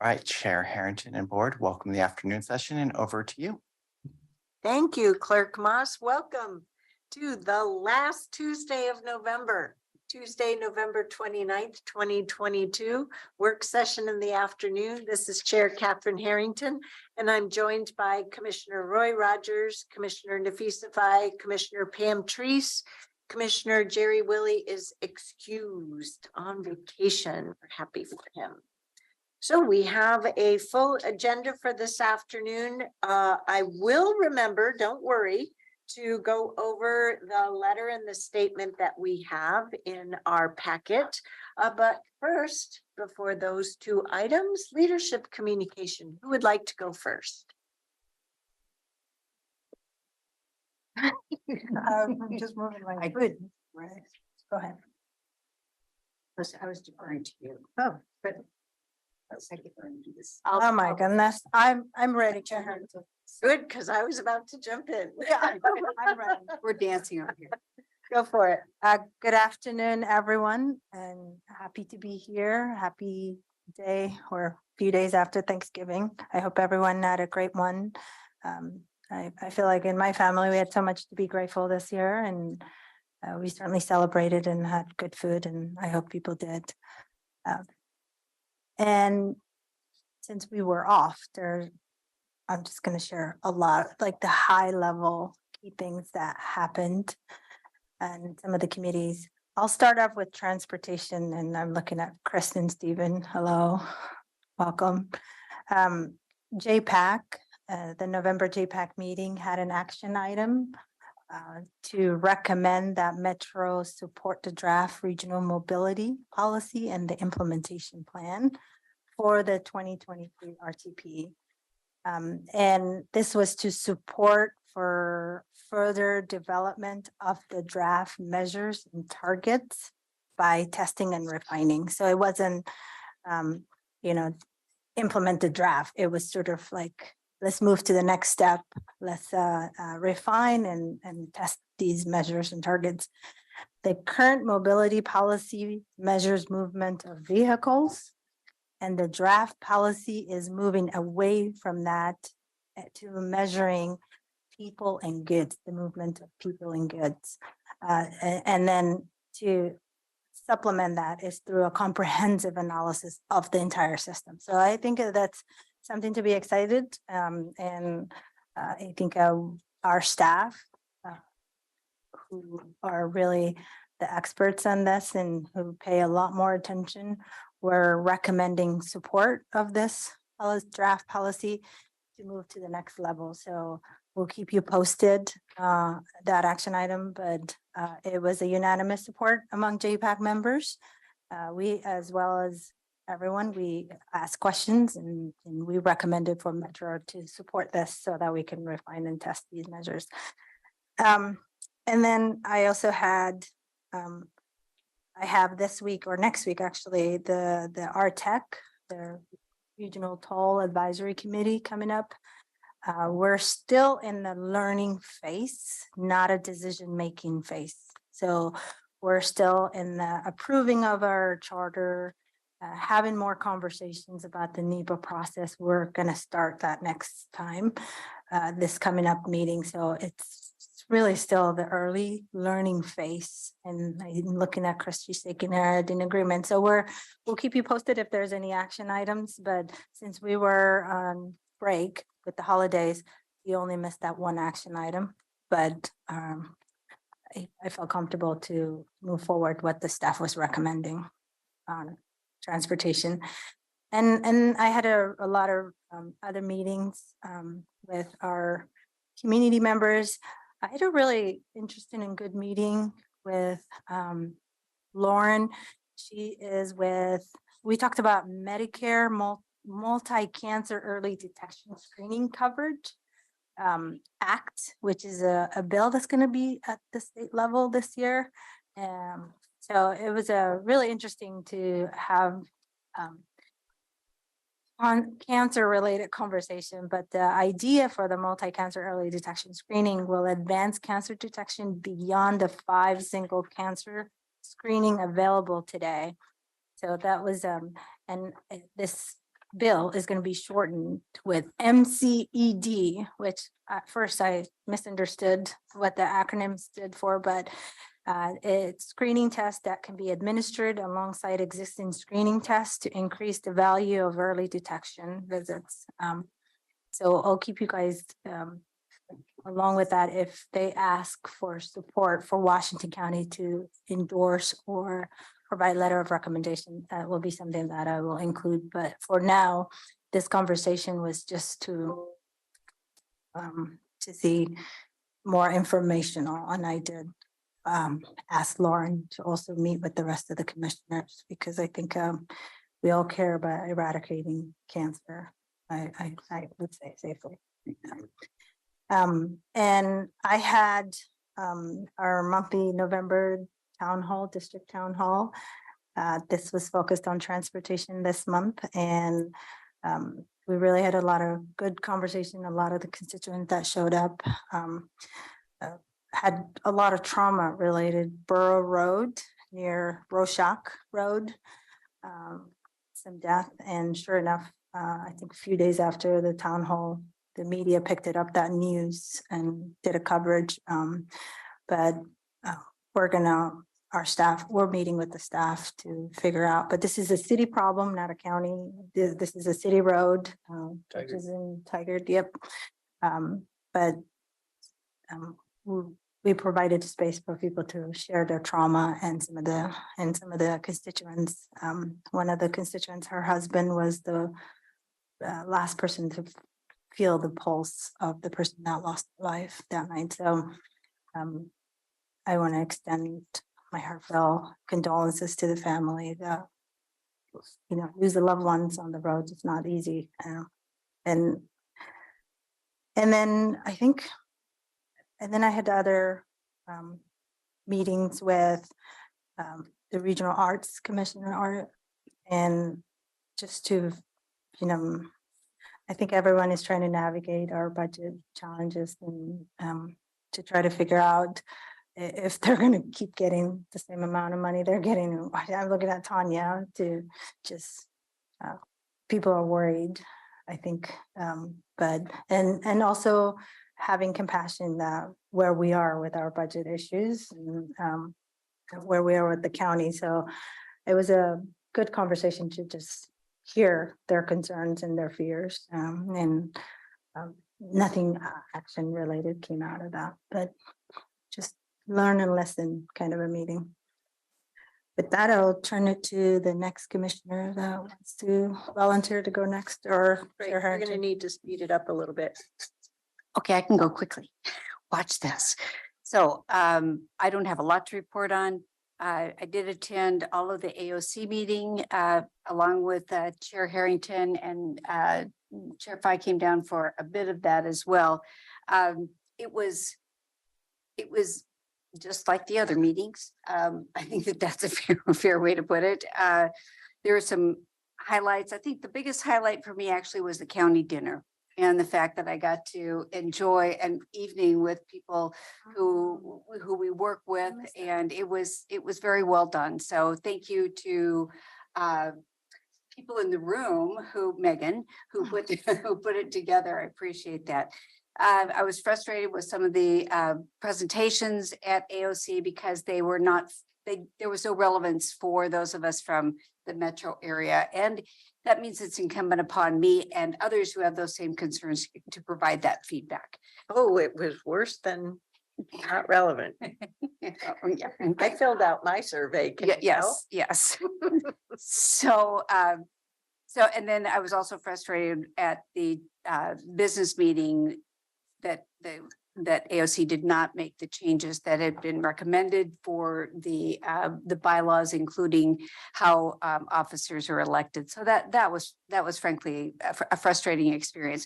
All right, Chair Harrington and Board, welcome to the afternoon session and over to you. Thank you, Clerk Moss. Welcome to the last Tuesday of November, Tuesday, November 29th, 2022, work session in the afternoon. This is Chair Catherine Harrington, and I'm joined by Commissioner Roy Rogers, Commissioner Nafisa Fai, Commissioner Pam Treese. Commissioner Jerry Willie is excused on vacation. We're happy for him. So we have a full agenda for this afternoon. I will remember, don't worry, to go over the letter and the statement that we have in our packet. But first, before those two items, leadership communication. Who would like to go first? I'm just moving my foot. Right. Go ahead. I was deferring to you. Oh, but oh my goodness, I'm ready, Chair Harrington. Good, because I was about to jump in. Yeah, I'm ready. We're dancing over here. Go for it. Good afternoon, everyone, and happy to be here. Happy day or a few days after Thanksgiving. I hope everyone had a great one. I feel like in my family, we had so much to be grateful this year, and we certainly celebrated and had good food, and I hope people did. And since we were off there, I'm just going to share a lot, like the high level key things that happened and some of the committees. I'll start off with transportation, and I'm looking at Chris and Stephen. Hello, welcome. JPAC, the November JPAC meeting had an action item to recommend that Metro support the draft regional mobility policy and the implementation plan for the 2023 RTP. And this was to support for further development of the draft measures and targets by testing and refining. So it wasn't, implement the draft. It was sort of like, let's move to the next step. Let's refine and test these measures and targets. The current mobility policy measures movement of vehicles, and the draft policy is moving away from that to measuring people and goods, the movement of people and goods. And then to supplement that is through a comprehensive analysis of the entire system. So I think that's something to be excited. And I think our staff who are really the experts on this and who pay a lot more attention, we're recommending support of this draft policy to move to the next level. So we'll keep you posted that action item, but it was a unanimous support among JPAC members. We, as well as everyone, we asked questions and we recommended for Metro to support this so that we can refine and test these measures. And then I also had, I have this week or next week, actually, the RTEC, the Regional Toll Advisory Committee coming up. We're still in the learning phase, not a decision-making phase. So we're still in the approving of our charter, having more conversations about the NEPA process. We're going to start that next time, this coming up meeting. So it's really still the early learning phase. And I'm looking at Christy shaking her head in agreement. So we'll keep you posted if there's any action items. But since we were on break with the holidays, we only missed that one action item. But I felt comfortable to move forward what the staff was recommending on transportation. And I had a lot of other meetings with our community members. I had a really interesting and good meeting with Lauren. She is we talked about Medicare multi-cancer early detection screening coverage act, which is a bill that's going to be at the state level this year. So it was really interesting to have on cancer related conversation, but the idea for the multi-cancer early detection screening will advance cancer detection beyond the 5 single cancer screening available today. So that was, and this bill is going to be shortened with MCED, which at first I misunderstood what the acronym stood for, but it's screening tests that can be administered alongside existing screening tests to increase the value of early detection visits. So I'll keep you guys along with that. If they ask for support for Washington County to endorse or provide letter of recommendation, that will be something that I will include. But for now, this conversation was just to see more informational, and I did ask Lauren to also meet with the rest of the commissioners, because I think we all care about eradicating cancer. I would say safely. And I had our monthly November district town hall. This was focused on transportation this month, and we really had a lot of good conversation. A lot of the constituents that showed up had a lot of trauma related. Borough Road near Rorschach Road, some death, and sure enough, I think a few days after the town hall, the media picked it up, that news, and did a coverage. But we're meeting with the staff to figure out, but this is a city problem, not a county. This is a city road, which is in Tigard, yep. But we provided space for people to share their trauma, and some of the constituents. One of the constituents, her husband was the last person to feel the pulse of the person that lost life that night. So I want to extend my heartfelt condolences to the family that, lose the loved ones on the road. It's not easy. And then I had other meetings with the Regional Arts Commissioner, and just to, I think everyone is trying to navigate our budget challenges, and to try to figure out if they're going to keep getting the same amount of money they're getting. I'm looking at Tanya to just, people are worried, I think, but, and also having compassion that where we are with our budget issues, and where we are with the county. So it was a good conversation to just hear their concerns and their fears, and nothing action related came out of that, but just learn and listen kind of a meeting. With that, I'll turn it to the next commissioner that wants to volunteer to go next, or You're going to need to speed it up a little bit. Okay, I can go quickly. Watch this. So I don't have a lot to report on. I did attend all of the AOC meeting along with Chair Harrington, and Chair Fye came down for a bit of that as well. It was just like the other meetings. I think that's a fair way to put it. There were some highlights. I think the biggest highlight for me actually was the county dinner, and the fact that I got to enjoy an evening with people who we work with, and it was very well done. So thank you to people in the room Megan, who put it together. I appreciate that. I was frustrated with some of the presentations at AOC because there was no relevance for those of us from the metro area. And that means it's incumbent upon me and others who have those same concerns to provide that feedback. Oh, it was worse than not relevant. Yeah. I filled out my survey. Yes. So, and then I was also frustrated at the business meeting that AOC did not make the changes that had been recommended for the bylaws, including how officers are elected. So that was frankly a frustrating experience.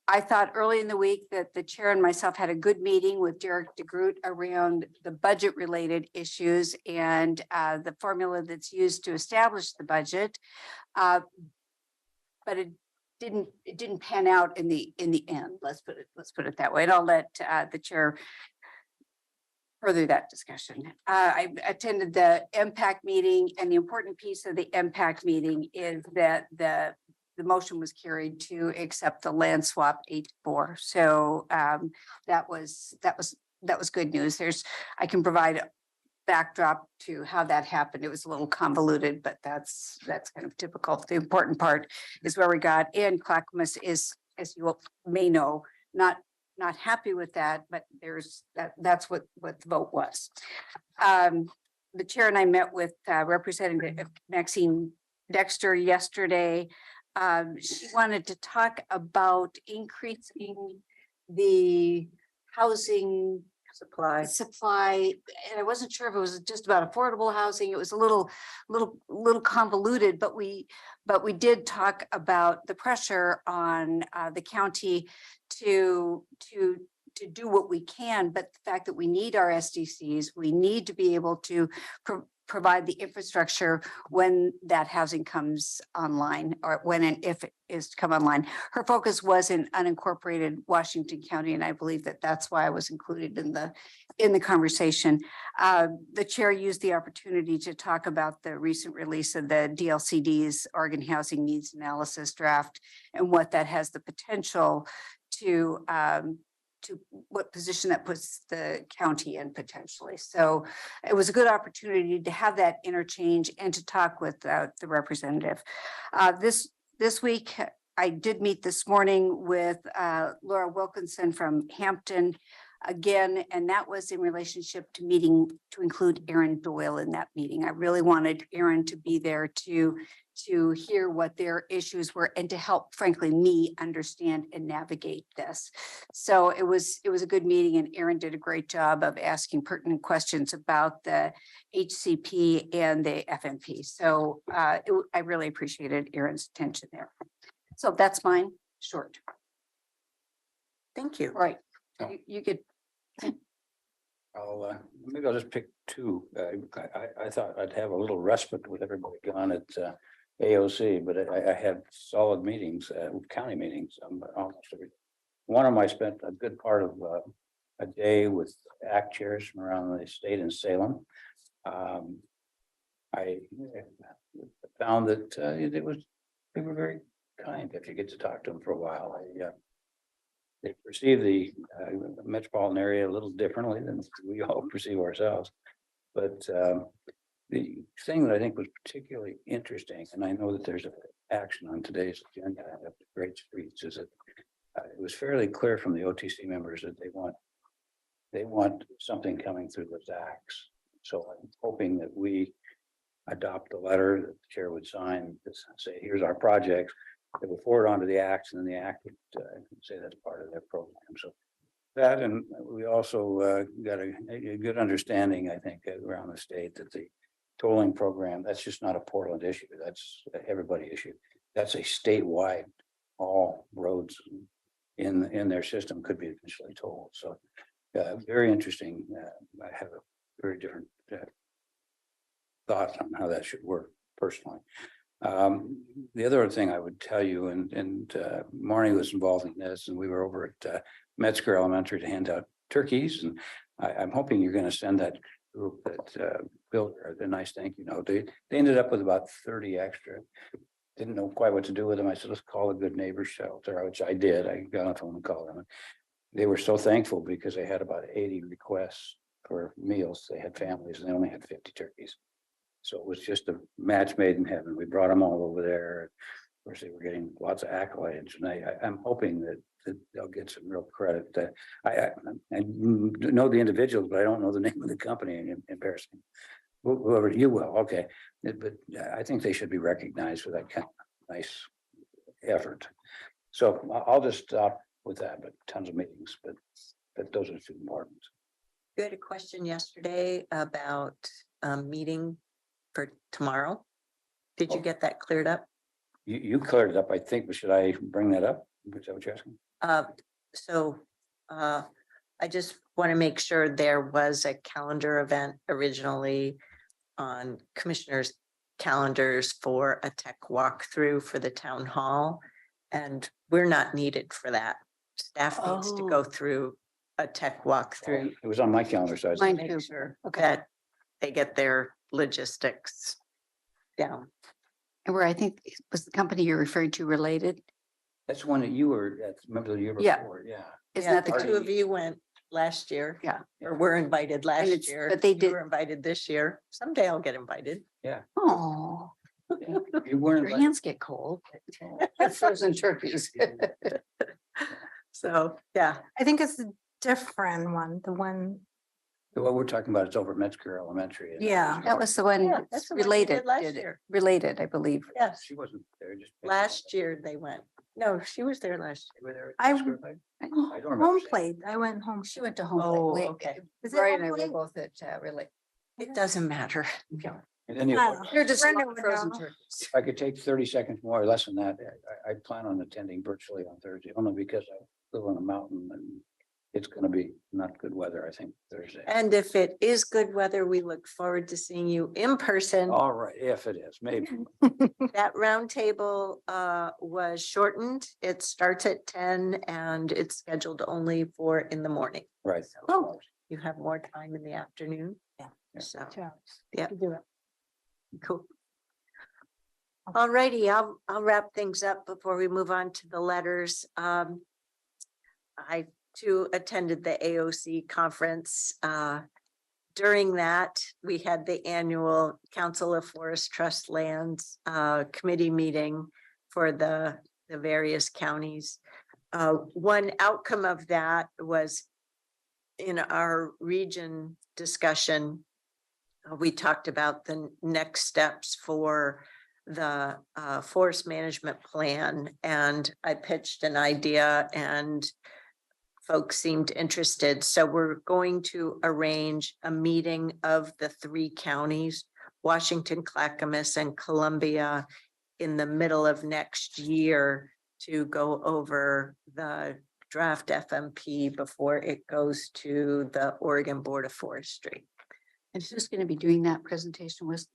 I thought early in the week that the chair and myself had a good meeting with Derek DeGroot around the budget related issues and the formula that's used to establish the budget. But it didn't pan out in the end. Let's put it that way. And I'll let the chair further that discussion. I attended the MPAC meeting, and the important piece of the MPAC meeting is that the the motion was carried to accept the land swap 8-4. So that was good news. I can provide a backdrop to how that happened. It was a little convoluted, but that's kind of typical. The important part is where we got, and Clackamas is, as you may know, not happy with that, but that's what the vote was. The chair and I met with Representative Maxine Dexter yesterday. She wanted to talk about increasing the housing supply, and I wasn't sure if it was just about affordable housing. It was a little convoluted, but we did talk about the pressure on the county to do what we can, but the fact that we need our SDCs, we need to be able to provide the infrastructure when that housing comes online, or when and if it is to come online. Her focus was in unincorporated Washington County, and I believe that that's why I was included in the conversation. The chair used the opportunity to talk about the recent release of the DLCD's Oregon Housing Needs Analysis draft, and what that has the potential to what position that puts the county in potentially. So it was a good opportunity to have that interchange and to talk with the representative. This week, I did meet this morning with Laura Wilkinson from Hampton again, and that was in relationship to meeting to include Aaron Doyle in that meeting. I really wanted Aaron to be there to hear what their issues were and to help, frankly, me understand and navigate this. So it was a good meeting, and Aaron did a great job of asking pertinent questions about the HCP and the FMP. So I really appreciated Aaron's attention there. So that's mine, short. Thank you. All right, Oh. you could. Maybe I'll just pick two. I thought I'd have a little respite with everybody gone at AOC, but I had solid meetings, county meetings. Almost every one of them. I spent a good part of a day with ACT chairs from around the state in Salem. I found that they were very kind if you get to talk to them for a while. They perceive the metropolitan area a little differently than we all perceive ourselves. But the thing that I think was particularly interesting, and I know that there's an action on today's agenda at the Great Streets, is that it was fairly clear from the OTC members that they want something coming through the ZACs. So I'm hoping that we adopt a letter that the chair would sign to say, here's our project. They would forward on to the ACT, and then the ACT would say that's part of their program. So that, and we also got a good understanding, I think, around the state that the tolling program, that's just not a Portland issue. That's everybody issue. That's a statewide, all roads in their system could be eventually tolled. So very interesting. I have a very different thought on how that should work personally. The other thing I would tell you, and Marnie was involved in this, and we were over at Metzger Elementary to hand out turkeys, and I'm hoping you're going to send that group that built a nice thank you note. They ended up with about 30 extra. Didn't know quite what to do with them. I said, let's call a good neighbor shelter, which I did. I got on the phone and called them. They were so thankful because they had about 80 requests for meals. They had families and they only had 50 turkeys. So it was just a match made in heaven. We brought them all over there. Of course, they were getting lots of accolades, and I'm hoping that they'll get some real credit. I know the individuals, but I don't know the name of the company. Embarrassing. Whoever you will, okay. But I think they should be recognized for that kind of nice effort. So I'll just stop with that. But tons of meetings, but those are two important. You had a question yesterday about meeting for tomorrow. Did you get that cleared up? You cleared it up, I think, but should I bring that up? Is that what you're asking? I just want to make sure there was a calendar event originally on commissioners' calendars for a tech walkthrough for the town hall. And we're not needed for that. Staff needs to go through a tech walkthrough. It was on my calendar, so I Mine Make too. sure Okay. that they get their logistics down. And where I think was the company you're referring to related? That's one that you were at, remember the year Yeah. before, yeah. Isn't Yeah, that the, the two of you went last year. Yeah. Or were invited last it's- year. but they You did- were invited this year. Someday I'll get invited. oh, You weren't. your hands get cold. Frozen turkeys. So, yeah, I think it's a different one, the one, What we're talking about is over at Metzger Elementary. and Yeah. That was the one Yeah, that's that's the one we related, did last did it? year. Related, I believe. yes. She wasn't there, just. Last year they went. No, she was there last You were there at I- Metzger, right? I don't remember. home seeing it. plate. I went home. She went to home. Oh, Plate. okay. Is it Rory home and I were plate? both at Relate. year. It doesn't matter. And anyway, Oh. They're just Brenda long would frozen know. turkeys. if I could take 30 seconds more or less than that, I plan on attending virtually on Thursday, only because I live on a mountain and it's gonna be not good weather, I think, Thursday. And if it is good weather, we look forward to seeing you in person. All right, if it is, maybe. That roundtable was shortened. It starts at 10 and it's scheduled only for in the morning. Right. Oh. You have more time in the afternoon. Yeah. So, 2 hours. yeah. You do it. cool. All righty, I'll wrap things up before we move on to the letters. I too attended the AOC conference. During that, we had the annual Council of Forest Trust Lands committee meeting for the various counties. One outcome of that was in our region discussion, we talked about the next steps for the forest management plan, and I pitched an idea and folks seemed interested. So we're going to arrange a meeting of the 3 counties, Washington, Clackamas, and Columbia, in the middle of next year to go over the draft FMP before it goes to the Oregon Board of Forestry. And who's going to be doing that presentation was?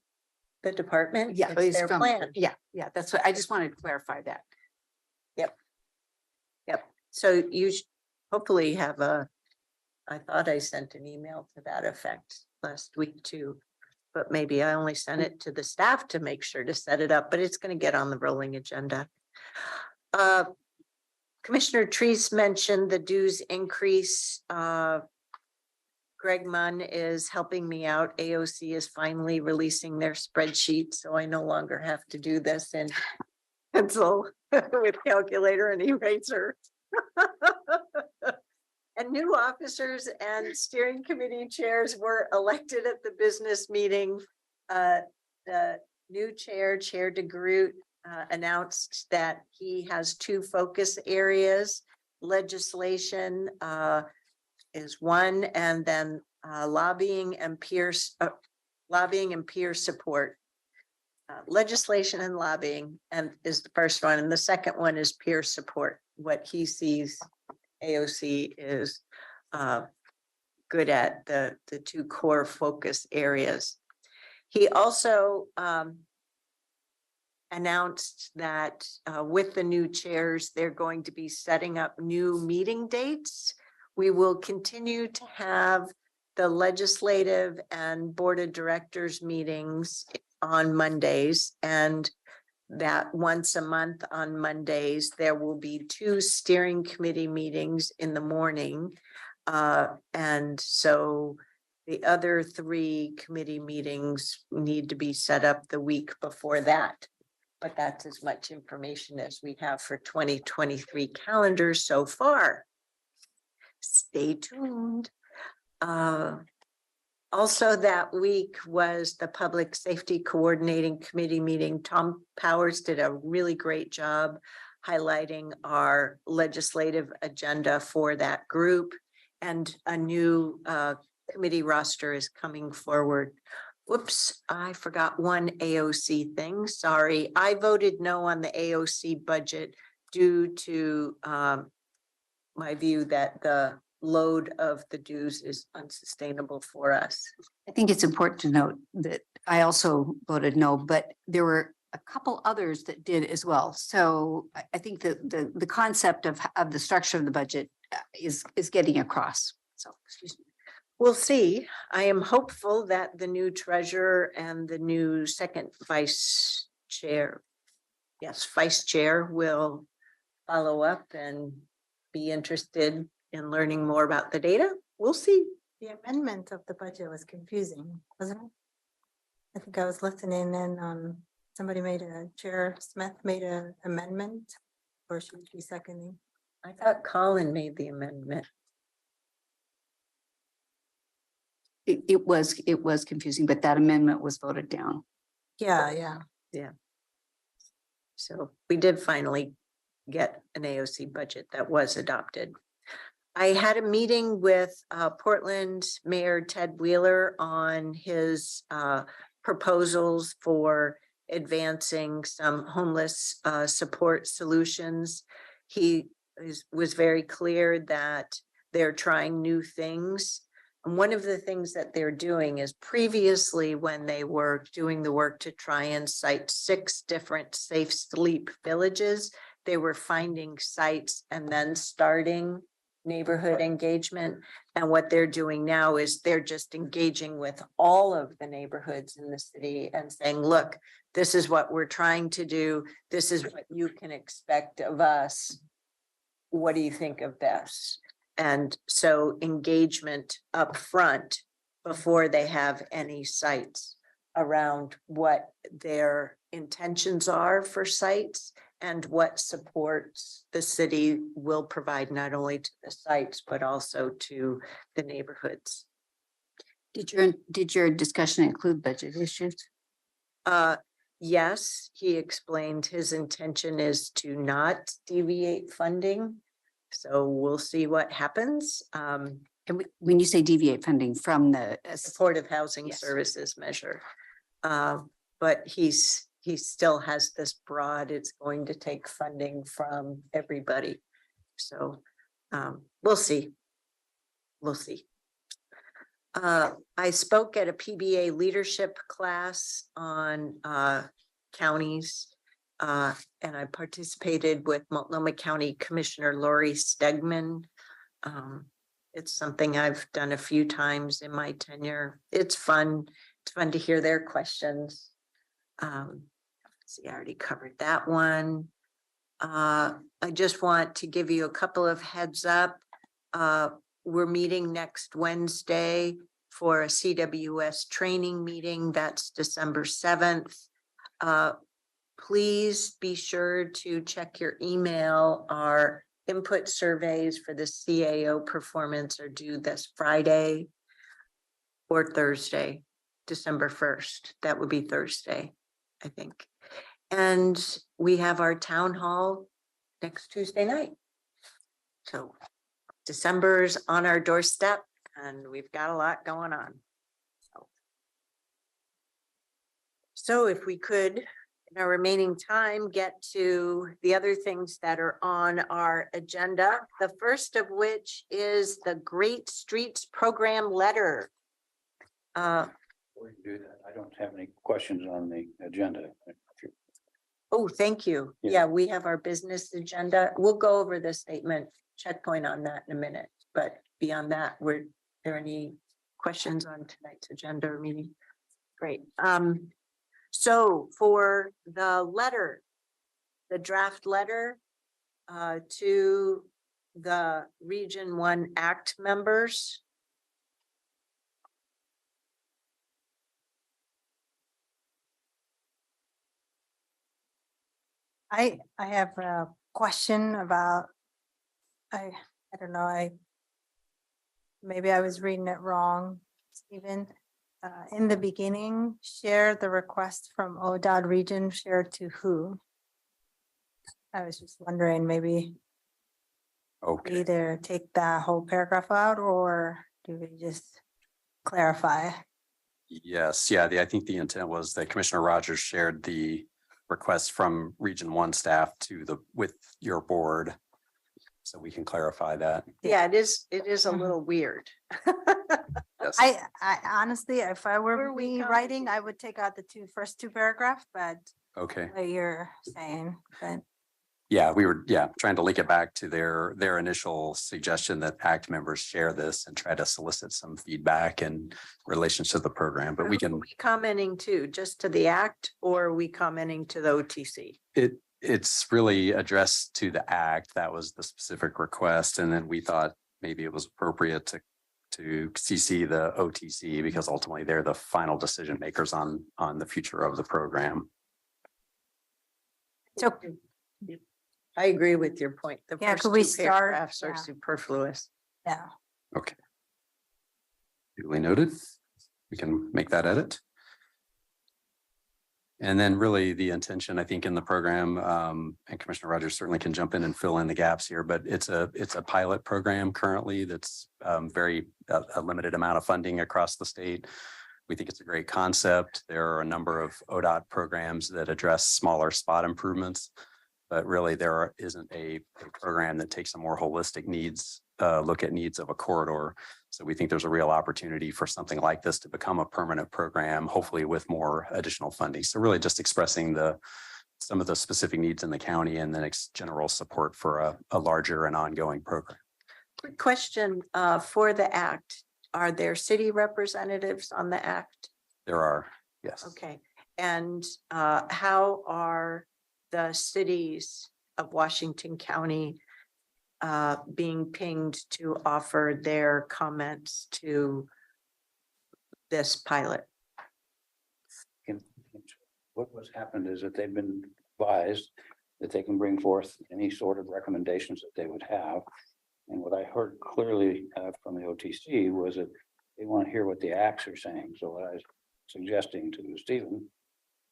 The department, Yeah, it's it's their from- plan. Yeah, that's what, I just wanted to clarify that. So you hopefully have I thought I sent an email to that effect last week too. But maybe I only sent it to the staff to make sure to set it up, but it's gonna get on the rolling agenda. Commissioner Treese mentioned the dues increase. Greg Munn is helping me out. AOC is finally releasing their spreadsheet, so I no longer have to do this in pencil with calculator and eraser. And new officers and steering committee chairs were elected at the business meeting. The new chair, Chair DeGroot, announced that he has 2 focus areas. Legislation is one, and then lobbying and peer support. Legislation and lobbying and is the first one, and the second one is peer support. What he sees AOC is good at the 2 core focus areas. He also announced that with the new chairs, they're going to be setting up new meeting dates. We will continue to have the legislative and board of directors meetings on Mondays, and that once a month on Mondays, there will be 2 steering committee meetings in the morning. And so the other 3 committee meetings need to be set up the week before that. But that's as much information as we have for 2023 calendar so far. Stay tuned. Also that week was the Public Safety Coordinating Committee meeting. Tom Powers did a really great job highlighting our legislative agenda for that group, and a new committee roster is coming forward. Whoops, I forgot one AOC thing. Sorry, I voted no on the AOC budget due to my view that the load of the dues is unsustainable for us. I think it's important to note that I also voted no, but there were a couple others that did as well. So I think that the concept of the structure of the budget is getting across. So, excuse me. We'll see. I am hopeful that the new treasurer and the new second vice chair, yes, vice chair will follow up and be interested in learning more about the data. We'll see. The amendment of the budget was confusing, wasn't it? I think I was listening and somebody Chair Smith made an amendment, or should we be seconding? I thought Colin made the amendment. It was confusing, but that amendment was voted down. Yeah. So we did finally get an AOC budget that was adopted. I had a meeting with Portland Mayor Ted Wheeler on his proposals for advancing some homeless support solutions. He was very clear that they're trying new things. And one of the things that they're doing is previously when they were doing the work to try and cite 6 different safe sleep villages, they were finding sites and then starting neighborhood engagement. And what they're doing now is they're just engaging with all of the neighborhoods in the city and saying, look, this is what we're trying to do. This is what you can expect of us. What do you think of this? And so engagement up front before they have any sites around what their intentions are for sites and what supports the city will provide not only to the sites, but also to the neighborhoods. Did your discussion include budget issues? Yes, he explained his intention is to not deviate funding. So we'll see what happens. And when you say deviate funding from the Supportive housing Yes. services measure. But he still has this broad, it's going to take funding from everybody. So we'll see. We'll see. I spoke at a PBA leadership class on counties. And I participated with Multnomah County Commissioner Lori Stegman. It's something I've done a few times in my tenure. It's fun. It's fun to hear their questions. See, I already covered that one. I just want to give you a couple of heads up. We're meeting next Wednesday for a CWS training meeting. That's December 7th. Please be sure to check your email. Our input surveys for the CAO performance are due this Friday or Thursday, December 1st. That would be Thursday, I think. And we have our town hall next Tuesday night. So December's on our doorstep and we've got a lot going on. So if we could, in our remaining time, get to the other things that are on our agenda. The first of which is the Great Streets Program letter. Before you do that, I don't have any questions on the agenda. Oh, thank you. Yeah. Yeah, we have our business agenda. We'll go over the statement checkpoint on that in a minute. But beyond that, were there any questions on tonight's agenda or meeting? Great. So for the letter, the draft letter to the Region 1 Act members. I have a question about, I don't know, maybe I was reading it wrong, Stephen. In the beginning, share the request from ODOT region, share to who? I was just wondering, maybe Okay, either take that whole paragraph out or do we just clarify? yes, yeah, I think the intent was that Commissioner Rogers shared the request from Region 1 staff with your board. So we can clarify that. Yeah, it is a Mhm. little weird. Yes. I honestly, if I Where were are we me going? writing, I would take out the first two paragraphs, but Okay, what you're saying, but yeah, we were, trying to link it back to their initial suggestion that ACT members share this and try to solicit some feedback in relation to the program, but we Who are can, we commenting to, just to the act, or are we commenting to the OTC? it's really addressed to the act. That was the specific request. And then we thought maybe it was appropriate to CC the OTC because ultimately they're the final decision makers on the future of the program. So, I agree with your point. The Yeah, first could we two start? paragraphs are Yeah. superfluous. yeah, Okay. Duly noted. We can make that edit. And then really the intention, I think, in the program, and Commissioner Rogers certainly can jump in and fill in the gaps here, but it's a pilot program currently that's very a limited amount of funding across the state. We think it's a great concept. There are a number of ODOT programs that address smaller spot improvements, but really there isn't a program that takes a more holistic look at needs of a corridor. So we think there's a real opportunity for something like this to become a permanent program, hopefully with more additional funding. So really just expressing some of the specific needs in the county and then general support for a larger and ongoing program. Quick question for the act. Are there city representatives on the act? There are, yes. Okay. And how are the cities of Washington County being pinged to offer their comments to this pilot? What's happened is that they've been advised that they can bring forth any sort of recommendations that they would have. And what I heard clearly from the OTC was that they want to hear what the acts are saying. So what I was suggesting to Stephen,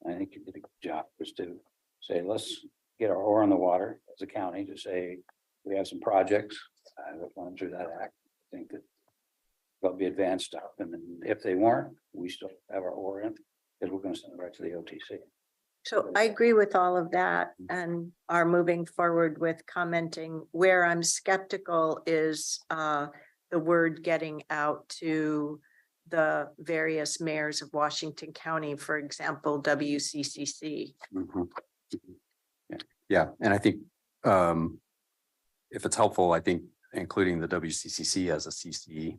I think you did a good job, was to say, let's get our oar in the water as a county to say, we have some projects that run through that act. I think that they'll be advanced up. And then if they weren't, we still have our oar in because we're going to send it right to the OTC. So I agree with all of that and are moving forward with commenting. Where I'm skeptical is the word getting out to the various mayors of Washington County, for example, WCCC. Mhm. Yeah, and I think if it's helpful, I think including the WCCC as a CC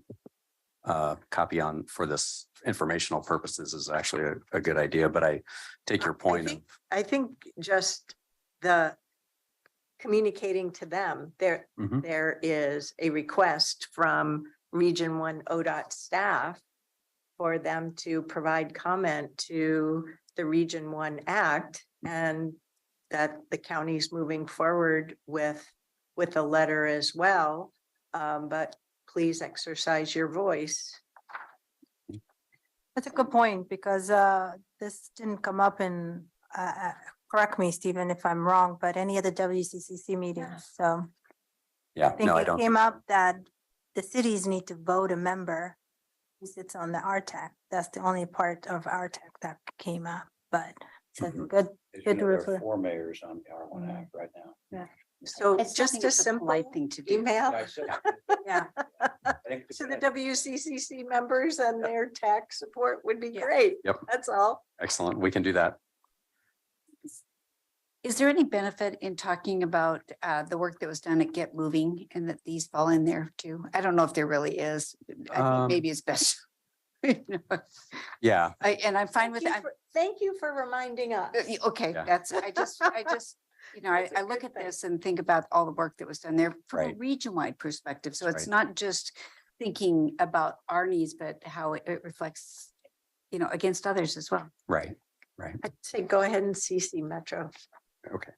copy on for this informational purposes is actually a good idea, but I take your point. I think just the communicating to them, Mhm. there is a request from Region 1 ODOT staff for them to provide comment to the Region 1 Act and that the county's moving forward with a letter as well. But please exercise your voice. that's a good point because this didn't come up in, correct me, Stephen, if I'm wrong, but any of the WCCC meetings. So I Yeah, think no, I it don't. came up that the cities need to vote a member who sits on the RTAC. That's the only part of RTAC that came up, but so Mhm. good. As Good you know, there refer- are 4 mayors on the R1 Act right now. So I still just think a it's simple polite thing to do. email I said- Yeah, I think to the WCCC members and their tax support would be Yeah. great. Yep. That's all. Excellent. We can do that. Is there any benefit in talking about the work that was done at Get Moving and that these fall in there too? I don't know if there really is. I think maybe it's best. You know, Yeah, and I'm fine with that. Thank you for reminding us. Okay, Yeah. that's, I just, you know, That's a I look good at thing. this and think about all the work that was done there from a Right. region-wide perspective. So That's it's right. not just thinking about our needs, but how it reflects, you know, against others as well. right. I'd say go ahead and CC Metro. Okay.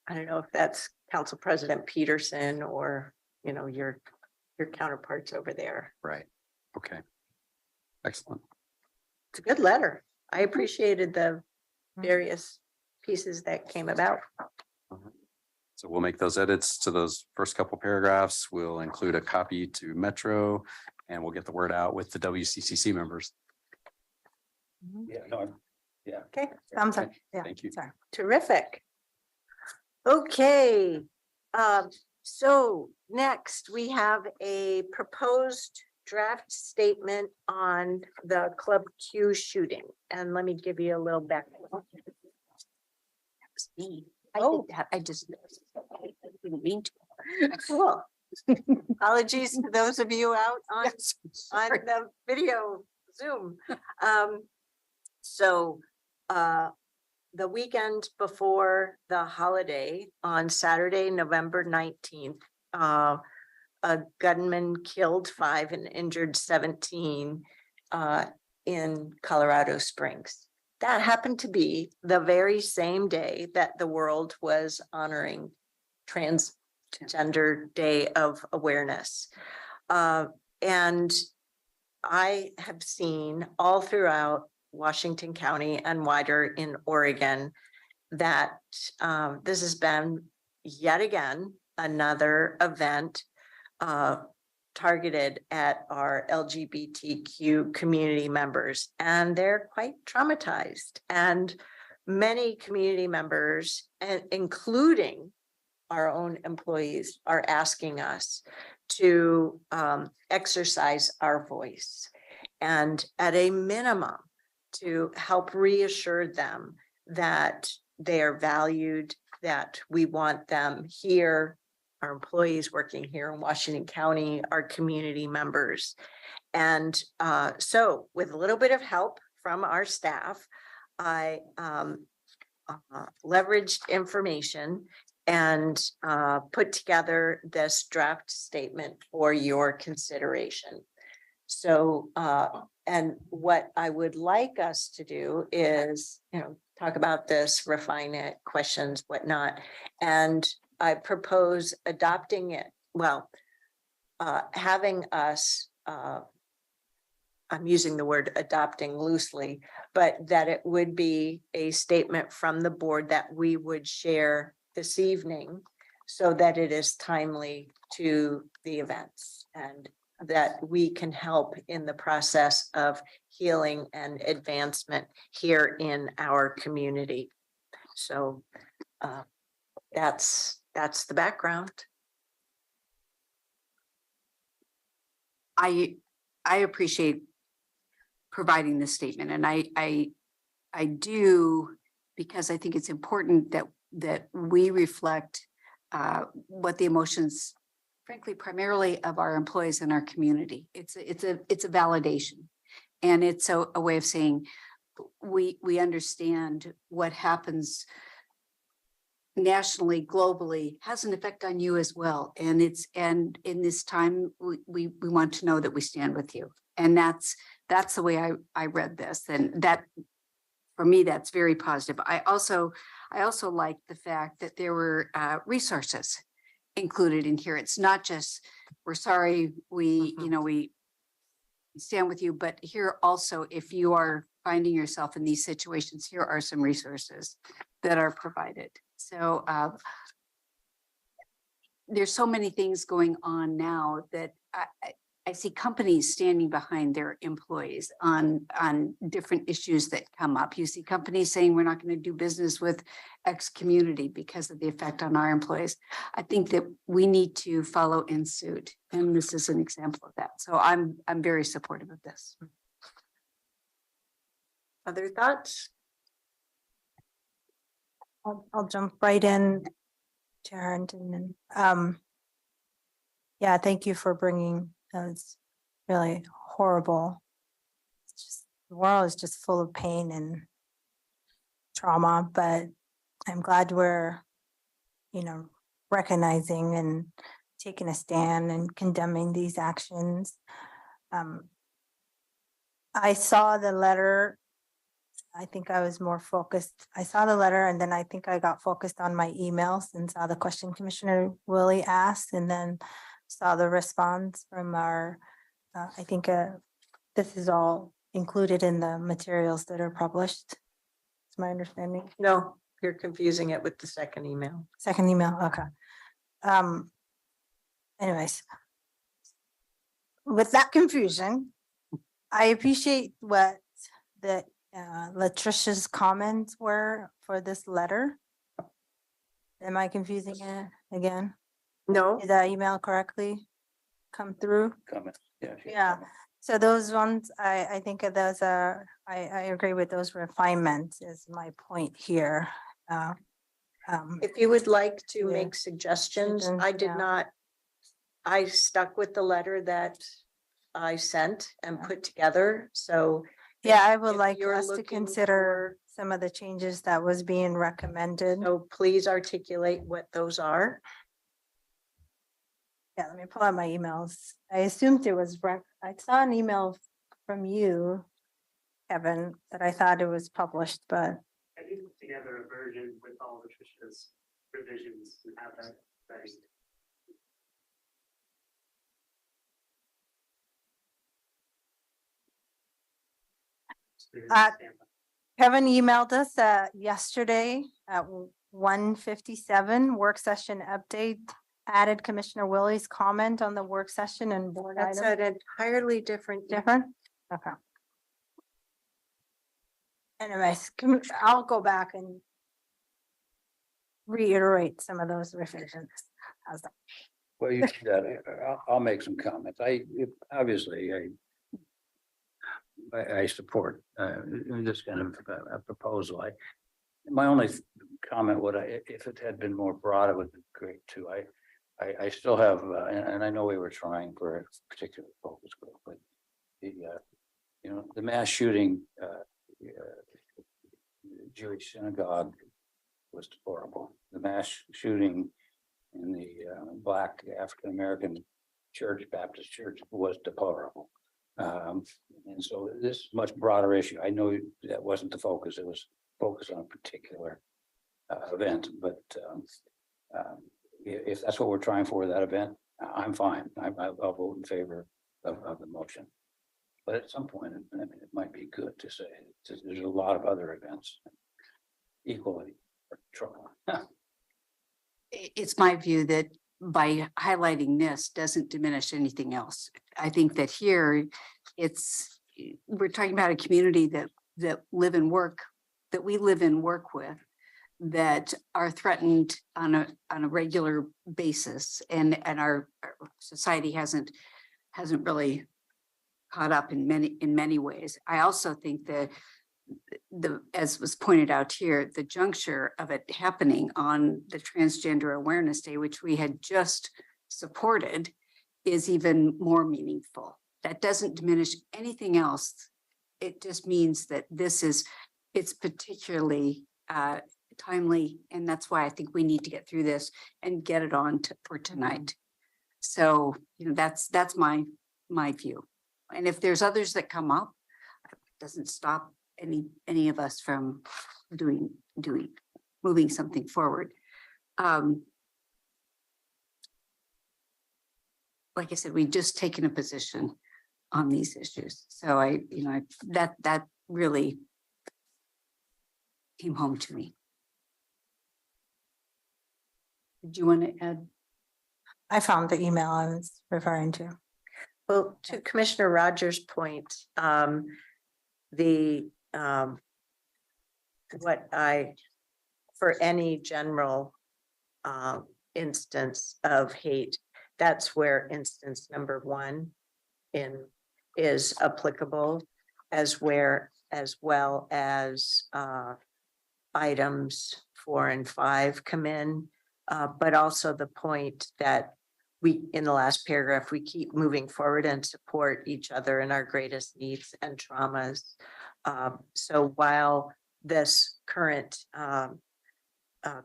I don't know if that's Council President Peterson or, you know, your counterparts over there. Right. Okay. Excellent. It's a good letter. I appreciated the various pieces that came about. So we'll make those edits to those first couple paragraphs. We'll include a copy to Metro and we'll get the word out with the WCCC members. Yeah, no, yeah. Okay, thumbs up. Yeah, Thank you. sorry. terrific. Okay, so next we have a proposed draft statement on the Club Q shooting. And let me give you a little background. That was me. Oh. I just didn't mean to. Cool. Apologies to those of you out on Yes, on sorry. the video Zoom. So the weekend before the holiday on Saturday, November 19th, a gunman killed 5 and injured 17 in Colorado Springs. That happened to be the very same day that the world was honoring Transgender Day of Awareness. And I have seen all throughout Washington County and wider in Oregon that this has been yet again another event targeted at our LGBTQ community members, and they're quite traumatized. And many community members, and including our own employees, are asking us to exercise our voice, and at a minimum to help reassure them that they are valued, that we want them here, our employees working here in Washington County, our community members. And so with a little bit of help from our staff, I leveraged information and put together this draft statement for your consideration. So, and what I would like us to do is, talk about this, refine it, questions, whatnot. And I propose adopting it, well, having us, I'm using the word adopting loosely, but that it would be a statement from the board that we would share this evening so that it is timely to the events and that we can help in the process of healing and advancement here in our community. So that's the background. I appreciate providing this statement, and I do, because I think it's important that we reflect what the emotions, frankly, primarily of our employees in our community. It's a validation, and it's a way of saying we understand what happens nationally, globally, has an effect on you as well. And in this time, we want to know that we stand with you. And that's the way I read this. And that, for me, that's very positive. I also like the fact that there were resources included in here. It's not just, we're sorry, we stand with you, but here also, if you are finding yourself in these situations, here are some resources that are provided. So there's so many things going on now that I see companies standing behind their employees on different issues that come up. You see companies saying we're not going to do business with X community because of the effect on our employees. I think that we need to follow in suit, and this is an example of that. So I'm very supportive of this. Other thoughts? I'll jump right in, Chair, and then, yeah, thank you for bringing, it's really horrible. It's just, the world is just full of pain and trauma, but I'm glad we're, recognizing and taking a stand and condemning these actions. I saw the letter. I think I was more focused. I saw the letter and then I think I got focused on my emails and saw the question Commissioner Willie asked, and then saw the response from our, I think this is all included in the materials that are published. It's my understanding. No, you're confusing it with the second email. Second email, okay. Anyways, with that confusion, I appreciate what the Latricia's comments were for this letter. Am I confusing it again? No, Did that email correctly come through? Comment. Yeah. So those ones, I think of those are, I agree with those refinements is my point here. if you would like to Yeah. make suggestions, Suggestions, I did yeah. not. I stuck with the letter that I sent and put together. So Yeah, I would if like you're us to looking consider some of the changes that was being recommended. So please articulate what those are. Yeah, let me pull out my emails. I assumed it was, I saw an email from you, Kevin, that I thought it was published, but I did put together a version with all the Trish's revisions and have that ready. Uh, Kevin emailed us yesterday at 1:57 work session update. Added Commissioner Willie's comment on the work session and board That's item. an entirely different. Different? Okay. Anyways, I'll go back and reiterate some of those revisions. How's that? Well, you, I'll make some comments. Obviously, I support, this kind of proposal. My only comment if it had been more broad, it would be great too. I still have, and I know we were trying for a particular focus group, but the mass shooting, Jewish synagogue was deplorable. The mass shooting in the Black African-American church, Baptist church, was deplorable. And so this is a much broader issue. I know that wasn't the focus. It was focused on a particular event, but if that's what we're trying for that event, I'm fine. I'll vote in favor of the motion. But at some point, I mean, it might be good to say there's a lot of other events equally trouble. It's my view that by highlighting this doesn't diminish anything else. I think that here we're talking about a community that live and work, that we live and work with, that are threatened on a regular basis, and our society hasn't really caught up in many ways. I also think that as was pointed out here, the juncture of it happening on the Transgender Awareness Day, which we had just supported, is even more meaningful. That doesn't diminish anything else. It just means that it's particularly timely, and that's why I think we need to get through this and get it on for tonight. So, that's my view. And if there's others that come up, it doesn't stop any of us from moving something forward. Like I said, we've just taken a position on these issues. So that really came home to me. Did you want to add? I found the email I was referring to. Well, to Commissioner Rogers' point, for any general instance of hate, that's where instance number 1 is applicable, as well as items 4 and 5 come in, but also the point that in the last paragraph, we keep moving forward and support each other in our greatest needs and traumas. So while this current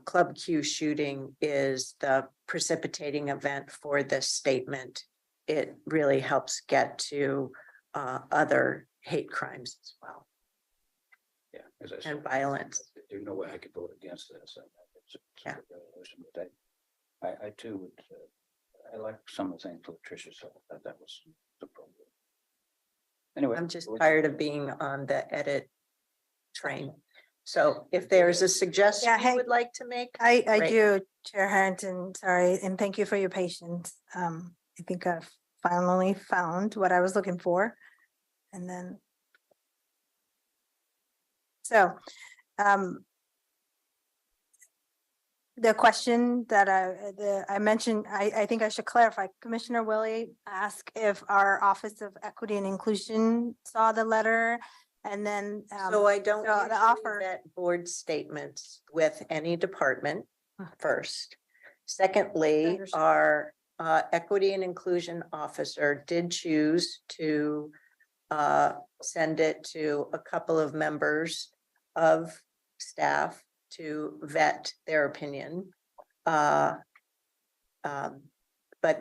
Club Q shooting is the precipitating event for this statement, it really helps get to other hate crimes as well. Yeah, as I said, And violence. there's no way I could vote against this. It's a good resolution, but I too would. I like some of the things that Tricia said, that was appropriate. Anyway, I'm just tired of being on the edit train. So if there's a suggestion Yeah, hey, you would like to make. I Great. do, Chair Harrington, sorry, and thank you for your patience. I think I've finally found what I was looking for. And then. So, the question that I mentioned, I think I should clarify. Commissioner Willie asked if our Office of Equity and Inclusion saw the letter, and then. So I don't so the usually offer- vet board statements with any department first. Secondly, Understood. our equity and inclusion officer did choose to send it to a couple of members of staff to vet their opinion. But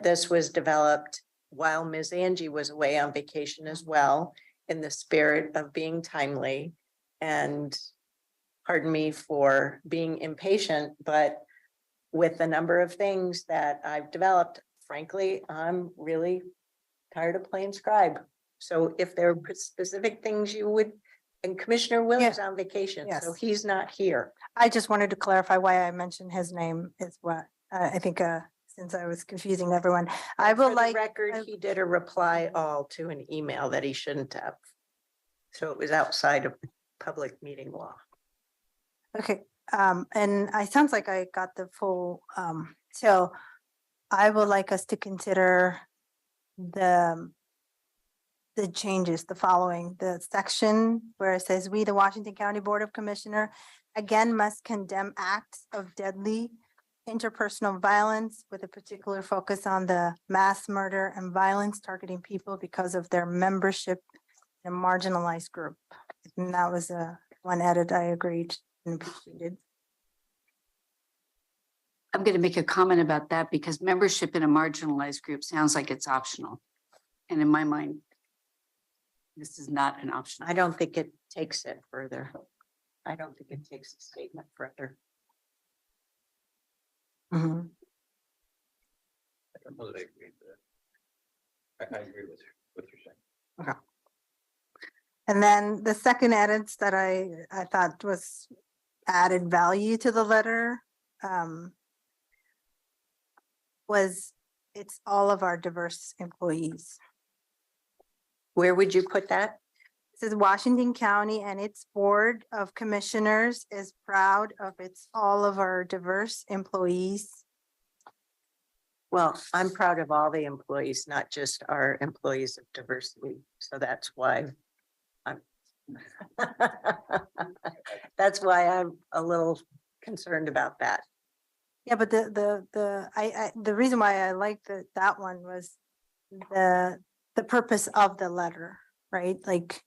this was developed while Ms. Angie was away on vacation as well, in the spirit of being timely. And pardon me for being impatient, but with the number of things that I've developed, frankly, I'm really tired of playing scribe. So if there are specific things you would, and Commissioner Williams on vacation, so Yes. he's not here. I just wanted to clarify why I mentioned his name is what, I think, since I was confusing everyone, I And will for the like. record, I- he did a reply all to an email that he shouldn't have. So it was outside of public meeting law. Okay, and I sounds like I got the full, so I would like us to consider the changes, the following, the section where it says, we, the Washington County Board of Commissioner, again must condemn acts of deadly interpersonal violence with a particular focus on the mass murder and violence targeting people because of their membership in a marginalized group. And that was one edit I agreed and appreciated. I'm going to make a comment about that because membership in a marginalized group sounds like it's optional. And in my mind, this is not an option. I don't think it takes it further. I don't think it takes the statement further. Mhm. I don't know that I agree with that. I agree with what you're saying. And then the second edits that I thought was added value to the letter was it's all of our diverse employees. Where would you put that? This is Washington County and its Board of Commissioners is proud of its all of our diverse employees. Well, I'm proud of all the employees, not just our employees of diversity. So that's why I'm that's why I'm a little concerned about that. Yeah, but the reason why I liked that one was the purpose of the letter, right? Like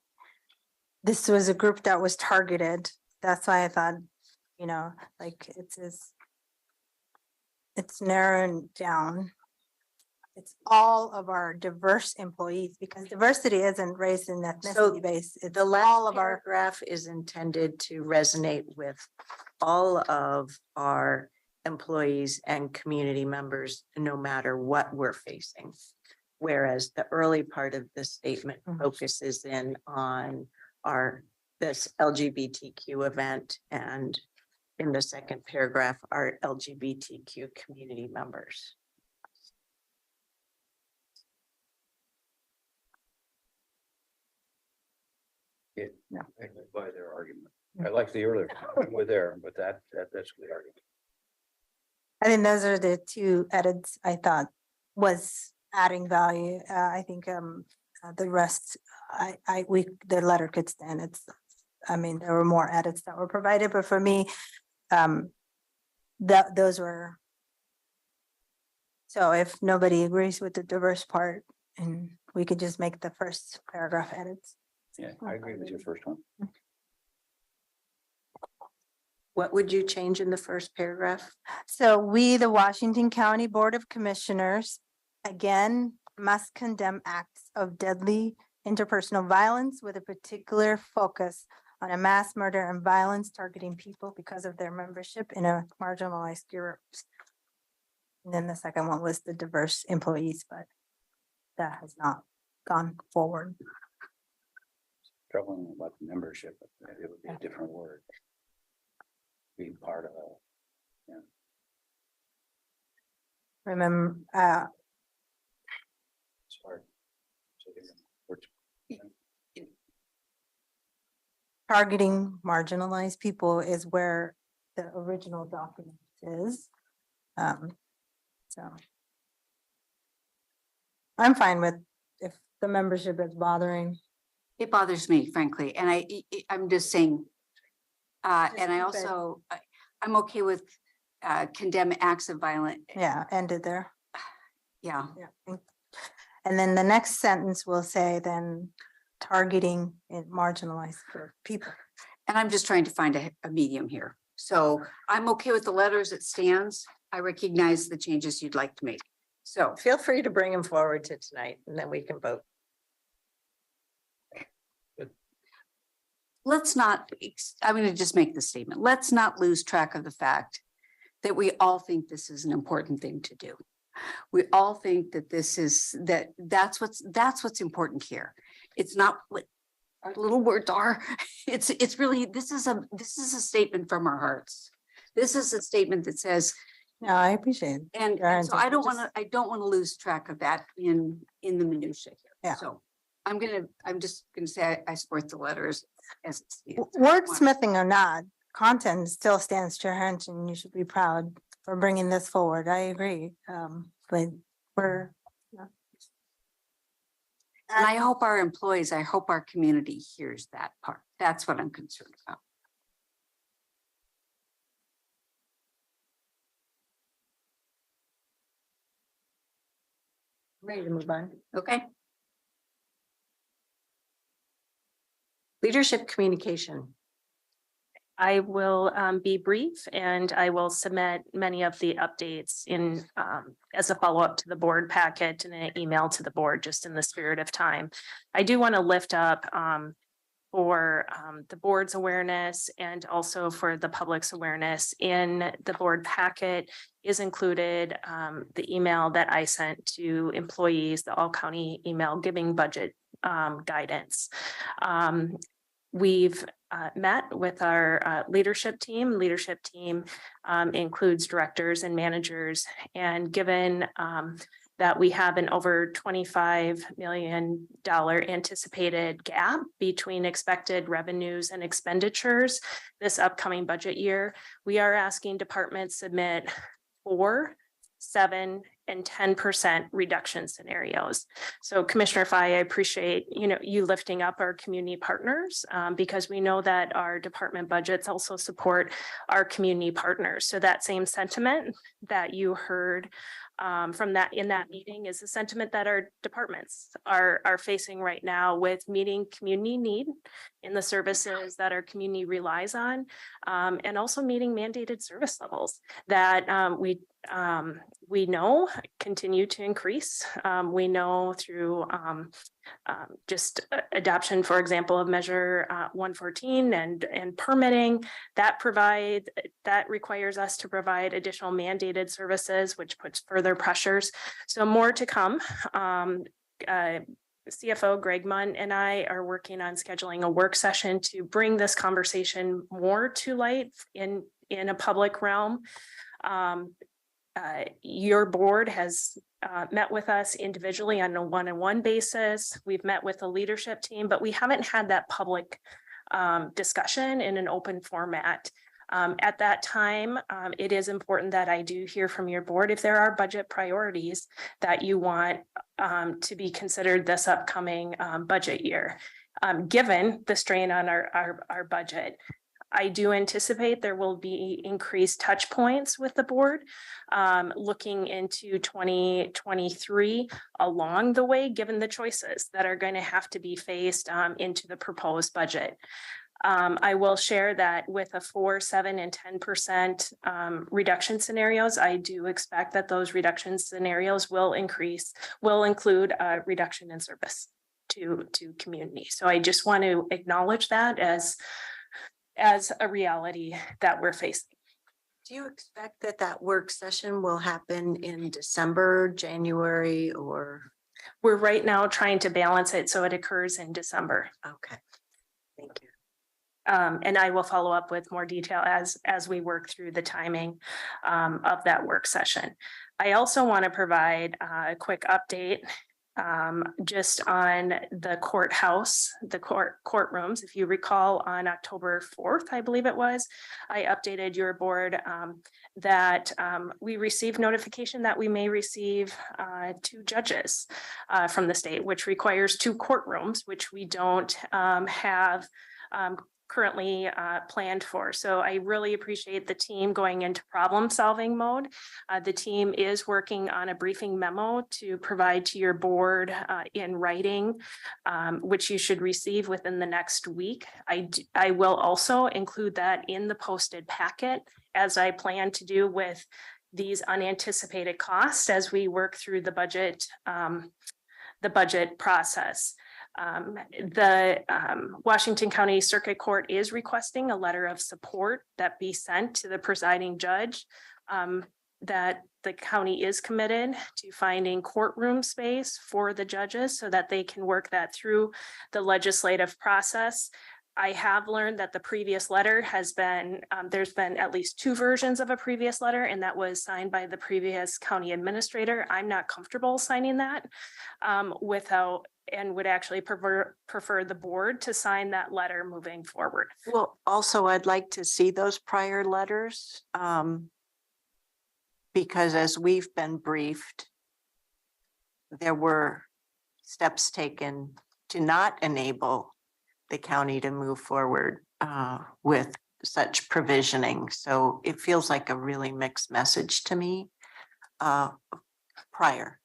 this was a group that was targeted. That's why I thought, like it's narrowing down. It's all of our diverse employees because diversity isn't race and ethnicity based. It's The all last of our, paragraph is intended to resonate with all of our employees and community members, no matter what we're facing. Whereas the early part of the statement Mhm. focuses in on this LGBTQ event, and in the second paragraph, our LGBTQ community members. I buy their argument. I like the earlier, we're there, but that's the argument. I think those are the two edits I thought was adding value. I think the rest, the letter could stand. There were more edits that were provided, but for me, those were. So if nobody agrees with the diverse part, and we could just make the first paragraph edits. Yeah, I agree with your first one. What would you change in the first paragraph? So we, the Washington County Board of Commissioners, again, must condemn acts of deadly interpersonal violence with a particular focus on a mass murder and violence targeting people because of their membership in a marginalized group. And then the second one was the diverse employees, but that has not gone forward. Troubling about the membership, but it would be a different word. Being part of a. Remember, It's hard. So different words. targeting marginalized people is where the original document is. So I'm fine with if the membership is bothering. It bothers me, frankly, and I'm just saying. And I keep it. also, I'm okay with condemn acts of violence. Yeah, ended there. Yeah, Yeah. And then the next sentence will say then targeting and marginalized people. And I'm just trying to find a medium here. So I'm okay with the letter as it stands. I recognize the changes you'd like to make. So Feel free to bring them forward to tonight and then we can vote. let's not, I'm going to just make the statement. Let's not lose track of the fact that we all think this is an important thing to do. We all think that this is, that's what's important here. It's not what our little words are. It's really, this is a statement from our hearts. This is a statement that says, No, I appreciate it. and so I don't want to lose track of that in the minutia here. Yeah. So I'm just gonna say I support the letters as it stands. Wordsmithing or not, content still stands to your attention. You should be proud for bringing this forward. I agree. But we're. And I hope our employees, I hope our community hears that part. That's what I'm concerned about. Ready to move on. Okay. Leadership communication. I will be brief and I will submit many of the updates in as a follow-up to the board packet and an email to the board just in the spirit of time. I do want to lift up for the board's awareness and also for the public's awareness. In the board packet is included the email that I sent to employees, the all county email giving budget guidance. We've met with our leadership team. Leadership team includes directors and managers. And given that we have an over $25 million anticipated gap between expected revenues and expenditures this upcoming budget year, we are asking departments submit 4, 7, and 10% reduction scenarios. So Commissioner Fye, I appreciate you lifting up our community partners because we know that our department budgets also support our community partners. So that same sentiment that you heard from that in that meeting is the sentiment that our departments are facing right now with meeting community need in the services that our community relies on, and also meeting mandated service levels that we know continue to increase. We know through just adoption, for example, of Measure 114 and permitting that requires us to provide additional mandated services, which puts further pressures. So more to come. CFO Greg Munn and I are working on scheduling a work session to bring this conversation more to light in a public realm. Your board has met with us individually on a one-on-one basis. We've met with the leadership team, but we haven't had that public discussion in an open format. At that time, it is important that I do hear from your board if there are budget priorities that you want to be considered this upcoming budget year, given the strain on our budget. I do anticipate there will be increased touch points with the board looking into 2023 along the way, given the choices that are going to have to be faced into the proposed budget. I will share that with a 4, 7, and 10% reduction scenarios. I do expect that those reduction scenarios will include a reduction in service to community. So I just want to acknowledge that as a reality that we're facing. Do you expect that work session will happen in December, January, or? We're right now trying to balance it so it occurs in December. Okay, thank you. And I will follow up with more detail as we work through the timing of that work session. I also want to provide a quick update just on the courthouse, the courtrooms. If you recall, on October 4th, I believe it was, I updated your board that we received notification that we may receive 2 judges from the state, which requires 2 courtrooms, which we don't have currently planned for. So I really appreciate the team going into problem solving mode. The team is working on a briefing memo to provide to your board in writing, which you should receive within the next week. I will also include that in the posted packet, as I plan to do with these unanticipated costs as we work through the budget process. The Washington County Circuit Court is requesting a letter of support that be sent to the presiding judge, that the county is committed to finding courtroom space for the judges so that they can work that through the legislative process. I have learned that the previous letter has been, there's been at least 2 versions of a previous letter, and that was signed by the previous county administrator. I'm not comfortable signing that without, and would actually prefer the board to sign that letter moving forward. Well, also, I'd like to see those prior letters. Because as we've been briefed, there were steps taken to not enable the county to move forward with such provisioning. So it feels like a really mixed message to me prior.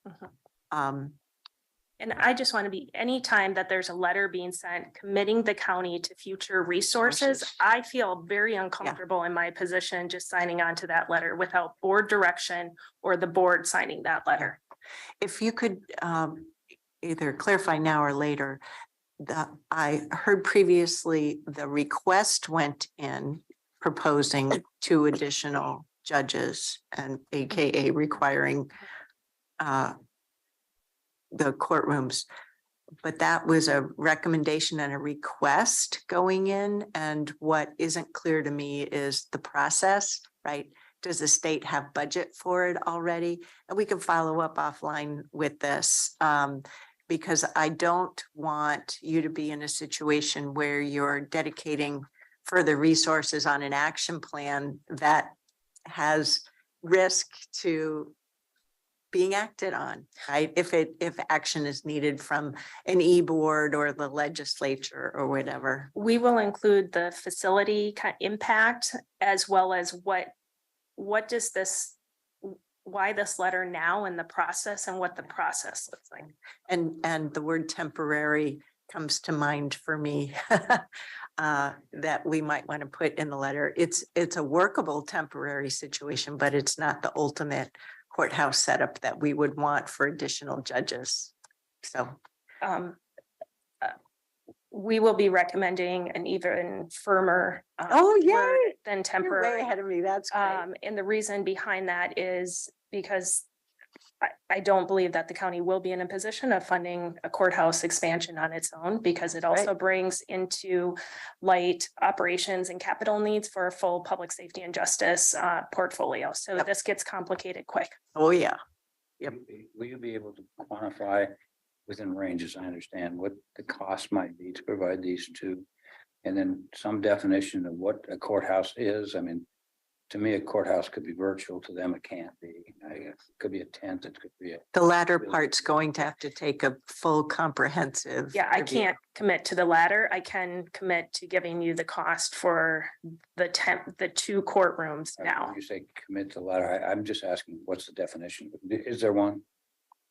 And I just want to be, anytime that there's a letter being sent committing the county to future resources, I feel very uncomfortable in my position just signing on to that letter without board direction or the board signing that letter. If you could either clarify now or later, I heard previously the request went in proposing 2 additional judges and AKA requiring the courtrooms, but that was a recommendation and a request going in. And what isn't clear to me is the process, right? Does the state have budget for it already? And we can follow up offline with this because I don't want you to be in a situation where you're dedicating further resources on an action plan that has risk to being acted on, right? If action is needed from an e-board or the legislature or whatever. We will include the facility impact as well as what does this, why this letter now in the process and what the process looks like. And the word temporary comes to mind for me that we might want to put in the letter. It's a workable temporary situation, but it's not the ultimate courthouse setup that we would want for additional judges. So we will be recommending an even firmer yay! than You're temporary. way ahead of me. That's great. And the reason behind that is because I don't believe that the county will be in a position of funding a courthouse expansion on its own, because it also brings into light operations and capital needs for a full public safety and justice portfolio. So this gets complicated quick. Oh, yeah. Yep. Will you be able to quantify within ranges, I understand, what the cost might be to provide these 2? And then some definition of what a courthouse is? I mean, to me, a courthouse could be virtual, to them it can't be. It could be a tent, it could be The latter part's going to have to take a full comprehensive. Yeah, I review. can't commit to the latter. I can commit to giving you the cost for the 2 courtrooms now. You say commit to the latter. I'm just asking, what's the definition? Is there one?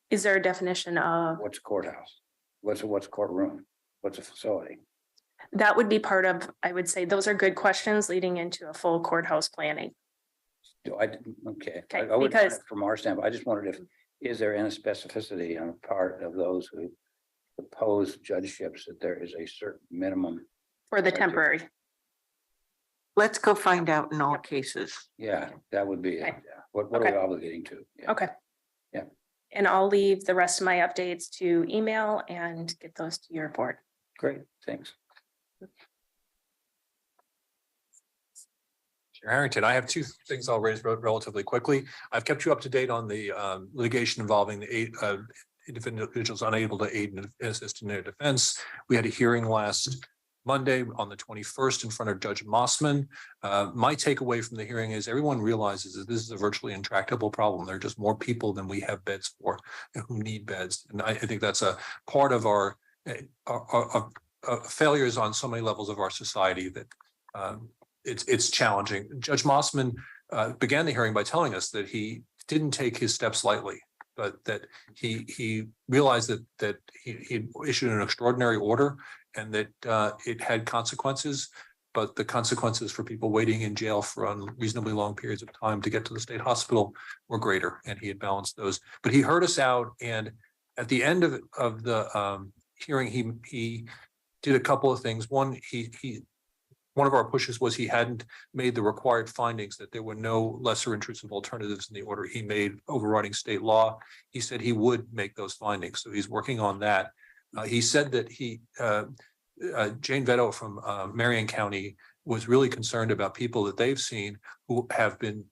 Is there a definition of? What's a courthouse? What's a courtroom? What's a facility? That would be part of, I would say, those are good questions leading into a full courthouse planning. Okay. Okay, I would, because- from our standpoint, I just wondered is there any specificity on the part of those who propose judgeships that there is a certain minimum? For the Right. temporary. Let's go find out in all cases. Yeah, that would be, it. Okay. Yeah. What are we Okay. obligating to? Yeah. Okay. Yeah. And I'll leave the rest of my updates to email and get those to your board. Great, thanks. Chair Harrington, I have 2 things I'll raise relatively quickly. I've kept you up to date on the litigation involving the 8 individuals unable to aid and assist in their defense. We had a hearing last Monday on the 21st in front of Judge Mossman. My takeaway from the hearing is everyone realizes that this is a virtually intractable problem. There are just more people than we have beds for who need beds. And I think that's a part of our failures on so many levels of our society that it's challenging. Judge Mossman began the hearing by telling us that he didn't take his steps lightly, but that he realized that he issued an extraordinary order and that it had consequences, but the consequences for people waiting in jail for unreasonably long periods of time to get to the state hospital were greater, and he had balanced those. But he heard us out, and at the end of the hearing, he did a couple of things. One, one of our pushes was he hadn't made the required findings, that there were no lesser intrusive alternatives in the order he made overriding state law. He said he would make those findings, so he's working on that. He said that Jane Vetto from Marion County was really concerned about people that they've seen who have been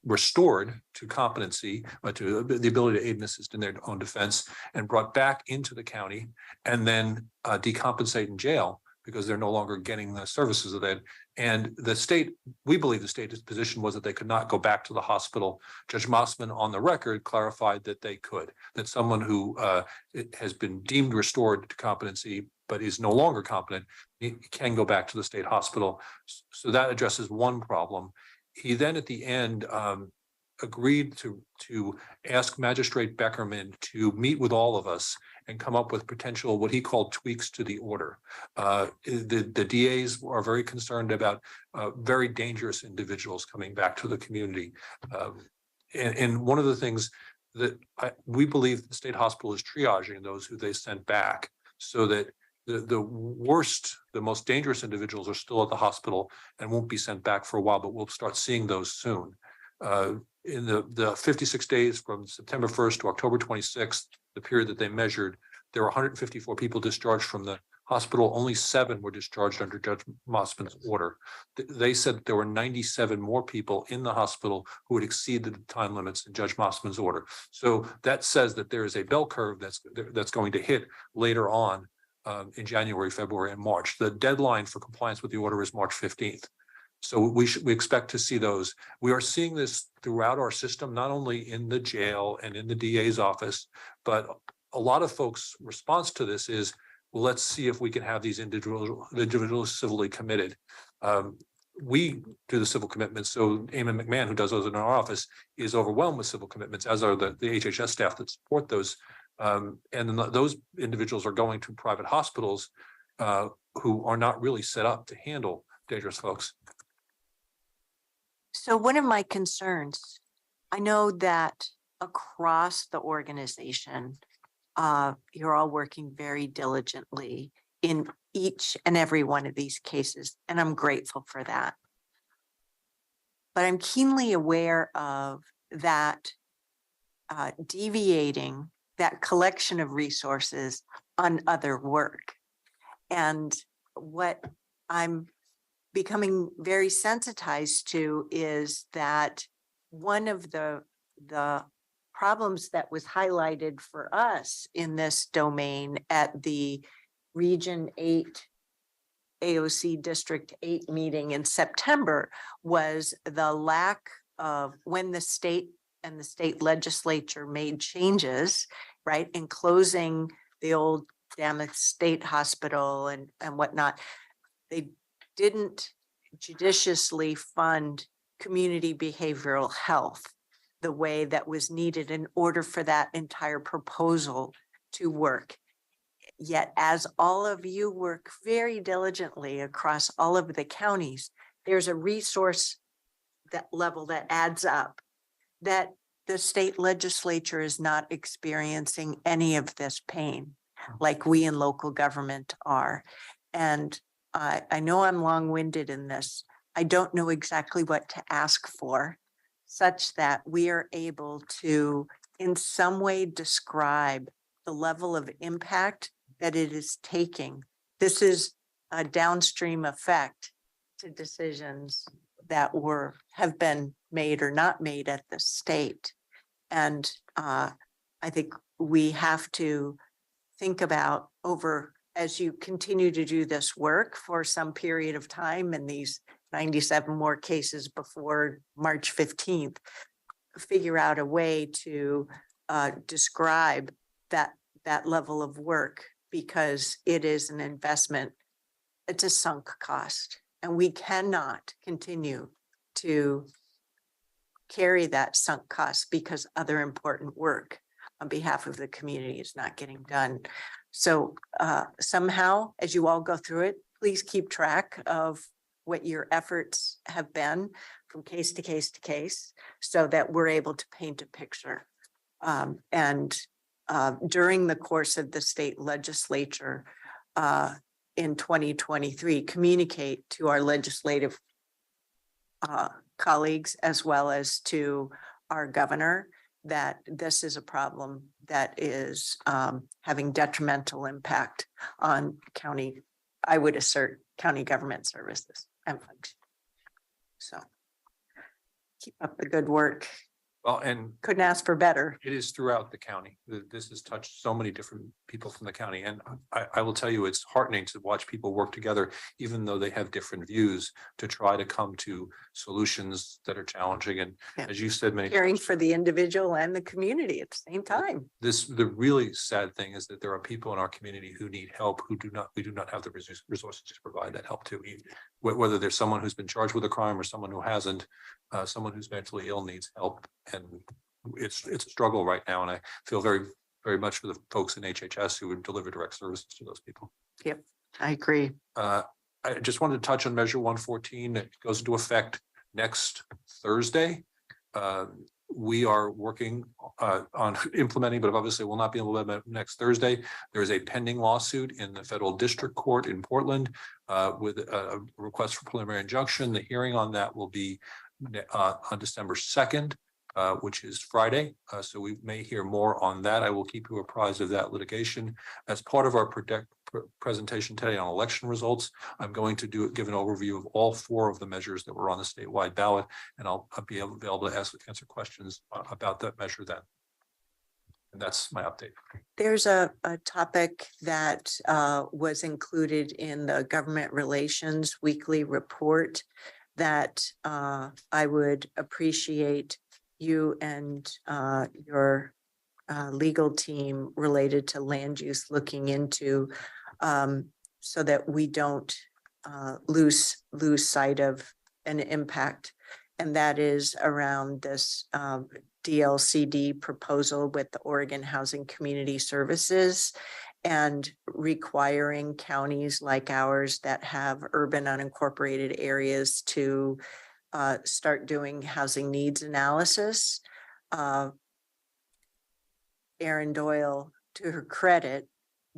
restored to competency, to the ability to aid and assist in their own defense, and brought back into the county and then decompensate in jail because they're no longer getting the services of that. And the state, we believe the state's position was that they could not go back to the hospital. Judge Mossman on the record clarified that they could, that someone who has been deemed restored to competency but is no longer competent, he can go back to the state hospital. So that addresses one problem. He then at the end agreed to ask Magistrate Beckerman to meet with all of us and come up with potential, what he called tweaks to the order. The DAs are very concerned about very dangerous individuals coming back to the community. And one of the things that we believe the state hospital is triaging those who they sent back, so that the worst, the most dangerous individuals are still at the hospital and won't be sent back for a while, but we'll start seeing those soon. In the 56 days from September 1st to October 26th, the period that they measured, there were 154 people discharged from the hospital. Only 7 were discharged under Judge Mossman's order. They said that there were 97 more people in the hospital who had exceeded the time limits in Judge Mossman's order. So that says that there is a bell curve that's going to hit later on in January, February, and March. The deadline for compliance with the order is March 15th. So we expect to see those. We are seeing this throughout our system, not only in the jail and in the DA's office, but a lot of folks' response to this is, well, let's see if we can have these individuals civilly committed. We do the civil commitments. So Eamon McMahon, who does those in our office, is overwhelmed with civil commitments, as are the HHS staff that support those. And then those individuals are going to private hospitals who are not really set up to handle dangerous folks. So one of my concerns, I know that across the organization, you're all working very diligently in each and every one of these cases, and I'm grateful for that. But I'm keenly aware of that deviating that collection of resources on other work. And what I'm becoming very sensitized to is that one of the problems that was highlighted for us in this domain at the Region 8 AOC District 8 meeting in September was the lack of, when the state and the state legislature made changes, right, in closing the old Dammoth State Hospital and whatnot, they didn't judiciously fund community behavioral health the way that was needed in order for that entire proposal to work. Yet, as all of you work very diligently across all of the counties, there's a resource that level that adds up, that the state legislature is not experiencing any of this pain like we in local government are. And I know I'm long-winded in this. I don't know exactly what to ask for, such that we are able to in some way describe the level of impact that it is taking. This is a downstream effect to decisions that have been made or not made at the state. And I think we have to think about over, as you continue to do this work for some period of time and these 97 more cases before March 15th, figure out a way to describe that level of work, because it is an investment. It's a sunk cost, and we cannot continue to carry that sunk cost because other important work on behalf of the community is not getting done. So somehow, as you all go through it, please keep track of what your efforts have been from case to case to case, so that we're able to paint a picture. During the course of the state legislature in 2023, communicate to our legislative colleagues as well as to our governor that this is a problem that is having detrimental impact on county, I would assert, county government services and function. So keep up the good work. Well, and Couldn't ask for better. it is throughout the county. This has touched so many different people from the county. And I will tell you, it's heartening to watch people work together, even though they have different views, to try to come to solutions that are challenging. And Yeah. as you said, many Caring for the individual and the community at the same time. the really sad thing is that there are people in our community who need help, we do not have the resources to provide that help to. Whether there's someone who's been charged with a crime or someone who hasn't, someone who's mentally ill needs help. And it's a struggle right now. And I feel very, very much for the folks in HHS who would deliver direct services to those people. Yep, I agree. I just wanted to touch on Measure 114. It goes into effect next Thursday. We are working on implementing, but obviously will not be implemented next Thursday. There is a pending lawsuit in the federal district court in Portland with a request for preliminary injunction. The hearing on that will be on December 2nd. Which is Friday. So we may hear more on that. I will keep you apprised of that litigation. As part of our presentation today on election results, I'm going to give an overview of all 4 of the measures that were on the statewide ballot, and I'll be able to answer questions about that measure then. And that's my update. There's a topic that was included in the Government Relations Weekly Report that I would appreciate you and your legal team related to land use looking into, so that we don't lose sight of an impact. And that is around this DLCD proposal with the Oregon Housing Community Services, and requiring counties like ours that have urban unincorporated areas to start doing housing needs analysis. Erin Doyle, to her credit,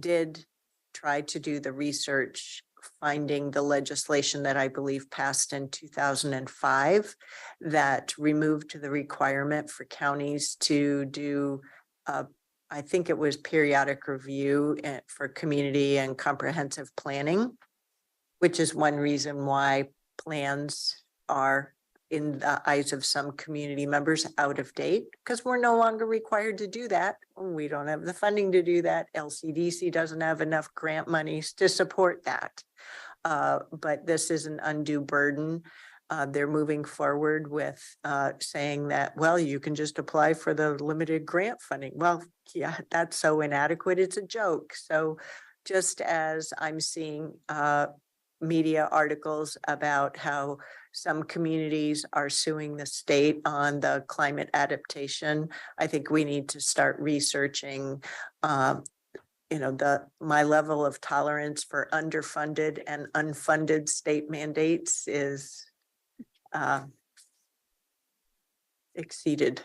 did try to do the research, finding the legislation that I believe passed in 2005 that removed the requirement for counties to do, I think it was periodic review for community and comprehensive planning, which is one reason why plans are, in the eyes of some community members, out of date, because we're no longer required to do that. We don't have the funding to do that. LCDC doesn't have enough grant monies to support that. But this is an undue burden. They're moving forward with saying that, well, you can just apply for the limited grant funding. Well, yeah, that's so inadequate. It's a joke. So just as I'm seeing media articles about how some communities are suing the state on the climate adaptation, I think we need to start researching, my level of tolerance for underfunded and unfunded state mandates is exceeded.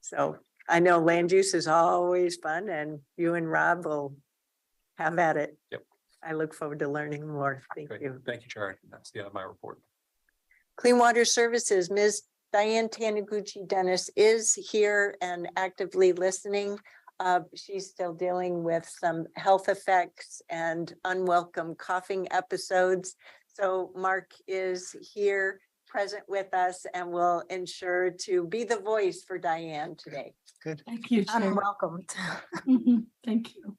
So I know land use is always fun, and you and Rob will have at it. Yep. I look forward to learning more. Thank Great. you. Thank you, Chair. That's the end of my report. Clean Water Services, Ms. Diane Taniguchi-Dennis is here and actively listening. She's still dealing with some health effects and unwelcome coughing episodes. So Mark is here, present with us, and will ensure to be the voice for Diane today. Good. Thank you, Chair. Unwelcomed. Thank you.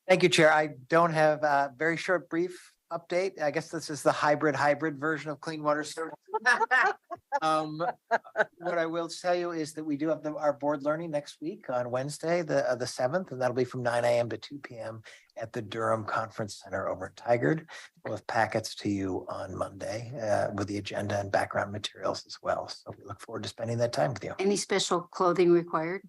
Thank you, Chair. I don't have a very short brief update. I guess this is the hybrid version of clean water service. What I will tell you is that we do have our board learning next week on Wednesday, the 7th, and that'll be from 9 a.m. to 2 p.m. at the Durham Conference Center over at Tigard. We'll have packets to you on Monday with the agenda and background materials as well. So we look forward to spending that time with you. Any special clothing required?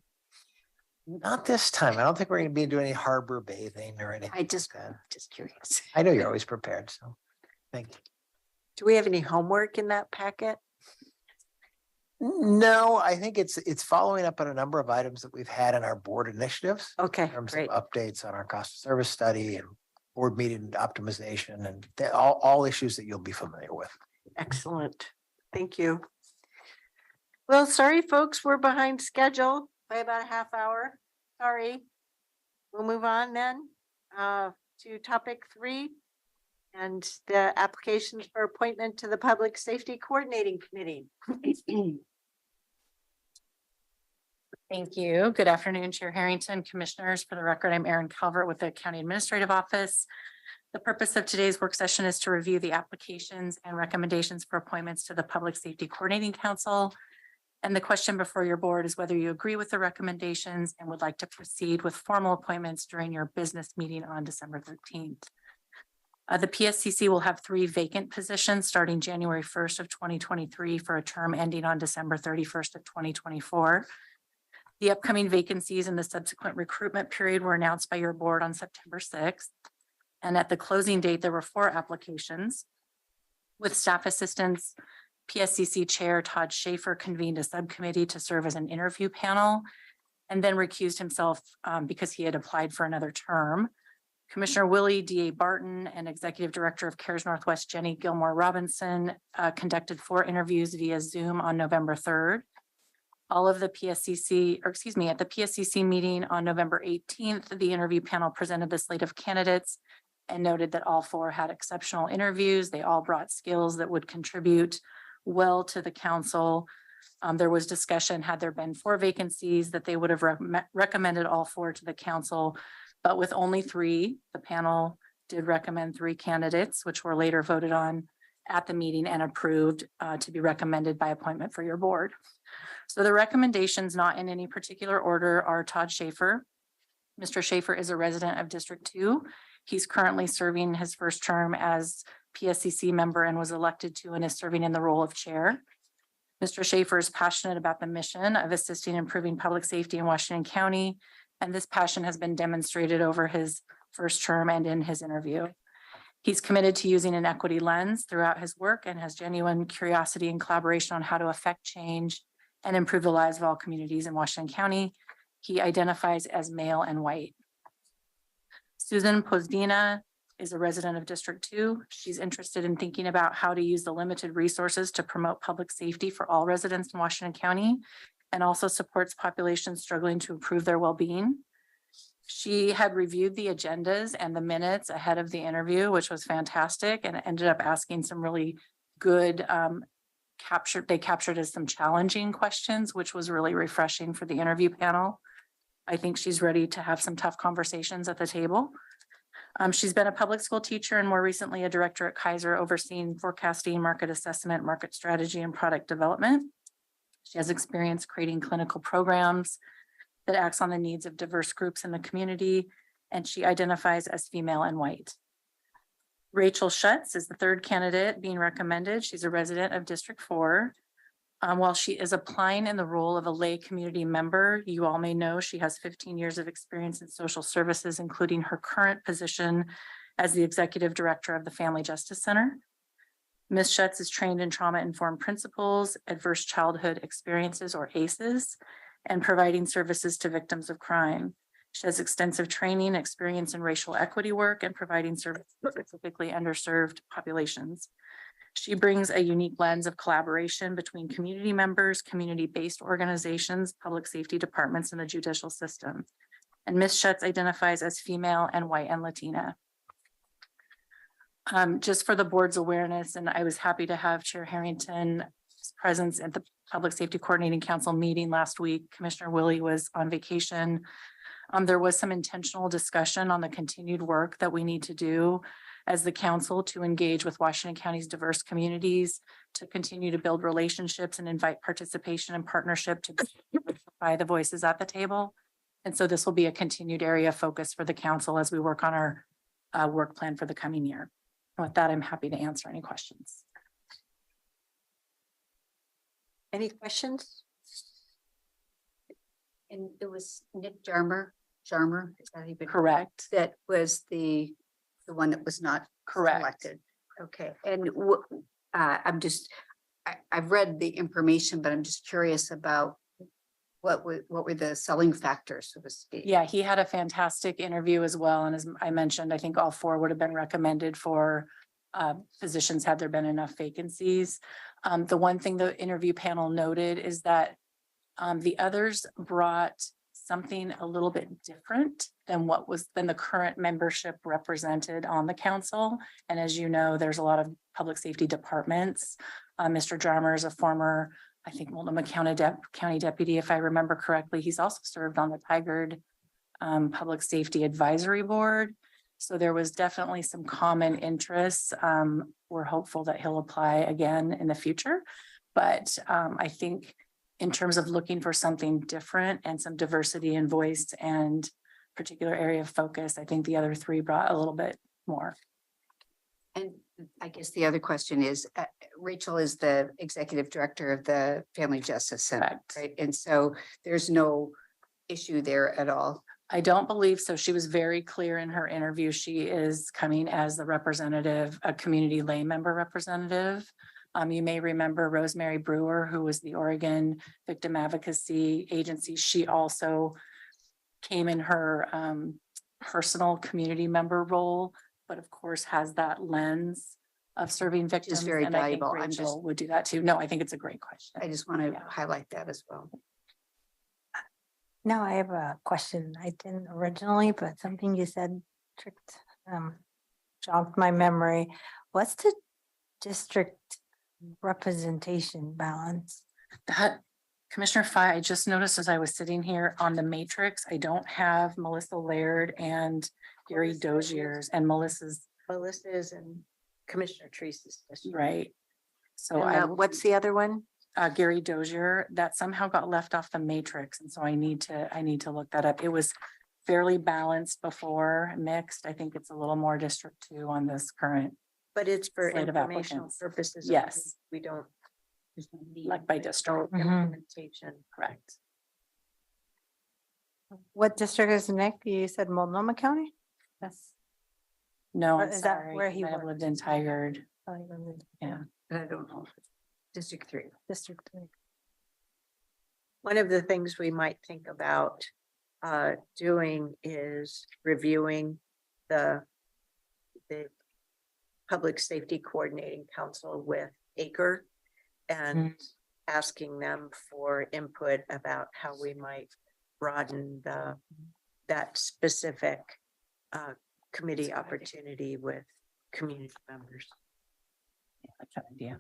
Not this time. I don't think we're going to be doing any harbor bathing or anything. I just like that. curious. I know you're always prepared, so thank you. Do we have any homework in that packet? No, I think it's following up on a number of items that we've had in our board initiatives. Okay, In terms great. of updates on our cost of service study and board meeting optimization and all issues that you'll be familiar with. Excellent. Thank you. Well, sorry, folks, we're behind schedule by about a half hour. Sorry. We'll move on then to topic 3 and the applications for appointment to the Public Safety Coordinating Committee. Thank you. Good afternoon, Chair Harrington, Commissioners. For the record, I'm Erin Calvert with the County Administrative Office. The purpose of today's work session is to review the applications and recommendations for appointments to the Public Safety Coordinating Council. And the question before your board is whether you agree with the recommendations and would like to proceed with formal appointments during your business meeting on December 13th. The PSCC will have 3 vacant positions starting January 1st of 2023 for a term ending on December 31st of 2024. The upcoming vacancies and the subsequent recruitment period were announced by your board on September 6th. And at the closing date, there were 4 applications. With staff assistance, PSCC Chair Todd Schaefer convened a subcommittee to serve as an interview panel and then recused himself because he had applied for another term. Commissioner Willie D.A. Barton and Executive Director of CARES Northwest Jenny Gilmore Robinson conducted 4 interviews via Zoom on November 3rd. All of the PSCC, or excuse me, at the PSCC meeting on November 18th, the interview panel presented the slate of candidates and noted that all 4 had exceptional interviews. They all brought skills that would contribute well to the council. There was discussion, had there been 4 vacancies, that they would have recommended all 4 to the council, but with only 3, the panel did recommend 3 candidates, which were later voted on at the meeting and approved to be recommended by appointment for your board. So the recommendations, not in any particular order, are Todd Schaefer. Mr. Schaefer is a resident of District 2. He's currently serving his first term as PSCC member and was elected to and is serving in the role of chair. Mr. Schaefer is passionate about the mission of assisting in improving public safety in Washington County, and this passion has been demonstrated over his first term and in his interview. He's committed to using an equity lens throughout his work and has genuine curiosity and collaboration on how to affect change and improve the lives of all communities in Washington County. He identifies as male and white. Susan Pozdina is a resident of District 2. She's interested in thinking about how to use the limited resources to promote public safety for all residents in Washington County and also supports populations struggling to improve their well-being. She had reviewed the agendas and the minutes ahead of the interview, which was fantastic, and ended up asking some really good they captured as some challenging questions, which was really refreshing for the interview panel. I think she's ready to have some tough conversations at the table. She's been a public school teacher and more recently a director at Kaiser, overseeing forecasting, market assessment, market strategy, and product development. She has experience creating clinical programs that acts on the needs of diverse groups in the community, and she identifies as female and white. Rachel Schutz is the 3rd candidate being recommended. She's a resident of District 4. While she is applying in the role of a lay community member, you all may know she has 15 years of experience in social services, including her current position as the Executive Director of the Family Justice Center. Ms. Schutz is trained in trauma-informed principles, adverse childhood experiences, or ACEs, and providing services to victims of crime. She has extensive training, experience in racial equity work, and providing services to specifically underserved populations. She brings a unique lens of collaboration between community members, community-based organizations, public safety departments, and the judicial system. And Ms. Schutz identifies as female and white and Latina. Just for the board's awareness, and I was happy to have Chair Harrington's presence at the Public Safety Coordinating Council meeting last week. Commissioner Willie was on vacation. There was some intentional discussion on the continued work that we need to do as the council to engage with Washington County's diverse communities, to continue to build relationships and invite participation and partnership to amplify the voices at the table. And so this will be a continued area of focus for the council as we work on our work plan for the coming year. And with that, I'm happy to answer any questions. Any questions? And it was Nick Jarmer, is that how you been? Correct. That was the one that was not Correct. selected. Okay, and I've read the information, but I'm just curious about what were the selling factors, so to speak? Yeah, he had a fantastic interview as well. And as I mentioned, I think all four would have been recommended for positions had there been enough vacancies. The one thing the interview panel noted is that the others brought something a little bit different than the current membership represented on the council. And as you know, there's a lot of public safety departments. Mr. Jarmer is a former, I think, Multnomah County Deputy, if I remember correctly. He's also served on the Tigard Public Safety Advisory Board. So there was definitely some common interests. We're hopeful that he'll apply again in the future. But I think in terms of looking for something different and some diversity in voice and particular area of focus, I think the other three brought a little bit more. And I guess the other question is, Rachel is the executive director of the Family Justice Center, Correct. right? And so there's no issue there at all. I don't believe so. She was very clear in her interview. She is coming as the representative, a community lay member representative. You may remember Rosemary Brewer, who was the Oregon Victim Advocacy Agency. She also came in her personal community member role, but of course has that lens of serving victims. Which is very and I think valuable. Rachel would do that too. No, I think it's a great question. I just want to highlight that as well. No, I have a question. I didn't originally, but something you said jogged my memory. What's the district representation balance? That Commissioner Fye, I just noticed as I was sitting here on the matrix, I don't have Melissa Laird and Gary Dozier's, and Melissa's And Commissioner Treese's district. right. So And, what's the other one? Gary Dozier, that somehow got left off the matrix. And so I need to look that up. It was fairly balanced before, mixed. I think it's a little more District 2 on this current. But it's for Slate of informational applicants. purposes. Yes. only. We don't. there's no need Like by for district. Implementation. Correct. What district is Nick? You said Multnomah County? Yes. No, Or I'm is that sorry. where he I have worked? lived in Tigard. Oh, you live in Yeah. But I don't know. District 3. District 3. One of the things we might think about doing is reviewing the Public Safety Coordinating Council with ACRE and asking them for input about how we might broaden that specific committee opportunity with community members. Yeah, I like that idea.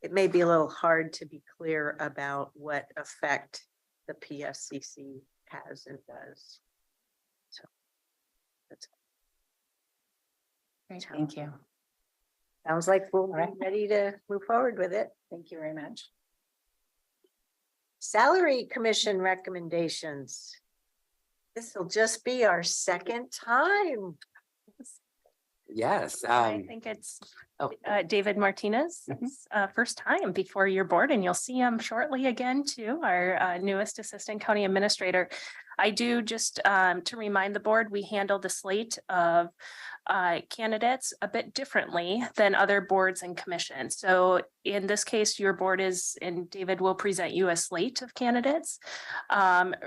It may be a little hard to be clear about what effect the PSCC has and does. So that's Great, thank you. sounds like we'll be right. ready to move forward with it. Thank you very much. Salary Commission recommendations. This will just be our second time. Yes. I think it's oh. David Martinez, first time before your board, and you'll see him shortly again too, our newest Assistant County Administrator. I do just to remind the board, we handle the slate of candidates a bit differently than other boards and commissions. So in this case, your board is, and David will present you a slate of candidates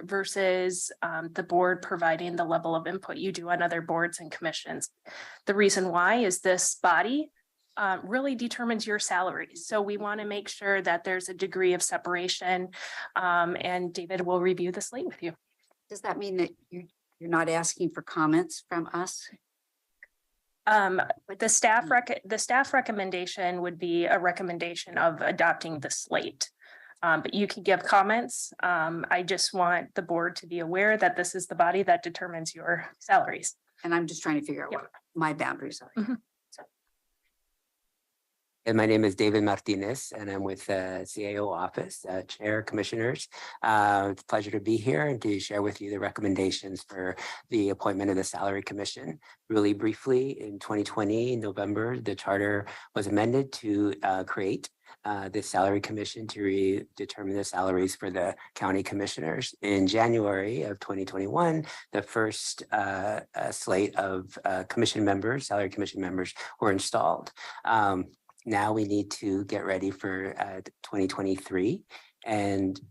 versus the board providing the level of input you do on other boards and commissions. The reason why is this body really determines your salary. So we want to make sure that there's a degree of separation and David will review the slate with you. Does that mean that you're not asking for comments from us? The staff recommendation would be a recommendation of adopting the slate. But you can give comments. I just want the board to be aware that this is the body that determines your salaries. And I'm just trying to figure out Yep. what my boundaries are. Mhm. And my name is David Martinez, and I'm with the CAO office, Chair, Commissioners. It's a pleasure to be here and to share with you the recommendations for the appointment of the Salary Commission. Really briefly, in 2020, November, the charter was amended to create the Salary Commission to determine the salaries for the county commissioners. In January of 2021, the first slate of commission members, salary commission members, were installed. Now we need to get ready for 2023. And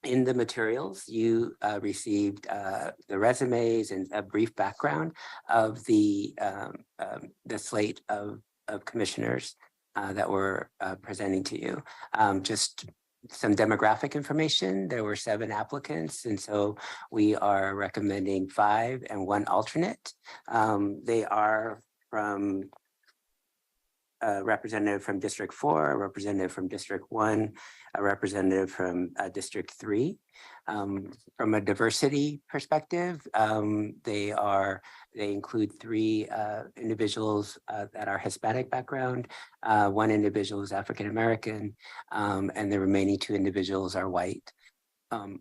in the materials, you received the resumes and a brief background of the slate of commissioners that we're presenting to you. Just some demographic information. There were 7 applicants, and so we are recommending 5 and 1 alternate. They are from a representative from District 4, a representative from District 1, a representative from District 3. From a diversity perspective, they include 3 individuals that are Hispanic background, 1 individual is African American, and the remaining 2 individuals are white.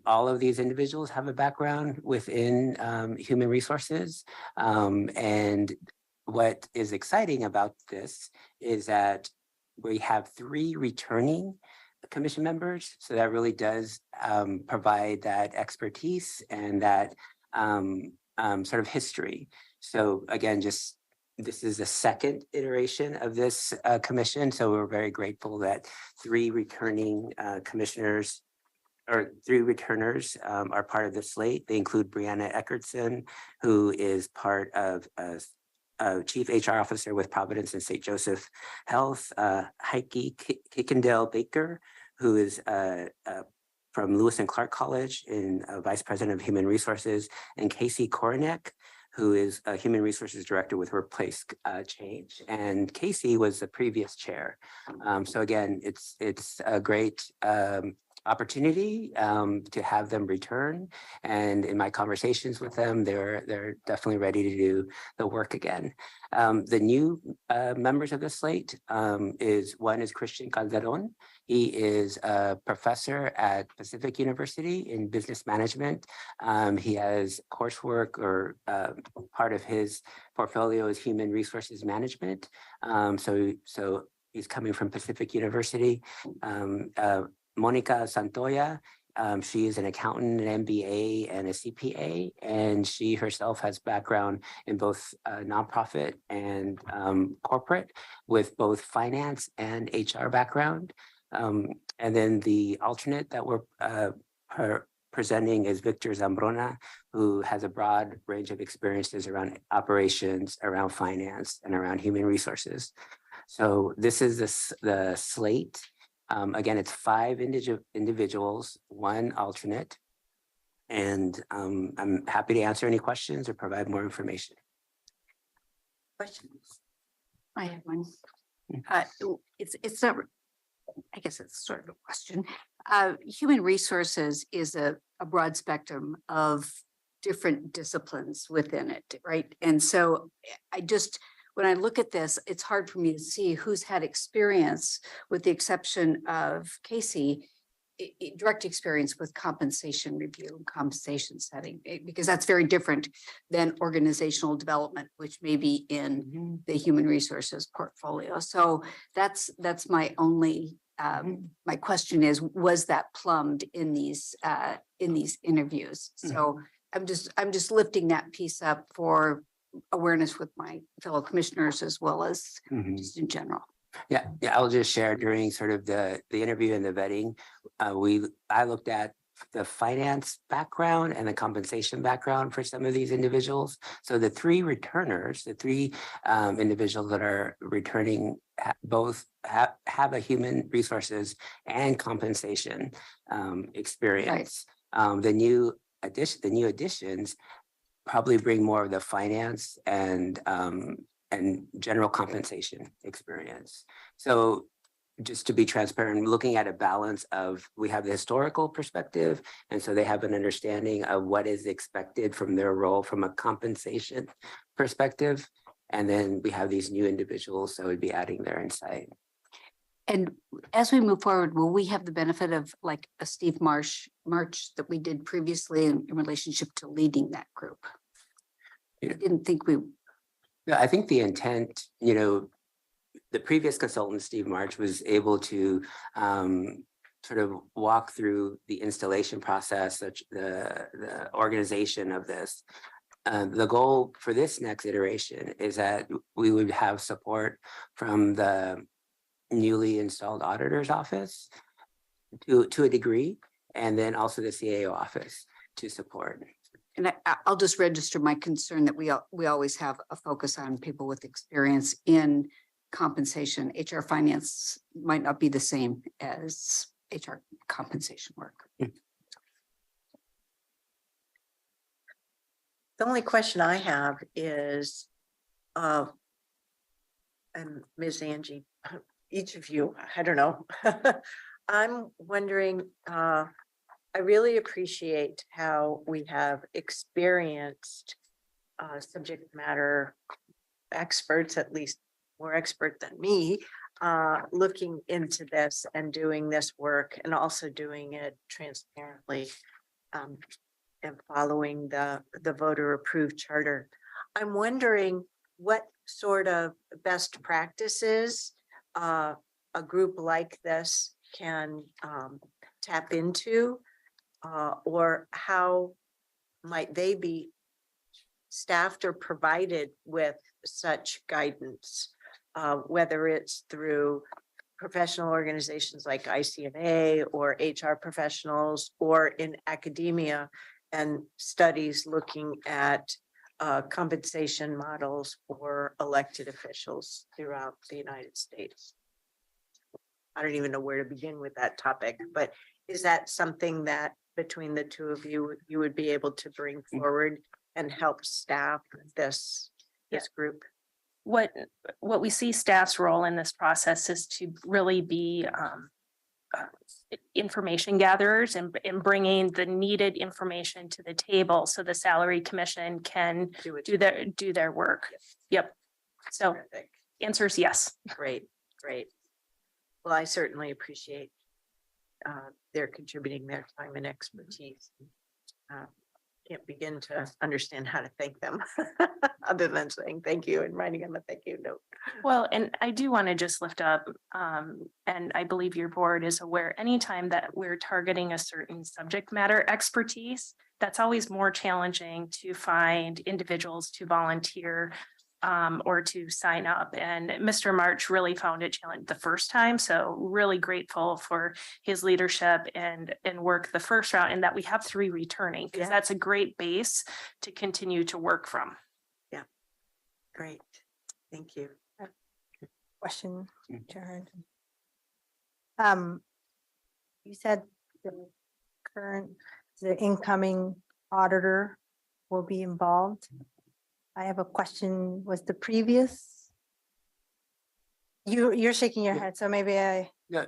All of these individuals have a background within human resources, and what is exciting about this is that we have 3 returning commission members. So that really does provide that expertise and that sort of history. So again, this is the 2nd iteration of this commission. So we're very grateful that 3 returning commissioners or 3 returners are part of the slate. They include Brianna Eckertson, who is part of Chief HR Officer with Providence and St. Joseph Health, Heike Kickendale Baker, who is from Lewis and Clark College and Vice President of Human Resources, and Casey Koronek, who is a Human Resources Director with Workplace Change. And Casey was the previous chair. So again, it's a great opportunity to have them return. And in my conversations with them, they're definitely ready to do the work again. The new members of the slate one is Christian Calderon. He is a professor at Pacific University in business management. He has coursework or part of his portfolio is human resources management. So he's coming from Pacific University. Monica Santoya, she is an accountant, an MBA, and a CPA, and she herself has background in both nonprofit and corporate, with both finance and HR background. And then the alternate that we're presenting is Victor Zambrona, who has a broad range of experiences around operations, around finance, and around human resources. So this is the slate. Again, it's 5 individuals, 1 alternate, and I'm happy to answer any questions or provide more information. Questions? I have one. It's not, I guess it's sort of a question. Human resources is a broad spectrum of different disciplines within it, right? And so when I look at this, it's hard for me to see who's had experience, with the exception of Casey, direct experience with compensation review and compensation setting, because that's very different than organizational development, which may be in the human resources portfolio. So that's my only, my question is, was that plumbed in these interviews? So I'm just lifting that piece up for awareness with my fellow commissioners as well as just in general. Yeah, I'll just share during sort of the interview and the vetting, I looked at the finance background and the compensation background for some of these individuals. So the 3 returners, the 3 individuals that are returning both have a human resources and compensation experience. Right. The new additions probably bring more of the finance and general compensation experience. So just to be transparent, looking at a balance of, we have the historical perspective, and so they have an understanding of what is expected from their role from a compensation perspective. And then we have these new individuals, so we'd be adding their insight. And as we move forward, will we have the benefit of like a Steve March that we did previously in relationship to leading that group? I didn't think we. Yeah, I think the intent, you know, the previous consultant, Steve March, was able to sort of walk through the installation process, the organization of this. The goal for this next iteration is that we would have support from the newly installed auditor's office to a degree, and then also the CAO office to support. And I'll just register my concern that we always have a focus on people with experience in compensation. HR finance might not be the same as HR compensation work. The only question I have is, and Ms. Angie, each of you, I don't know. I'm wondering, I really appreciate how we have experienced subject matter experts, at least more expert than me, looking into this and doing this work and also doing it transparently and following the voter approved charter. I'm wondering what sort of best practices a group like this can tap into, or how might they be staffed or provided with such guidance, whether it's through professional organizations like ICMA or HR professionals, or in academia and studies looking at compensation models for elected officials throughout the United States. I don't even know where to begin with that topic, but is that something that between the two of you, you would be able to bring forward and help staff this group? What we see staff's role in this process is to really be information gatherers and bringing the needed information to the table so the Salary Commission can do their work. Yep. So answer is yes. Great. Well, I certainly appreciate their contributing their time and expertise. Can't begin to understand how to thank them other than saying thank you and writing them a thank you note. Well, and I do want to just lift up, and I believe your board is aware, anytime that we're targeting a certain subject matter expertise, that's always more challenging to find individuals to volunteer or to sign up. And Mr. March really found it challenging the first time. So really grateful for his leadership and work the first round, and that we have 3 returning, because that's a great base to continue to work from. Yeah, great. Thank you. Question, Chair. You said the incoming auditor will be involved. I have a question. Was the previous? You're shaking your head, so maybe I. Yeah,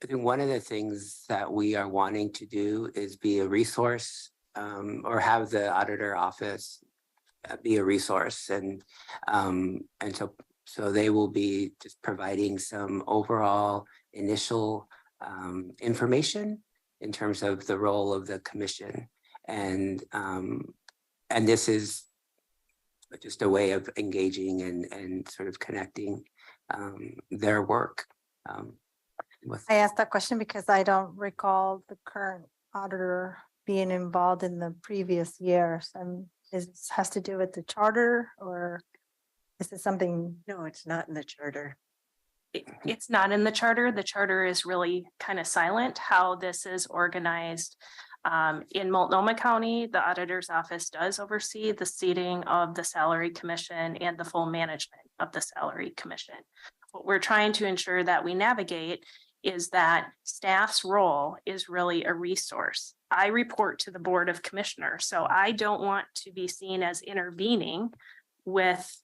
I think one of the things that we are wanting to do is be a resource, or have the auditor office be a resource, and so they will be just providing some overall initial information in terms of the role of the commission, and this is just a way of engaging and sort of connecting their work. I asked that question because I don't recall the current auditor being involved in the previous years. And this has to do with the charter, or is it something? No, it's not in the charter. It's not in the charter. The charter is really kind of silent how this is organized. In Multnomah County, the auditor's office does oversee the seating of the Salary Commission and the full management of the Salary Commission. What we're trying to ensure that we navigate is that staff's role is really a resource. I report to the Board of Commissioners, so I don't want to be seen as intervening with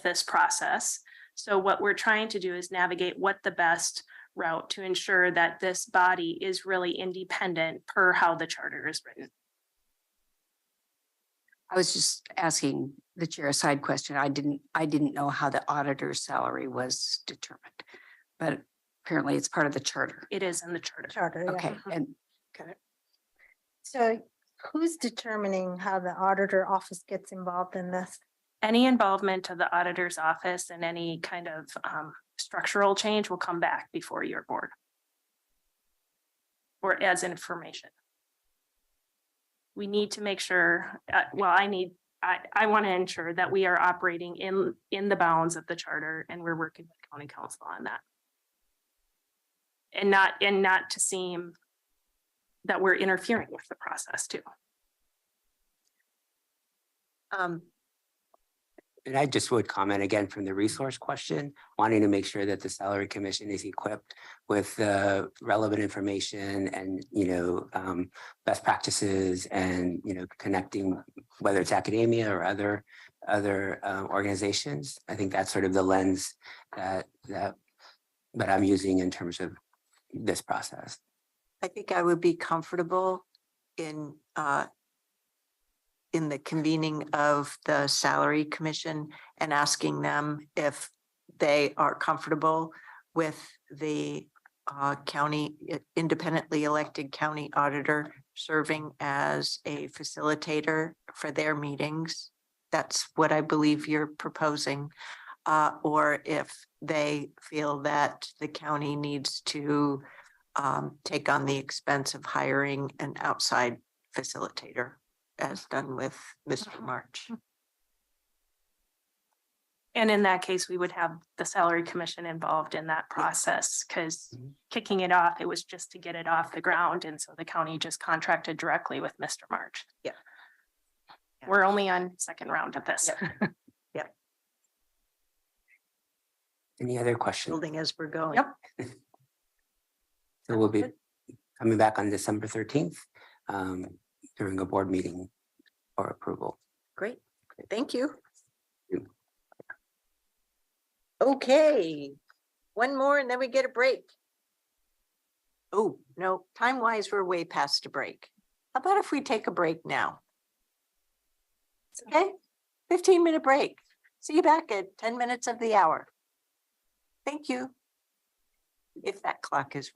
this process. So what we're trying to do is navigate what the best route to ensure that this body is really independent per how the charter is written. I was just asking the chair a side question. I didn't know how the auditor's salary was determined. But apparently it's part of the charter. It is in the charter. Charter, yeah. Okay, and got it. So who's determining how the auditor office gets involved in this? Any involvement of the auditor's office and any kind of structural change will come back before your board. Or as information. We need to make sure, I want to ensure that we are operating in the bounds of the charter and we're working with county council on that. And not to seem that we're interfering with the process too. And I just would comment again from the resource question, wanting to make sure that the salary commission is equipped with the relevant information and, best practices and, connecting, whether it's academia or other organizations. I think that's sort of the lens that I'm using in terms of this process. I think I would be comfortable in the convening of the salary commission and asking them if they are comfortable with the county independently elected county auditor serving as a facilitator for their meetings. That's what I believe you're proposing. Or if they feel that the county needs to take on the expense of hiring an outside facilitator, as done with Mr. March. And in that case, we would have the salary commission involved in that process because kicking it off, it was just to get it off the ground. And so the county just contracted directly with Mr. March. Yeah. We're only on second round of this. Yep. Any other questions? Building as we're going. Yep. So we'll be coming back on December 13th during a board meeting for approval. Great. Thank you. you. Okay. One more and then we get a break. Oh, no, time wise, we're way past a break. How about if we take a break now? Okay, 15-minute break. See you back at 10 minutes of the hour. Thank you. If that clock is.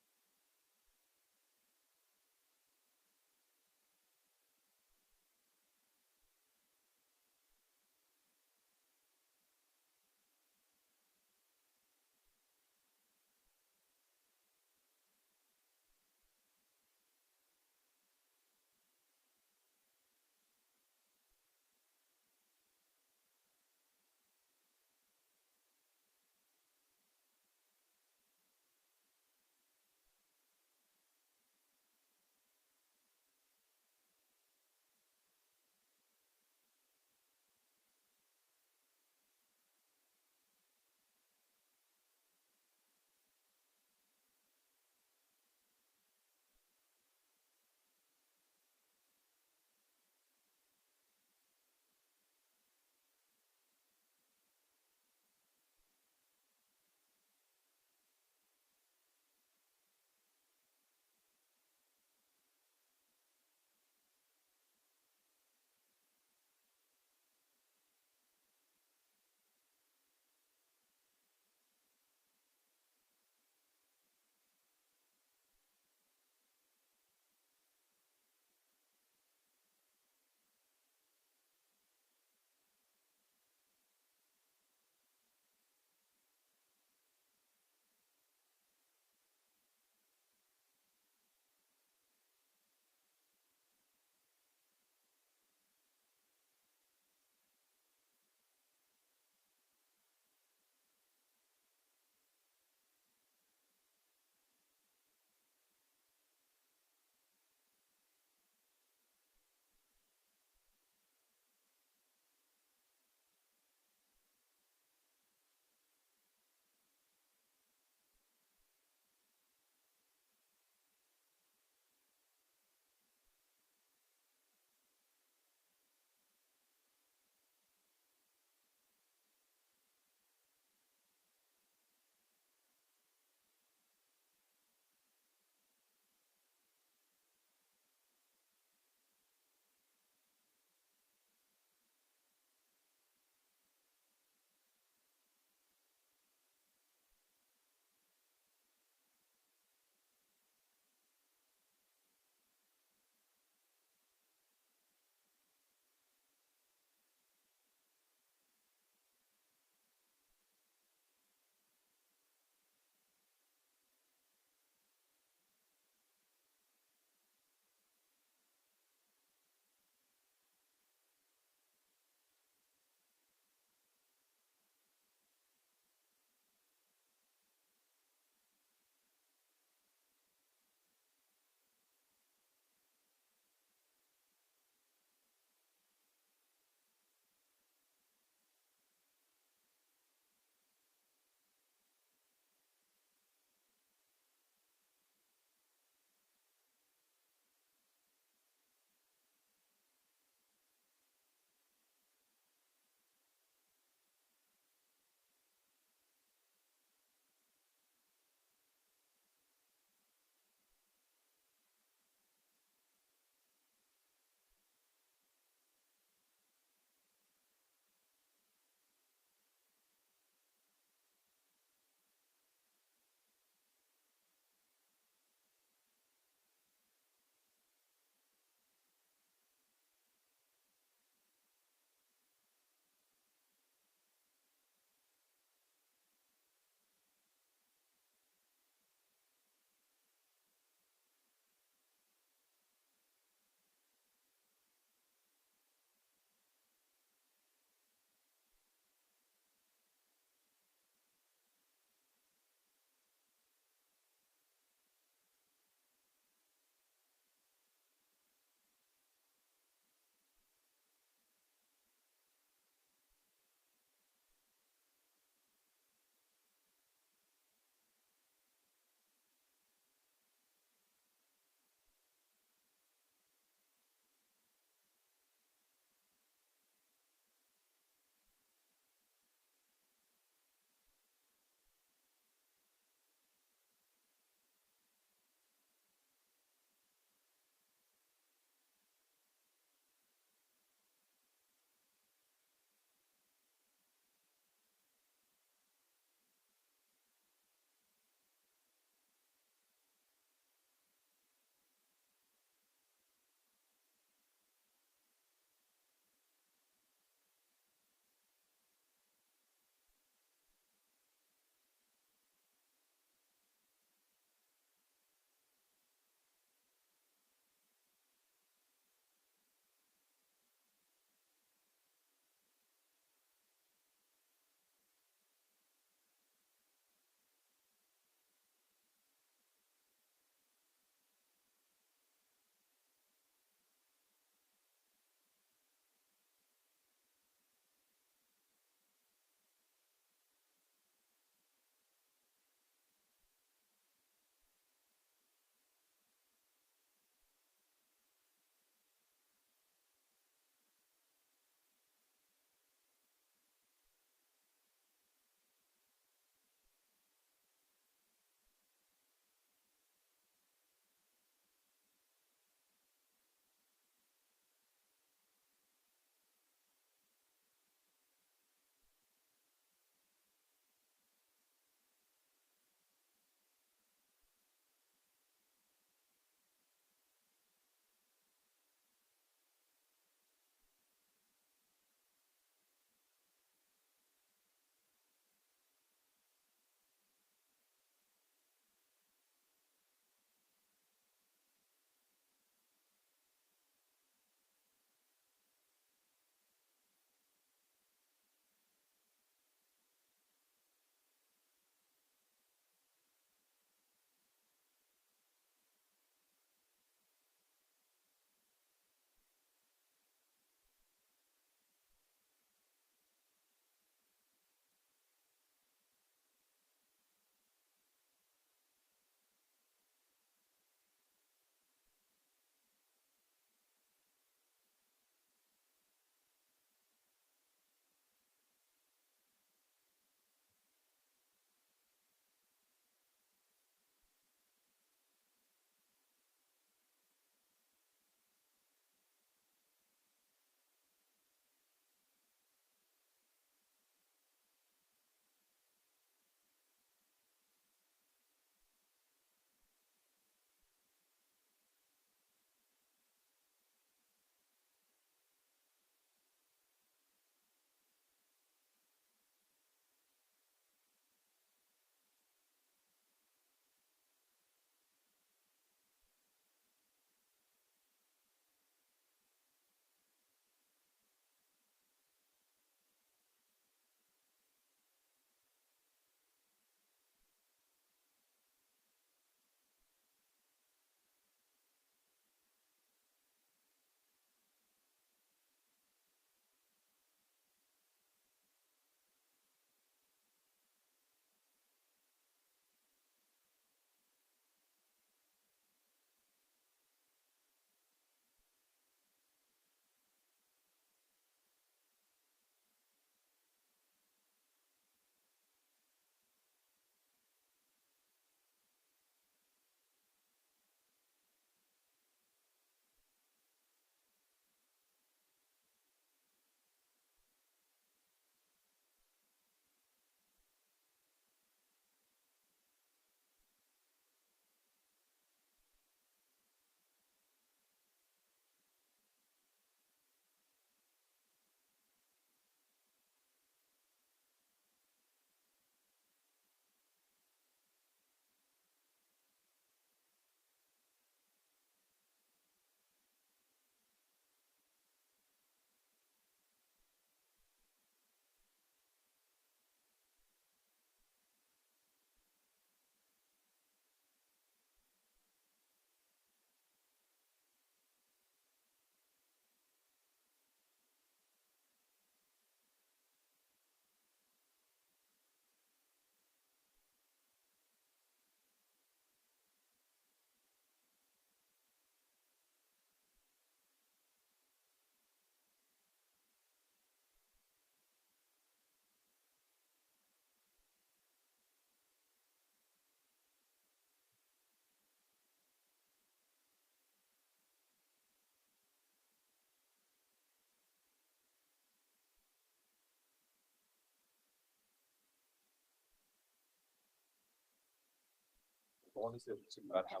want to say about how.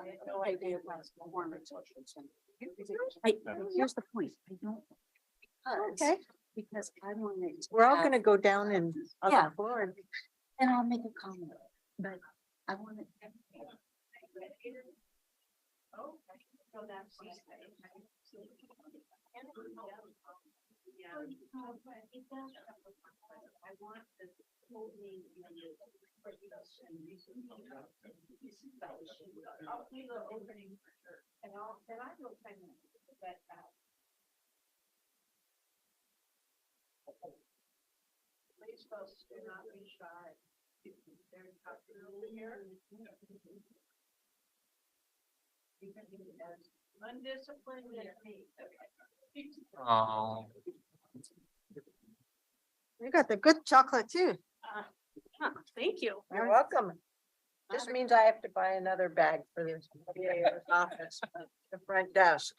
I had no idea it was performance. Here's the point. I don't. Okay. Because I wanted. We're all gonna go down and on Yeah. the floor. And I'll make a comment, but I want to. Please, folks, do not be shy. They're comfortable here. You can be as undisciplined as me. Oh. You got the good chocolate too. Thank you. You're welcome. This means I have to buy another bag for this office, the front desk.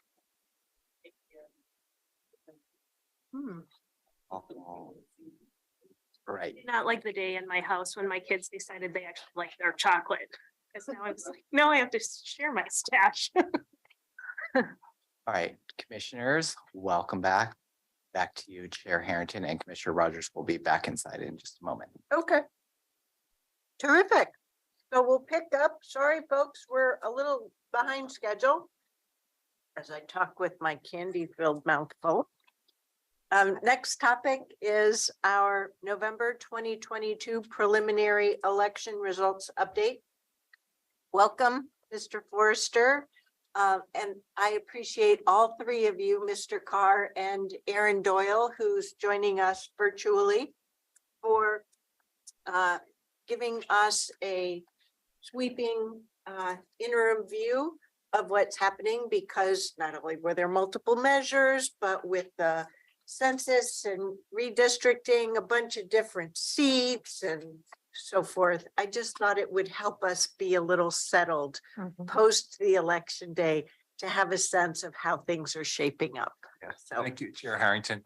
Right. Not like the day in my house when my kids decided they actually liked their chocolate. Because now I was like, no, I have to share my stash. All right, commissioners, welcome back. Back to you, Chair Harrington, and Commissioner Rogers will be back inside in just a moment. Okay. Terrific. So we'll pick up. Sorry, folks, we're a little behind schedule. As I talk with my candy-filled mouth full. Next topic is our November 2022 preliminary election results update. Welcome, Mr. Forrester. And I appreciate all three of you, Mr. Carr and Aaron Doyle, who's joining us virtually for giving us a sweeping interim view of what's happening, because not only were there multiple measures, but with the census and redistricting, a bunch of different seats and so forth. I just thought it would help us be a little settled post the election day to have a sense of how things are shaping up. Yeah, So thank you, Chair Harrington.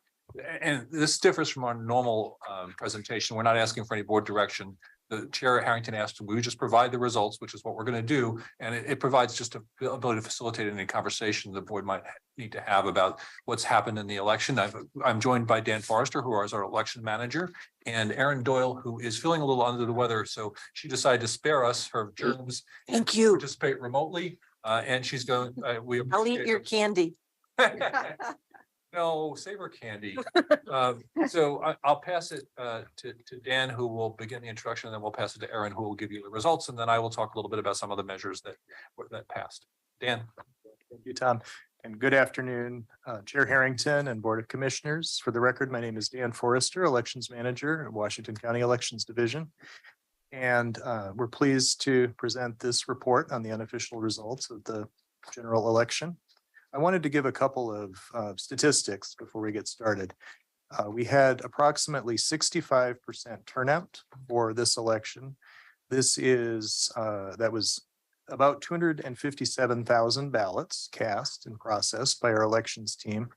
And this differs from our normal presentation. We're not asking for any board direction. The Chair Harrington asked, we just provide the results, which is what we're going to do. And it provides just a ability to facilitate any conversation the board might need to have about what's happened in the election. I'm joined by Dan Forrester, who is our election manager, and Aaron Doyle, who is feeling a little under the weather. So she decided to spare us her germs. thank you. Participate remotely. And she's going, I'll eat your candy. No, savor candy. So I'll pass it to Dan, who will begin the introduction, and then we'll pass it to Aaron, who will give you the results, and then I will talk a little bit about some of the measures that passed. Dan. Thank you, Tom, and good afternoon, Chair Harrington and Board of Commissioners. For the record, my name is Dan Forrester, Elections Manager at Washington County Elections Division. And we're pleased to present this report on the unofficial results of the general election. I wanted to give a couple of statistics before we get started. We had approximately 65% turnout for this election. This is, that was about 257,000 ballots cast and processed by our elections team.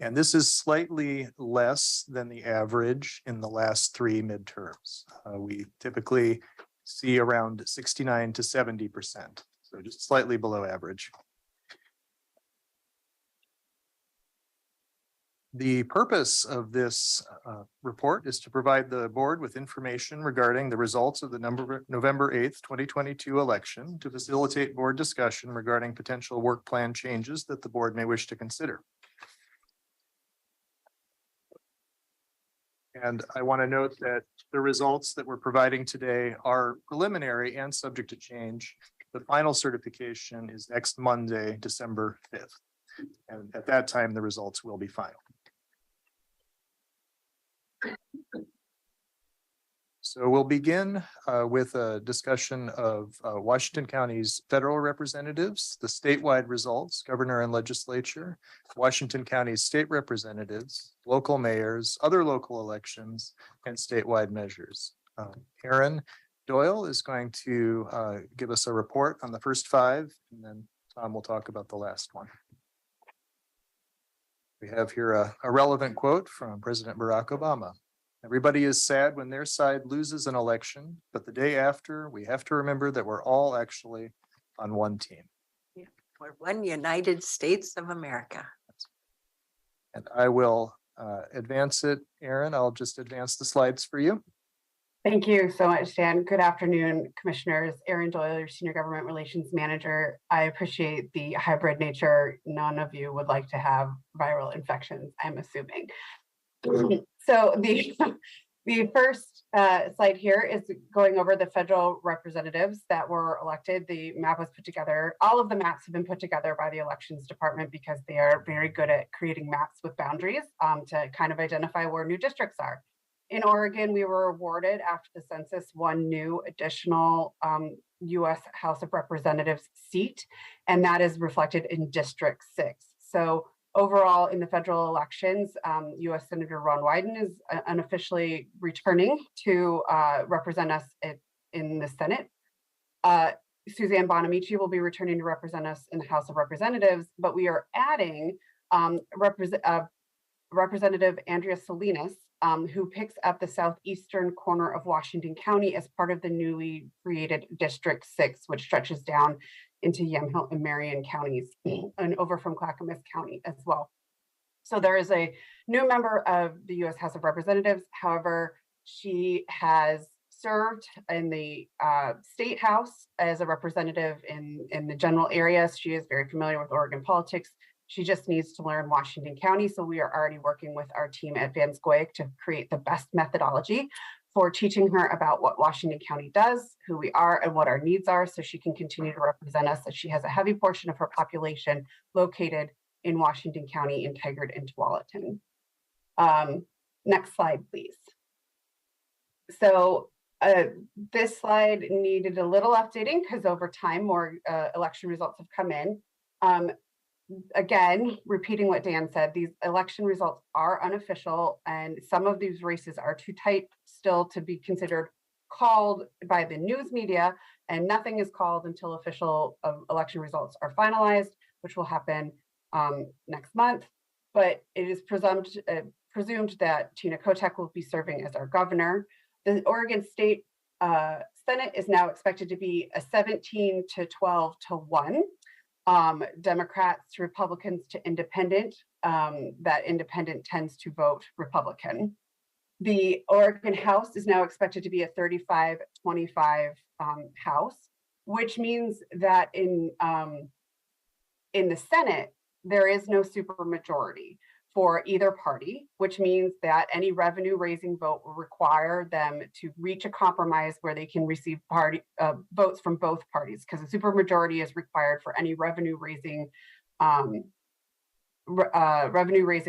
And this is slightly less than the average in the last three midterms. We typically see around 69 to 70%, so just slightly below average. The purpose of this report is to provide the board with information regarding the results of the November 8th, 2022 election to facilitate board discussion regarding potential work plan changes that the board may wish to consider. And I want to note that the results that we're providing today are preliminary and subject to change. The final certification is next Monday, December 5th. And at that time, the results will be final. So we'll begin with a discussion of Washington County's federal representatives, the statewide results, governor and legislature, Washington County's state representatives, local mayors, other local elections, and statewide measures. Aaron Doyle is going to give us a report on the first five, and then Tom will talk about the last one. We have here a relevant quote from President Barack Obama. Everybody is sad when their side loses an election, but the day after, we have to remember that we're all actually on one team. We're one United States of America. And I will advance it. Aaron, I'll just advance the slides for you. Thank you so much, Dan. Good afternoon, commissioners. Erin Doyle, your Senior Government Relations Manager. I appreciate the hybrid nature. None of you would like to have viral infections, I'm assuming. So the first slide here is going over the federal representatives that were elected. The map was put together. All of the maps have been put together by the Elections Department because they are very good at creating maps with boundaries to kind of identify where new districts are. In Oregon, we were awarded after the census one new additional U.S. House of Representatives seat, and that is reflected in District 6. So overall, in the federal elections, U.S. Senator Ron Wyden is unofficially returning to represent us in the Senate. Suzanne Bonamici will be returning to represent us in the House of Representatives, but we are adding Representative Andrea Salinas, who picks up the southeastern corner of Washington County as part of the newly created District 6, which stretches down into Yamhill and Marion counties and over from Clackamas County as well. So there is a new member of the U.S. House of Representatives. However, she has served in the state house as a representative in the general areas. She is very familiar with Oregon politics. She just needs to learn Washington County. So we are already working with our team at Van Scoyoc to create the best methodology for teaching her about what Washington County does, who we are, and what our needs are, so she can continue to represent us, as she has a heavy portion of her population located in Washington County, in Tigard and Tualatin. Next slide, please. So this slide needed a little updating because over time more election results have come in. Again, repeating what Dan said, these election results are unofficial and some of these races are too tight still to be considered called by the news media, and nothing is called until official election results are finalized, which will happen next month. But it is presumed that Tina Kotek will be serving as our governor. The Oregon State Senate is now expected to be a 17 to 12 to 1. Democrats to Republicans to independent. That independent tends to vote Republican. The Oregon House is now expected to be a 35-25 House, which means that in the Senate, there is no supermajority for either party, which means that any revenue raising vote will require them to reach a compromise where they can receive votes from both parties, because a supermajority is required for any revenue raising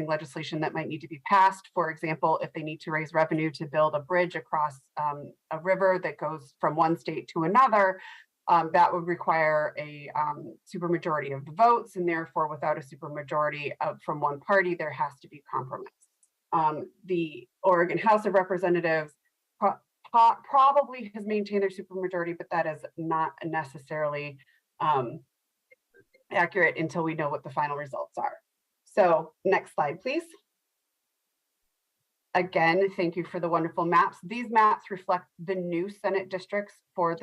legislation that might need to be passed. For example, if they need to raise revenue to build a bridge across a river that goes from one state to another, that would require a supermajority of the votes, and therefore without a supermajority from one party, there has to be compromise. The Oregon House of Representatives probably has maintained their supermajority, but that is not necessarily accurate until we know what the final results are. So next slide, please. Again, thank you for the wonderful maps. These maps reflect the new Senate districts for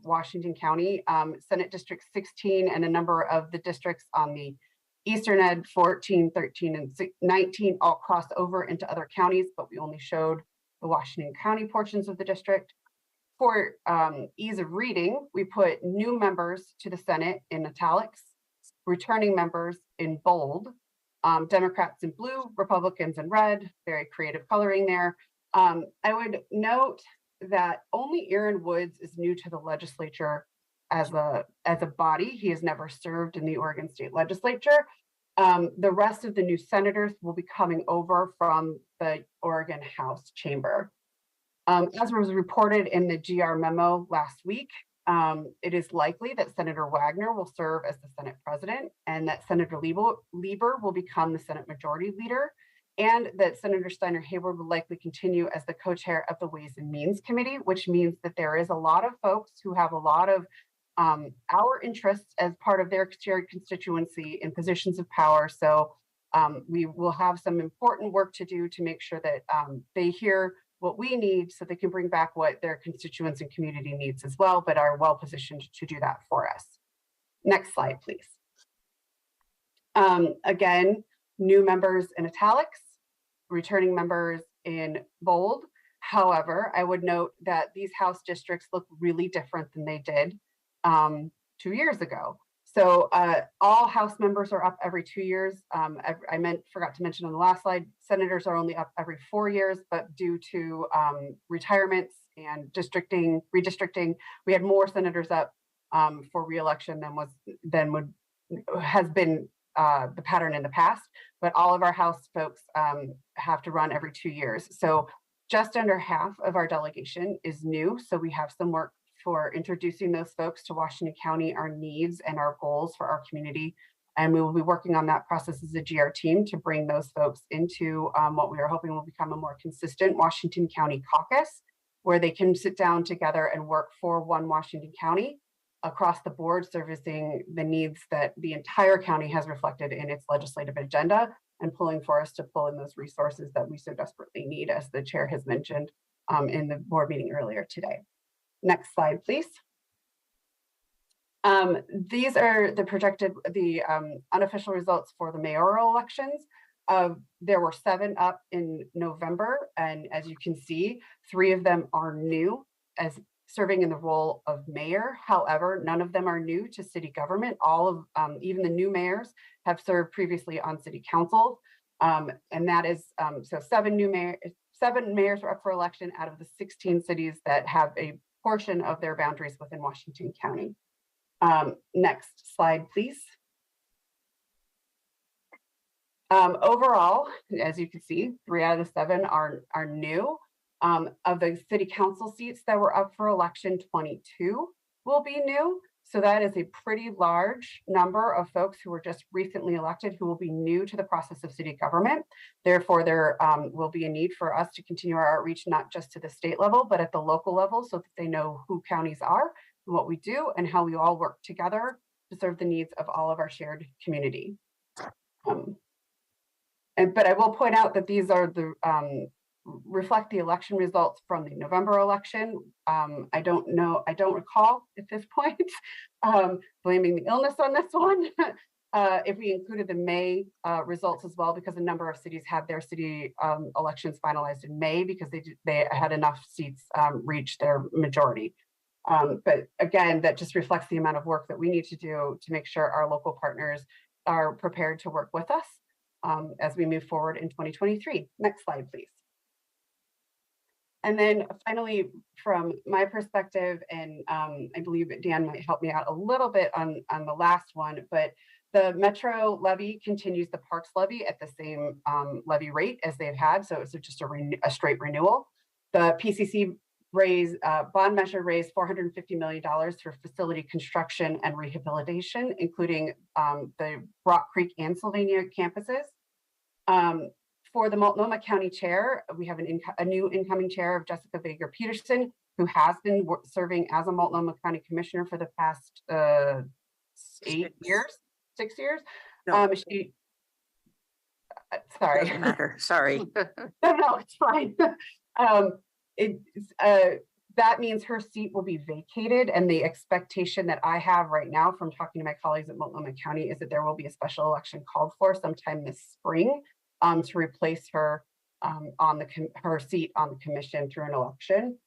Washington County, Senate District 16, and a number of the districts on the eastern edge, 14, 13, and 19, all cross over into other counties, but we only showed the Washington County portions of the district. For ease of reading, we put new members to the Senate in italics, returning members in bold, Democrats in blue, Republicans in red, very creative coloring there. I would note that only Aaron Woods is new to the legislature as a body. He has never served in the Oregon State Legislature. The rest of the new senators will be coming over from the Oregon House chamber. As was reported in the GR memo last week, it is likely that Senator Wagner will serve as the Senate president, and that Senator Lieber will become the Senate majority leader, and that Senator Steiner Hayward will likely continue as the co-chair of the Ways and Means Committee, which means that there is a lot of folks who have a lot of our interests as part of their shared constituency in positions of power. So We will have some important work to do to make sure that they hear what we need so they can bring back what their constituents and community needs as well, but are well positioned to do that for us. Next slide, please. Again, new members in italics, returning members in bold. However, I would note that these House districts look really different than they did 2 years ago. So all House members are up every 2 years. Forgot to mention on the last slide, senators are only up every 4 years, but due to retirements and redistricting, we had more senators up for re-election than has been the pattern in the past. But all of our House folks have to run every 2 years. So just under half of our delegation is new. So we have some work for introducing those folks to Washington County, our needs and our goals for our community. And we will be working on that process as a GR team to bring those folks into what we are hoping will become a more consistent Washington County caucus, where they can sit down together and work for one Washington County across the board, servicing the needs that the entire county has reflected in its legislative agenda, and pulling for us to pull in those resources that we so desperately need, as the chair has mentioned in the board meeting earlier today. Next slide, please. These are the unofficial results for the mayoral elections. There were 7 up in November, and as you can see, 3 of them are new as serving in the role of mayor. However, none of them are new to city government. All of, even the new mayors have served previously on city council. And that is, so 7 mayors are up for election out of the 16 cities that have a portion of their boundaries within Washington County. Next slide, please. Overall, as you can see, 3 out of the 7 are new. Of the city council seats that were up for election, 22 will be new. So that is a pretty large number of folks who were just recently elected who will be new to the process of city government. Therefore, there will be a need for us to continue our outreach, not just to the state level, but at the local level, so that they know who counties are and what we do and how we all work together to serve the needs of all of our shared community. But I will point out that these are the reflect the election results from the November election. I don't recall at this point, blaming the illness on this one, if we included the May results as well, because a number of cities had their city elections finalized in May because they had enough seats reach their majority. But again, that just reflects the amount of work that we need to do to make sure our local partners are prepared to work with us as we move forward in 2023. Next slide, please. And then finally, from my perspective, and I believe Dan might help me out a little bit on the last one, but the Metro levy continues the Parks levy at the same levy rate as they've had. So it's just a straight renewal. The PCC bond measure raised $450 million for facility construction and rehabilitation, including the Rock Creek and Sylvania campuses. For the Multnomah County chair, we have a new incoming chair of Jessica Baker Peterson, who has been serving as a Multnomah County Commissioner for the past 6 years. No. Sorry. Doesn't matter. Sorry. No, it's fine. That means her seat will be vacated, and the expectation that I have right now from talking to my colleagues at Multnomah County is that there will be a special election called for sometime this spring to replace her on her seat on the commission through an election.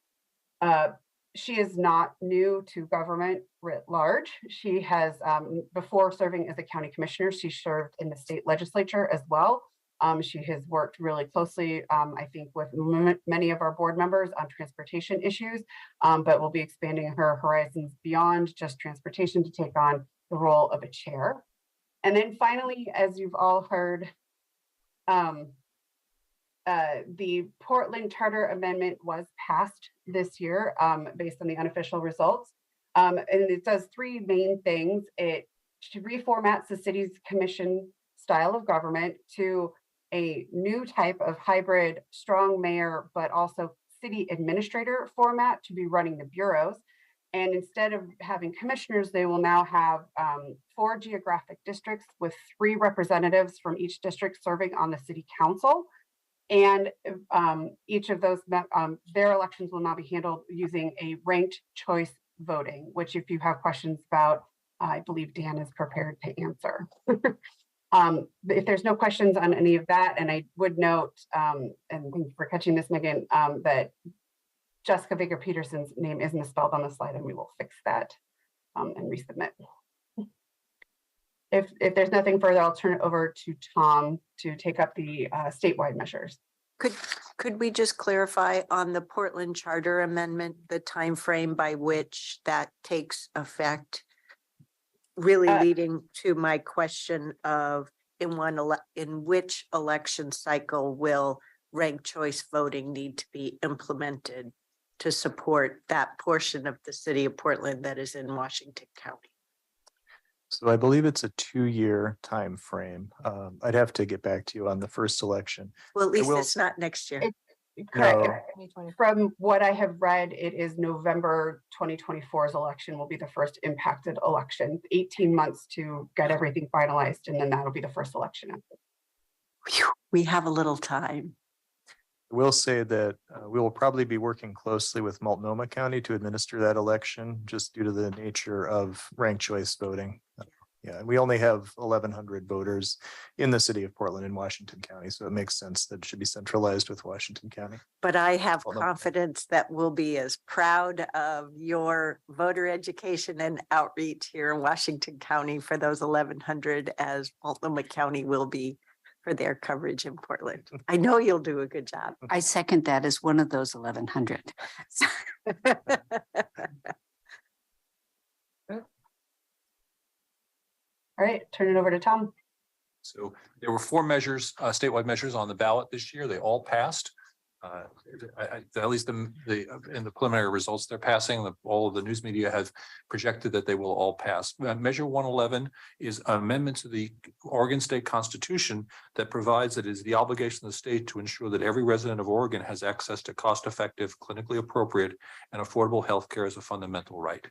She is not new to government writ large. She has, before serving as a county commissioner, she served in the state legislature as well. She has worked really closely, I think, with many of our board members on transportation issues, but will be expanding her horizons beyond just transportation to take on the role of a chair. And then finally, as you've all heard, the Portland Charter Amendment was passed this year based on the unofficial results. And it does 3 main things. It reformats the city's commission style of government to a new type of hybrid strong mayor, but also city administrator format to be running the bureaus. And instead of having commissioners, they will now have 4 geographic districts with 3 representatives from each district serving on the city council. And each of those, their elections will now be handled using a ranked choice voting, which if you have questions about, I believe Dan is prepared to answer. If there's no questions on any of that, and I would note, and thank you for catching this, Megan, that Jessica Vigor Peterson's name is misspelled on the slide, and we will fix that and resubmit. If there's nothing further, I'll turn it over to Tom to take up the statewide measures. Could we just clarify on the Portland Charter Amendment, the time frame by which that takes effect? Really leading to my question of in which election cycle will ranked choice voting need to be implemented to support that portion of the city of Portland that is in Washington County? So I believe it's a 2-year time frame. I'd have to get back to you on the first election. Well, at least will- it's not next year. Correct. From what I have read, it is November 2024's election will be the first impacted election, 18 months to get everything finalized, and then that'll be the first election. We have a little time. I will say that we will probably be working closely with Multnomah County to administer that election, just due to the nature of ranked choice voting. Yeah, and we only have 1,100 voters in the city of Portland in Washington County, so it makes sense that it should be centralized with Washington County. But I have Hold on. confidence that we'll be as proud of your voter education and outreach here in Washington County for those 1,100 as Multnomah County will be for their coverage in Portland. I know you'll do a good job. I second that as one of those 1,100. All right, turn it over to Tom. So there were 4 measures, statewide measures on the ballot this year. They all passed. At least in the preliminary results they're passing, all of the news media have projected that they will all pass. Measure 111 is an amendment to the Oregon State Constitution that provides that it is the obligation of the state to ensure that every resident of Oregon has access to cost-effective, clinically appropriate, and affordable health care as a fundamental right.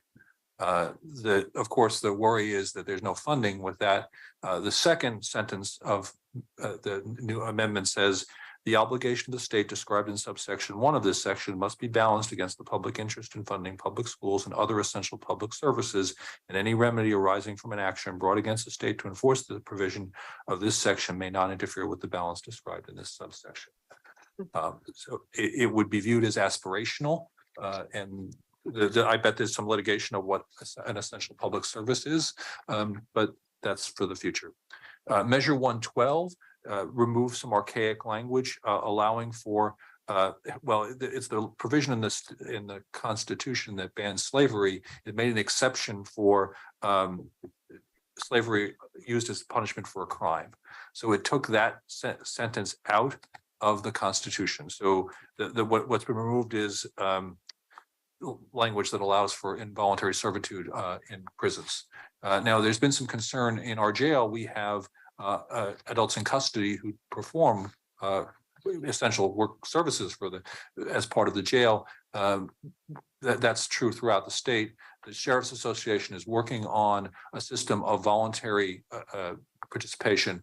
Of course, the worry is that there's no funding with that. The second sentence of the new amendment says the obligation of the state described in subsection 1 of this section must be balanced against the public interest in funding public schools and other essential public services, and any remedy arising from an action brought against the state to enforce the provision of this section may not interfere with the balance described in this subsection. So it would be viewed as aspirational, and I bet there's some litigation of what an essential public service is, but that's for the future. Measure 112 removes some archaic language allowing for, it's the provision in the Constitution that bans slavery. It made an exception for slavery used as punishment for a crime. So it took that sentence out of the Constitution. So what's been removed is language that allows for involuntary servitude in prisons. Now, there's been some concern in our jail. We have adults in custody who perform essential work services as part of the jail. That's true throughout the state. The Sheriff's Association is working on a system of voluntary participation.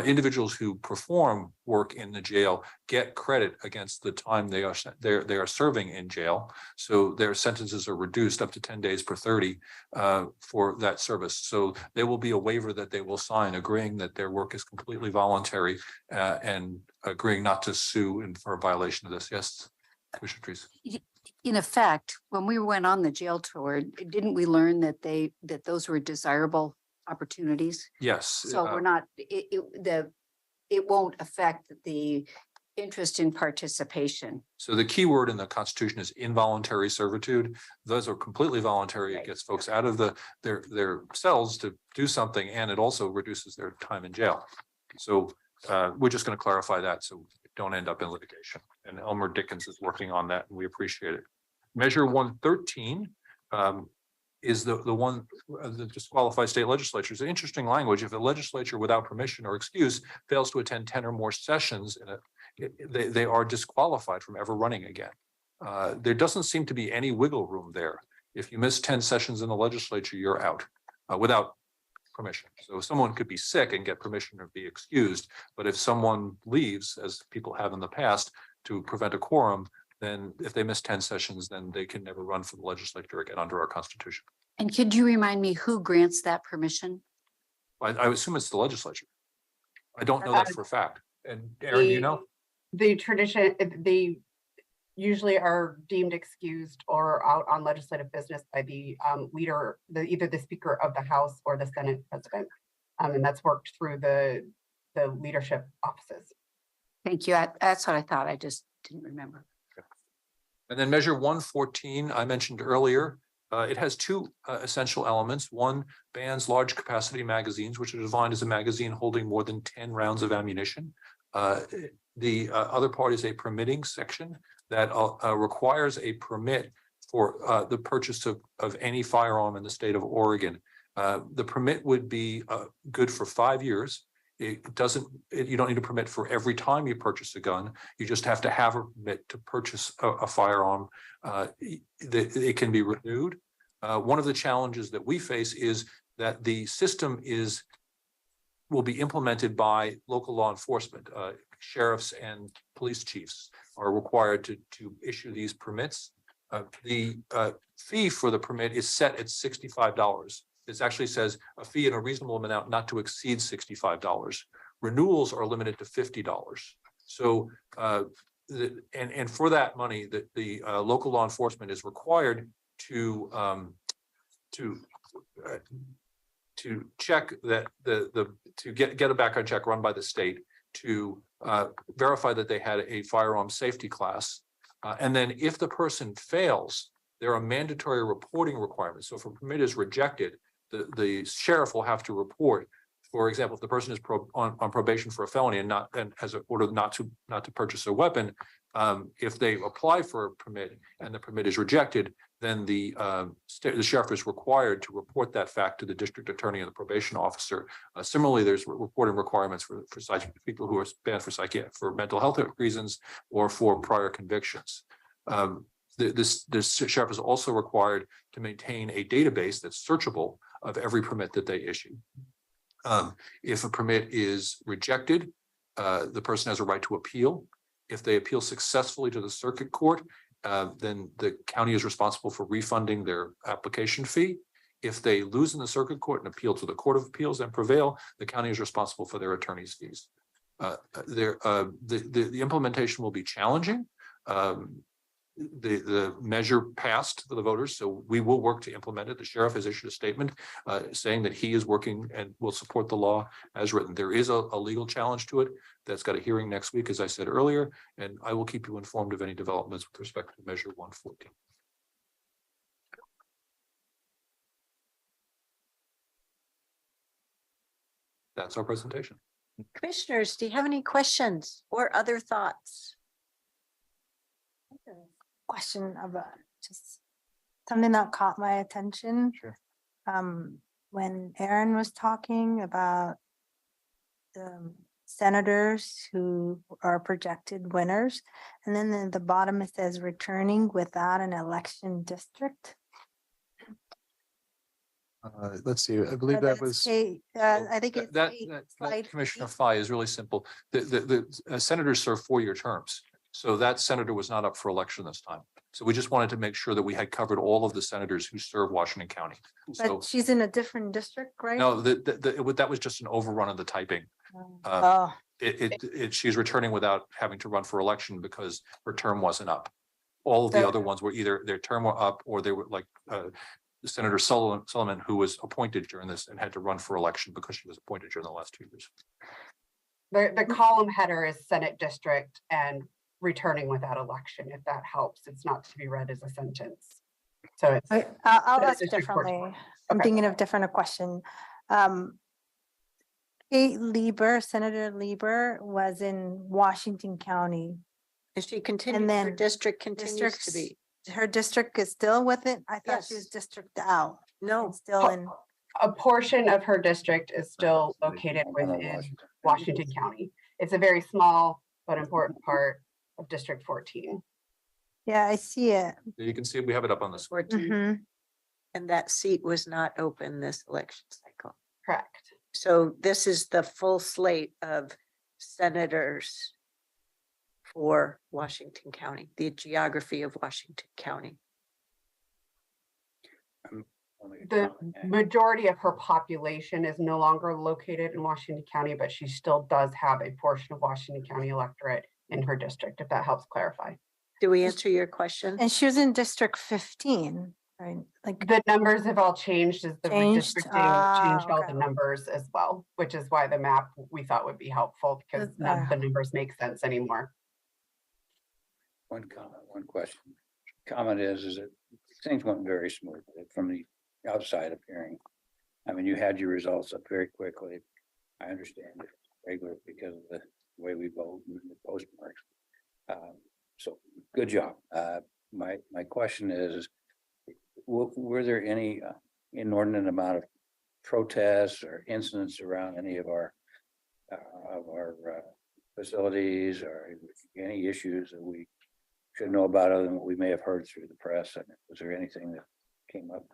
Individuals who perform work in the jail get credit against the time they are serving in jail. So their sentences are reduced up to 10 days per 30 for that service. So there will be a waiver that they will sign agreeing that their work is completely voluntary and agreeing not to sue for a violation of this. Yes, Commissioner Trees. In effect, when we went on the jail tour, didn't we learn that those were desirable opportunities? Yes. So we're not, it won't affect the interest in participation. So the key word in the Constitution is involuntary servitude. Those are completely voluntary. Right. It gets folks out of their cells to do something, and it also reduces their time in jail. So we're just going to clarify that so we don't end up in litigation. And Elmer Dickens is working on that, and we appreciate it. Measure 113 is the one that disqualifies state legislatures. Interesting language. If a legislature without permission or excuse fails to attend 10 or more sessions, they are disqualified from ever running again. There doesn't seem to be any wiggle room there. If you miss 10 sessions in the legislature, you're out without permission. So someone could be sick and get permission or be excused. But if someone leaves, as people have in the past, to prevent a quorum, then if they miss 10 sessions, then they can never run for the legislature again under our Constitution. And could you remind me who grants that permission? I assume it's the legislature. I don't know that for a fact. And Aaron, do you know? The tradition, they usually are deemed excused or out on legislative business by the leader, either the Speaker of the House or the Senate President. And that's worked through the leadership offices. Thank you. That's what I thought. I just didn't remember. And then measure 114, I mentioned earlier, it has two essential elements. One bans large capacity magazines, which are defined as a magazine holding more than 10 rounds of ammunition. The other part is a permitting section that requires a permit for the purchase of any firearm in the state of Oregon. The permit would be good for 5 years. It doesn't, you don't need a permit for every time you purchase a gun. You just have to have a permit to purchase a firearm. It can be renewed. One of the challenges that we face is that the system will be implemented by local law enforcement. Sheriffs and police chiefs are required to issue these permits. The fee for the permit is set at $65. It actually says a fee in a reasonable amount not to exceed $65. Renewals are limited to $50. So and for that money, the local law enforcement is required to check that to get a background check run by the state to verify that they had a firearm safety class. And then if the person fails, there are mandatory reporting requirements. So if a permit is rejected, the sheriff will have to report. For example, if the person is on probation for a felony and has an order not to purchase a weapon, if they apply for a permit and the permit is rejected, then the sheriff is required to report that fact to the district attorney and the probation officer. Similarly, there's reporting requirements for people who are banned for mental health reasons or for prior convictions. The sheriff is also required to maintain a database that's searchable of every permit that they issue. If a permit is rejected, the person has a right to appeal. If they appeal successfully to the circuit court, then the county is responsible for refunding their application fee. If they lose in the circuit court and appeal to the Court of Appeals and prevail, the county is responsible for their attorney's fees. The implementation will be challenging. The measure passed for the voters, so we will work to implement it. The sheriff has issued a statement saying that he is working and will support the law as written. There is a legal challenge to it that's got a hearing next week, as I said earlier, and I will keep you informed of any developments with respect to measure 114. That's our presentation. Commissioners, do you have any questions or other thoughts? Question about just something that caught my attention. Sure. When Aaron was talking about the senators who are projected winners, and then at the bottom it says returning without an election district. Let's see, I believe that was. I think it's That slide Commissioner 8. Fye is really simple. The senators serve 4-year terms. So that senator was not up for election this time. So we just wanted to make sure that we had covered all of the senators who serve Washington County. So But she's in a different district, right? no, that was just an overrun of the typing. Oh, She's returning without having to run for election because her term wasn't up. All of the So- other ones were either their term were up or they were like Senator Sullivan, who was appointed during this and had to run for election because she was appointed during the last 2 years. The column header is Senate District and returning without election, if that helps. It's not to be read as a sentence. So it's. I'll Senate ask District Court. differently. I'm Okay. thinking of different question. Kate Lieber, Senator Lieber was in Washington County. If she continues, her then district continues to be. Her district is still with it? I thought she was Yes. district out. No, It's still in, A portion of her district is still located within Washington County. It's a very small but important part of District 14. yeah, I see it. You can see we have it up on the screen. Mhm. And that seat was not open this election cycle. Correct. So this is the full slate of senators for Washington County, the geography of Washington County. Only a The comment. majority of her population is no longer located in Washington County, but she still does have a portion of Washington County electorate in her district, if that helps clarify. Do we answer your question? And she was in District 15, right? Like, The numbers have all changed as the Changed? redistricting changed all Okay. the numbers as well, which is why the map we thought would be helpful because none of the numbers make sense anymore. One comment, one question. Comment is that things went very smoothly from the outside appearing. I mean, you had your results up very quickly. I understand it regular because of the way we vote and the postmarks. So good job. My question is, were there any inordinate amount of protests or incidents around any of our facilities, or any issues that we should know about other than what we may have heard through the press? And was there anything that came up?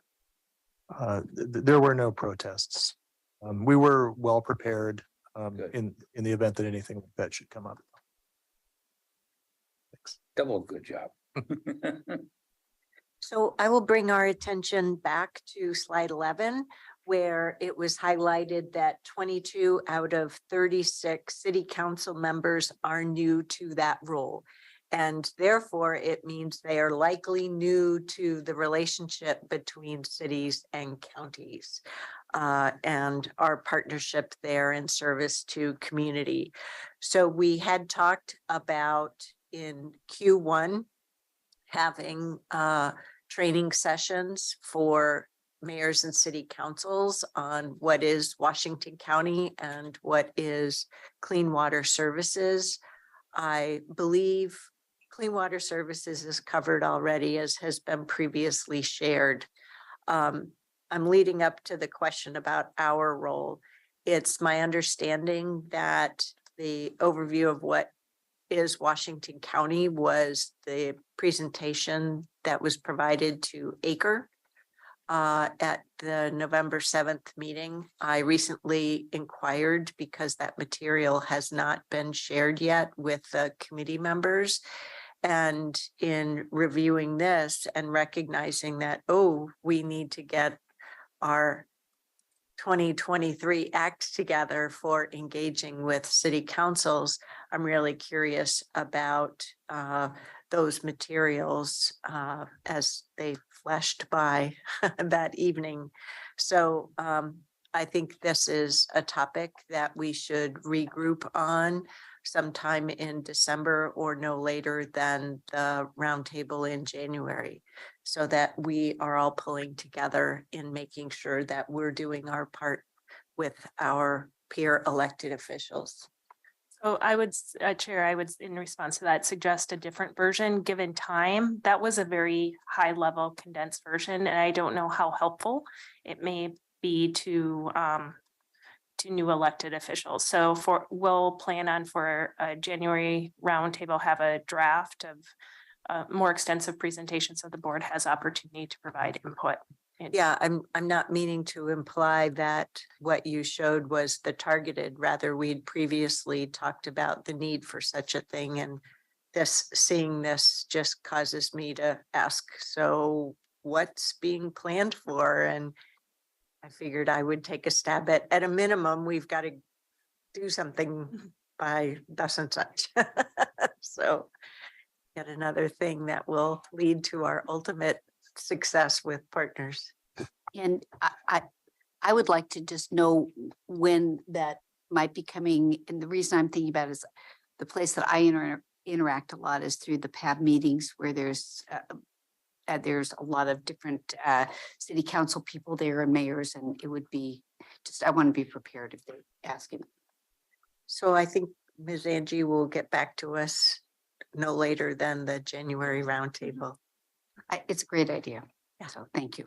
There were no protests. We were well prepared Good. in the event that anything like that should come up. Thanks. Double good job. So I will bring our attention back to slide 11, where it was highlighted that 22 out of 36 city council members are new to that role. And therefore, it means they are likely new to the relationship between cities and counties and our partnership there in service to community. So we had talked about in Q1 having training sessions for mayors and city councils on what is Washington County and what is Clean Water Services. I believe Clean Water Services is covered already, as has been previously shared. I'm leading up to the question about our role. It's my understanding that the overview of what is Washington County was the presentation that was provided to ACRE at the November 7th meeting. I recently inquired because that material has not been shared yet with the committee members. And in reviewing this and recognizing that, oh, we need to get our 2023 act together for engaging with city councils, I'm really curious about those materials as they flashed by that evening. So I think this is a topic that we should regroup on sometime in December or no later than the roundtable in January, so that we are all pulling together in making sure that we're doing our part with our peer elected officials. So I would, Chair, I would, in response to that, suggest a different version, given time. That was a very high level condensed version, and I don't know how helpful it may be to new elected officials. So we'll plan on for a January roundtable, have a draft of a more extensive presentation so the board has opportunity to provide input. Yeah, I'm not meaning to imply that what you showed was the targeted, rather we'd previously talked about the need for such a thing, and seeing this just causes me to ask, so what's being planned for? And I figured I would take a stab at a minimum, we've got to do something by thus and such. So yet another thing that will lead to our ultimate success with partners. And I would like to just know when that might be coming. And the reason I'm thinking about it is the place that I interact a lot is through the PAB meetings, where there's a lot of different city council people there and mayors, and it would be just, I want to be prepared if they ask him. So I think Ms. Angie will get back to us no later than the January roundtable, It's a great idea. Yeah. So thank you.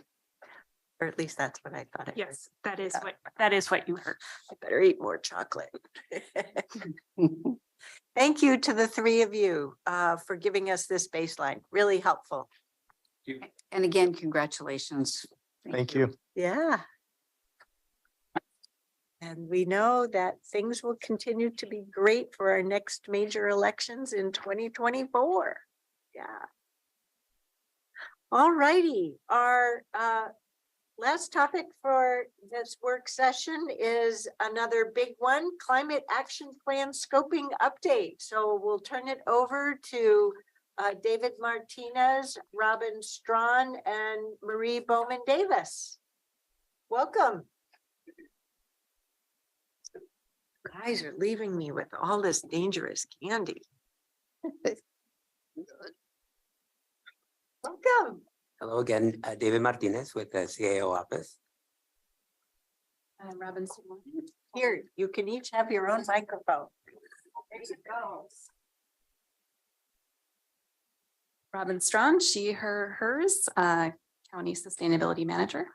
or at least that's what I thought. Yes, that is what you heard. I better eat more chocolate. Thank you to the three of you for giving us this baseline. Really helpful. And again, congratulations Thank you. Yeah. And we know that things will continue to be great for our next major elections in 2024. Yeah. All righty, our last topic for this work session is another big one, climate action plan scoping update. So we'll turn it over to David Martinez, Robin Strawn, and Marie Bowman Davis. Welcome. Guys are leaving me with all this dangerous candy. Welcome. Hello again, David Martinez with the CAO office. I'm Robin Strawn. Here, you can each have your own microphone. There you go. Robin Strawn, she, her, hers, County Sustainability Manager.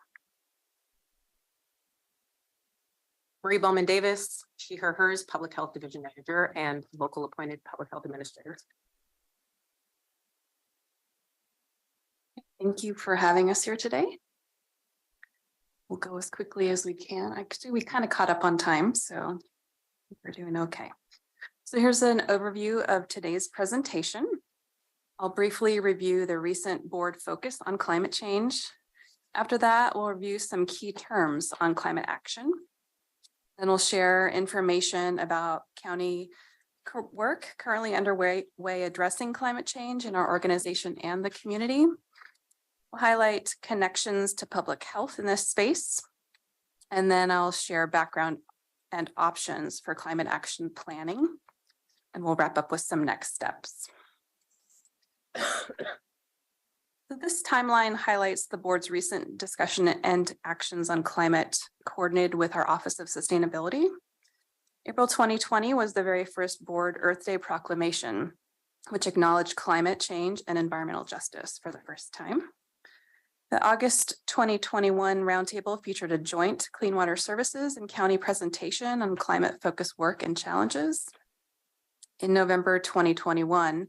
Marie Bowman Davis, she, her, hers, Public Health Division Manager and local appointed Public Health Administrator. Thank you for having us here today. We'll go as quickly as we can. Actually, we kind of caught up on time, so we're doing okay. So here's an overview of today's presentation. I'll briefly review the recent board focus on climate change. After that, we'll review some key terms on climate action. Then we'll share information about county work currently underway addressing climate change in our organization and the community. We'll highlight connections to public health in this space. And then I'll share background and options for climate action planning. And we'll wrap up with some next steps. So this timeline highlights the board's recent discussion and actions on climate coordinated with our Office of Sustainability. April 2020 was the very first board Earth Day proclamation, which acknowledged climate change and environmental justice for the first time. The August 2021 roundtable featured a joint Clean Water Services and county presentation on climate-focused work and challenges. In November 2021,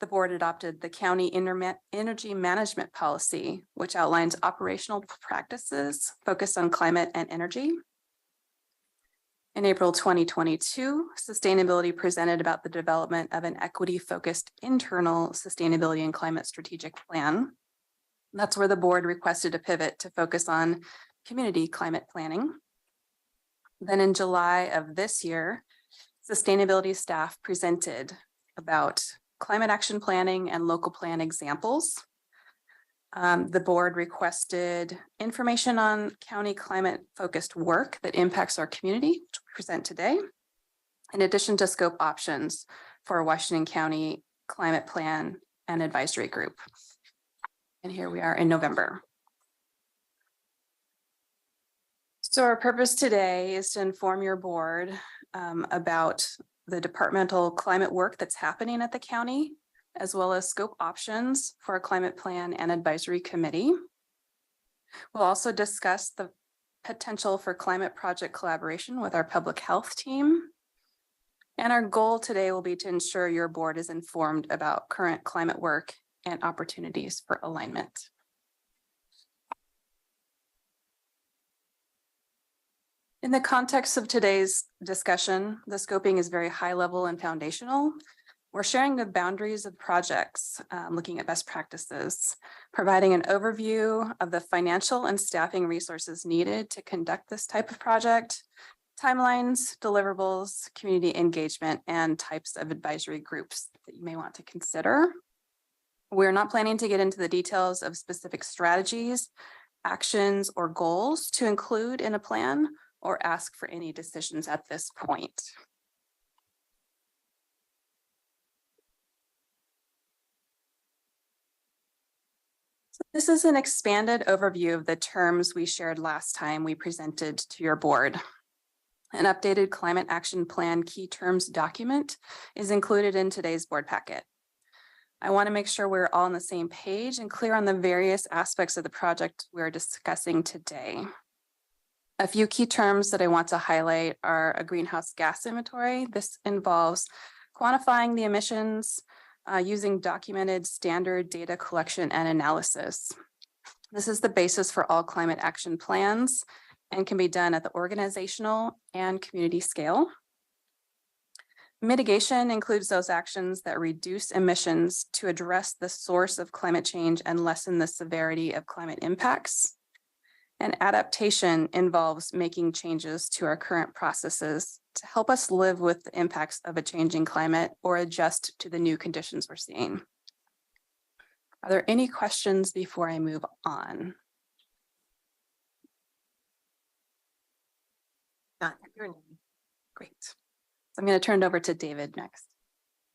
the board adopted the County Energy Management Policy, which outlines operational practices focused on climate and energy. In April 2022, Sustainability presented about the development of an equity-focused internal sustainability and climate strategic plan. That's where the board requested a pivot to focus on community climate planning. Then in July of this year, Sustainability staff presented about climate action planning and local plan examples. The board requested information on county climate focused work that impacts our community, which we present today, in addition to scope options for Washington County Climate Plan and Advisory Group. And here we are in November. So our purpose today is to inform your board about the departmental climate work that's happening at the county, as well as scope options for a climate plan and advisory committee. We'll also discuss the potential for climate project collaboration with our public health team. And our goal today will be to ensure your board is informed about current climate work and opportunities for alignment. In the context of today's discussion, the scoping is very high level and foundational. We're sharing the boundaries of projects, looking at best practices, providing an overview of the financial and staffing resources needed to conduct this type of project, timelines, deliverables, community engagement, and types of advisory groups that you may want to consider. We're not planning to get into the details of specific strategies, actions, or goals to include in a plan or ask for any decisions at this point. So this is an expanded overview of the terms we shared last time we presented to your board. An updated climate action plan key terms document is included in today's board packet. I want to make sure we're all on the same page and clear on the various aspects of the project we're discussing today. A few key terms that I want to highlight are a greenhouse gas inventory. This involves quantifying the emissions using documented standard data collection and analysis. This is the basis for all climate action plans and can be done at the organizational and community scale. Mitigation includes those actions that reduce emissions to address the source of climate change and lessen the severity of climate impacts. And adaptation involves making changes to our current processes to help us live with the impacts of a changing climate or adjust to the new conditions we're seeing. Are there any questions before I move on? Great. So I'm going to turn it over to David next.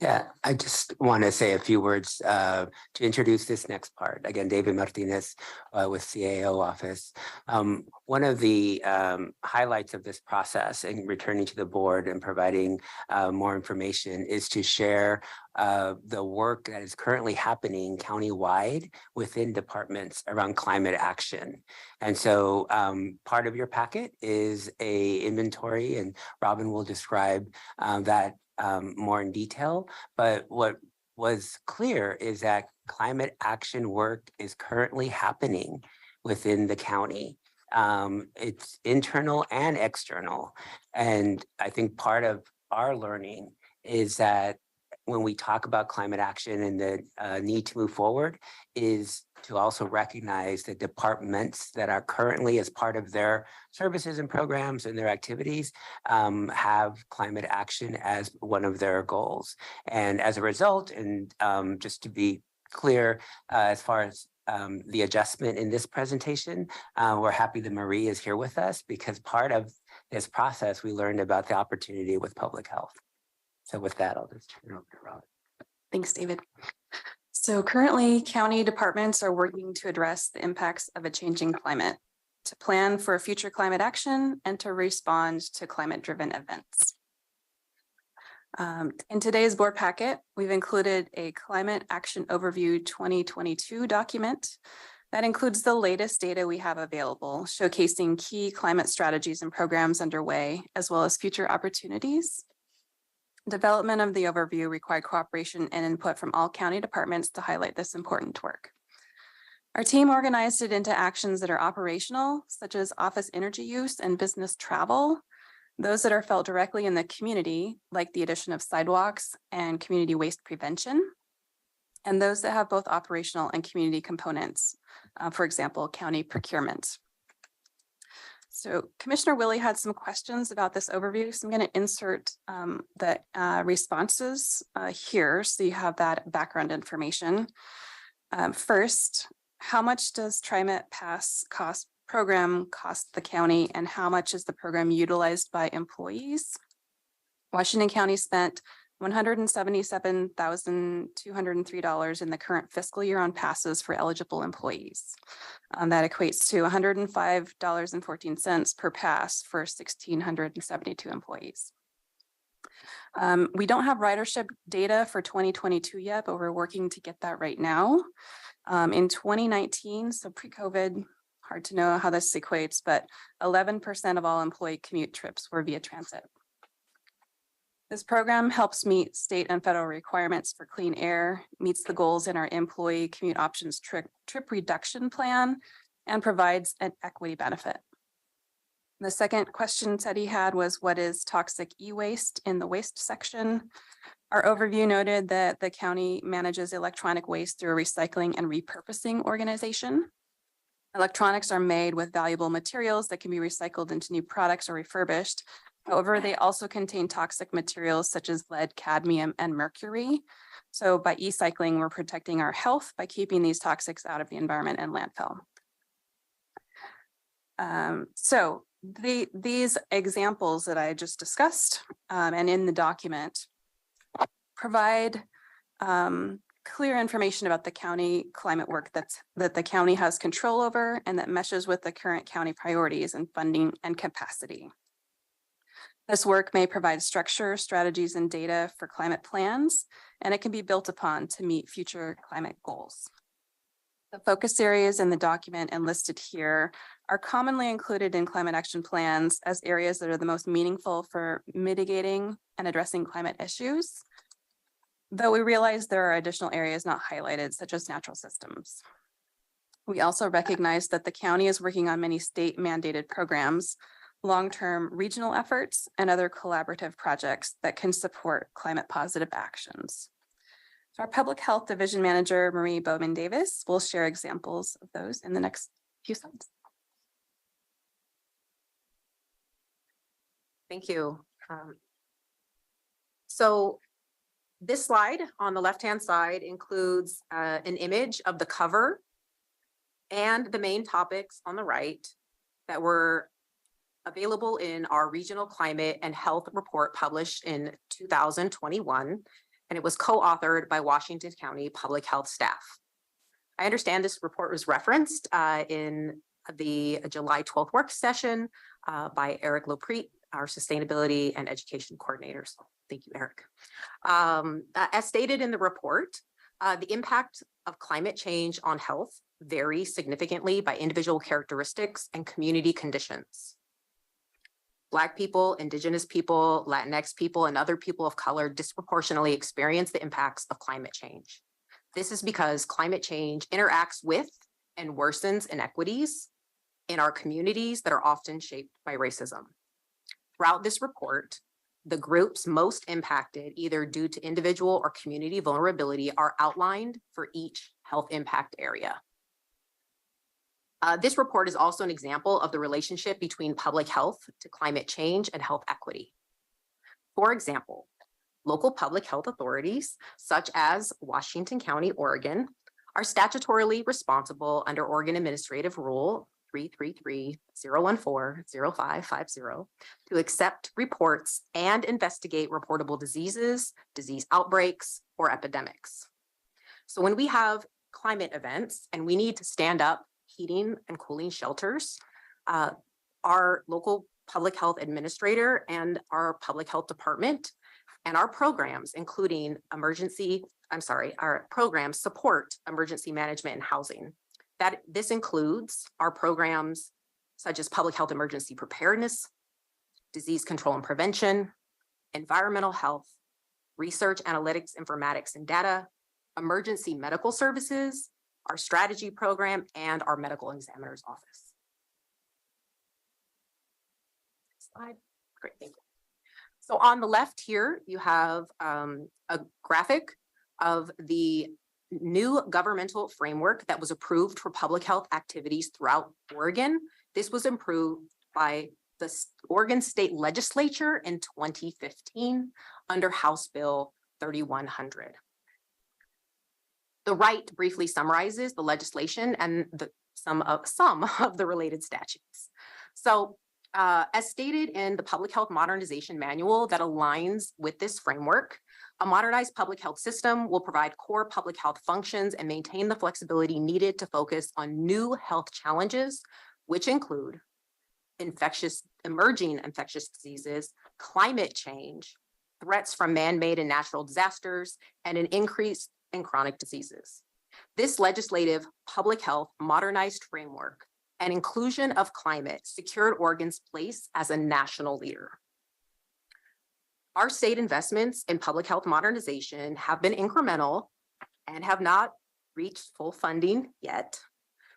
Yeah, I just want to say a few words to introduce this next part. Again, David Martinez with CAO office. One of the highlights of this process and returning to the board and providing more information is to share the work that is currently happening countywide within departments around climate action. And so part of your packet is a inventory, and Robin will describe that more in detail. But what was clear is that climate action work is currently happening within the county. It's internal and external. And I think part of our learning is that when we talk about climate action and the need to move forward is to also recognize the departments that are currently, as part of their services and programs and their activities, have climate action as one of their goals. And as a result, and just to be clear, as far as the adjustment in this presentation, we're happy that Marie is here with us, because part of this process, we learned about the opportunity with public health. So with that, I'll just turn it over to Robin. Thanks, David. So currently, county departments are working to address the impacts of a changing climate, to plan for future climate action, and to respond to climate-driven events. In today's board packet, we've included a Climate Action Overview 2022 document that includes the latest data we have available, showcasing key climate strategies and programs underway, as well as future opportunities. Development of the overview required cooperation and input from all county departments to highlight this important work. Our team organized it into actions that are operational, such as office energy use and business travel. Those that are felt directly in the community, like the addition of sidewalks and community waste prevention. And those that have both operational and community components, for example, county procurement. So Commissioner Willie had some questions about this overview, so I'm going to insert the responses here, so you have that background information. First, how much does TriMet Pass program cost the county, and how much is the program utilized by employees? Washington County spent $177,203 in the current fiscal year on passes for eligible employees. That equates to $105.14 per pass for 1,672 employees. We don't have ridership data for 2022 yet, but we're working to get that right now. In 2019, so pre-COVID, hard to know how this equates, but 11% of all employee commute trips were via transit. This program helps meet state and federal requirements for clean air, meets the goals in our employee commute options trip reduction plan, and provides an equity benefit. The second question Teddy had was, what is toxic e-waste in the waste section? Our overview noted that the county manages electronic waste through a recycling and repurposing organization. Electronics are made with valuable materials that can be recycled into new products or refurbished. However, they also contain toxic materials such as lead, cadmium, and mercury. So by e-cycling, we're protecting our health by keeping these toxics out of the environment and landfill. These examples that I just discussed and in the document provide clear information about the county climate work that the county has control over and that meshes with the current county priorities and funding and capacity. This work may provide structure, strategies, and data for climate plans, and it can be built upon to meet future climate goals. The focus areas in the document and listed here are commonly included in climate action plans as areas that are the most meaningful for mitigating and addressing climate issues, though we realize there are additional areas not highlighted, such as natural systems. We also recognize that the county is working on many state mandated programs, long-term regional efforts, and other collaborative projects that can support climate positive actions. So our Public Health Division Manager, Marie Bowman Davis, will share examples of those in the next few slides. Thank you. So this slide on the left-hand side includes an image of the cover and the main topics on the right that were available in our regional climate and health report published in 2021, and it was co-authored by Washington County Public Health staff. I understand this report was referenced in the July 12th work session by Eric Lopreet, our Sustainability and Education Coordinator. So thank you, Eric. As stated in the report, the impact of climate change on health varies significantly by individual characteristics and community conditions. Black people, Indigenous people, Latinx people, and other people of color disproportionately experience the impacts of climate change. This is because climate change interacts with and worsens inequities in our communities that are often shaped by racism. Throughout this report, the groups most impacted, either due to individual or community vulnerability, are outlined for each health impact area. This report is also an example of the relationship between public health to climate change and health equity. For example, local public health authorities, such as Washington County, Oregon, are statutorily responsible under Oregon Administrative Rule 333-014-0550 to accept reports and investigate reportable diseases, disease outbreaks, or epidemics. So when we have climate events and we need to stand up heating and cooling shelters, our local public health administrator and our public health department and our programs, including our programs support emergency management and housing. This includes our programs such as public health emergency preparedness, disease control and prevention, environmental health, research, analytics, informatics, and data, emergency medical services, our strategy program, and our medical examiner's office. Next slide. Great, thank you. So on the left here, you have a graphic of the new governmental framework that was approved for public health activities throughout Oregon. This was approved by the Oregon State Legislature in 2015 under House Bill 3100. The right briefly summarizes the legislation and some of the related statutes. So as stated in the Public Health Modernization Manual that aligns with this framework, a modernized public health system will provide core public health functions and maintain the flexibility needed to focus on new health challenges, which include emerging infectious diseases, climate change, threats from man-made and natural disasters, and an increase in chronic diseases. This legislative public health modernized framework and inclusion of climate secured Oregon's place as a national leader. Our state investments in public health modernization have been incremental and have not reached full funding yet.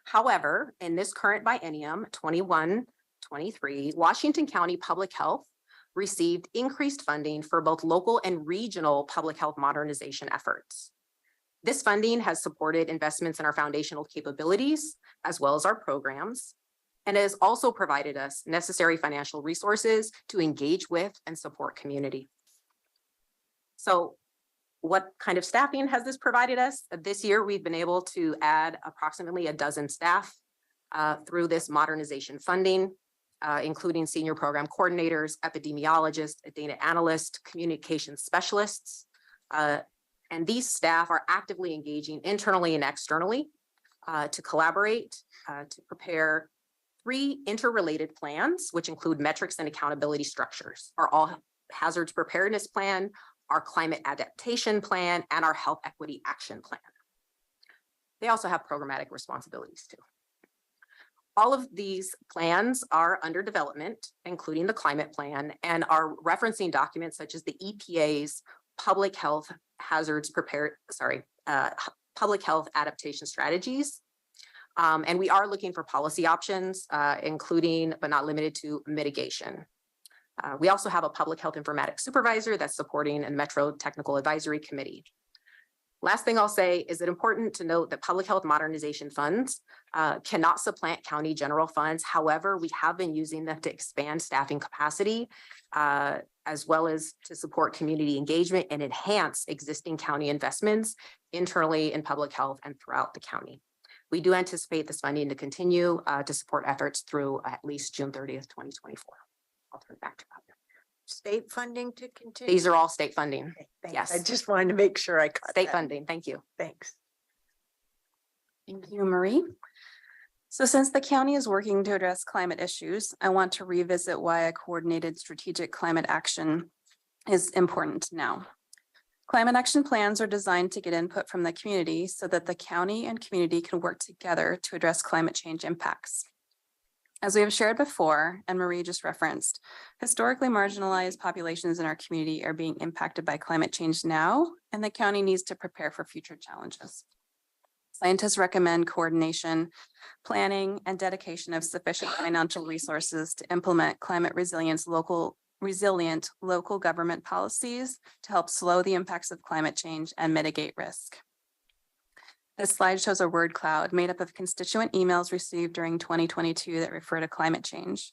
However, in this current biennium, 21-23, Washington County Public Health received increased funding for both local and regional public health modernization efforts. This funding has supported investments in our foundational capabilities, as well as our programs, and has also provided us necessary financial resources to engage with and support community. So what kind of staffing has this provided us? This year, we've been able to add approximately a dozen staff through this modernization funding, including senior program coordinators, epidemiologists, data analysts, communication specialists. And these staff are actively engaging internally and externally to collaborate, to prepare 3 interrelated plans, which include metrics and accountability structures: our all hazards preparedness plan, our climate adaptation plan, and our health equity action plan. They also have programmatic responsibilities too. All of these plans are under development, including the climate plan, and are referencing documents such as the EPA's public health hazards public health adaptation strategies, And we are looking for policy options, including but not limited to mitigation. We also have a public health informatics supervisor that's supporting a Metro Technical Advisory Committee. Last thing I'll say is it important to note that public health modernization funds cannot supplant county general funds. However, we have been using them to expand staffing capacity as well as to support community engagement and enhance existing county investments internally in public health and throughout the county. We do anticipate this funding to continue to support efforts through at least June 30th, 2024. I'll turn it back to Bob. State funding to continue? These are all state funding. Okay, thanks. Yes. I just wanted to make sure I caught State that. funding. Thank you. Thanks. Thank you, Marie. So since the county is working to address climate issues, I want to revisit why a coordinated strategic climate action is important now. Climate action plans are designed to get input from the community so that the county and community can work together to address climate change impacts. As we have shared before, and Marie just referenced, historically marginalized populations in our community are being impacted by climate change now, and the county needs to prepare for future challenges. Scientists recommend coordination, planning, and dedication of sufficient financial resources to implement climate resilient local government policies to help slow the impacts of climate change and mitigate risk. This slide shows a word cloud made up of constituent emails received during 2022 that refer to climate change.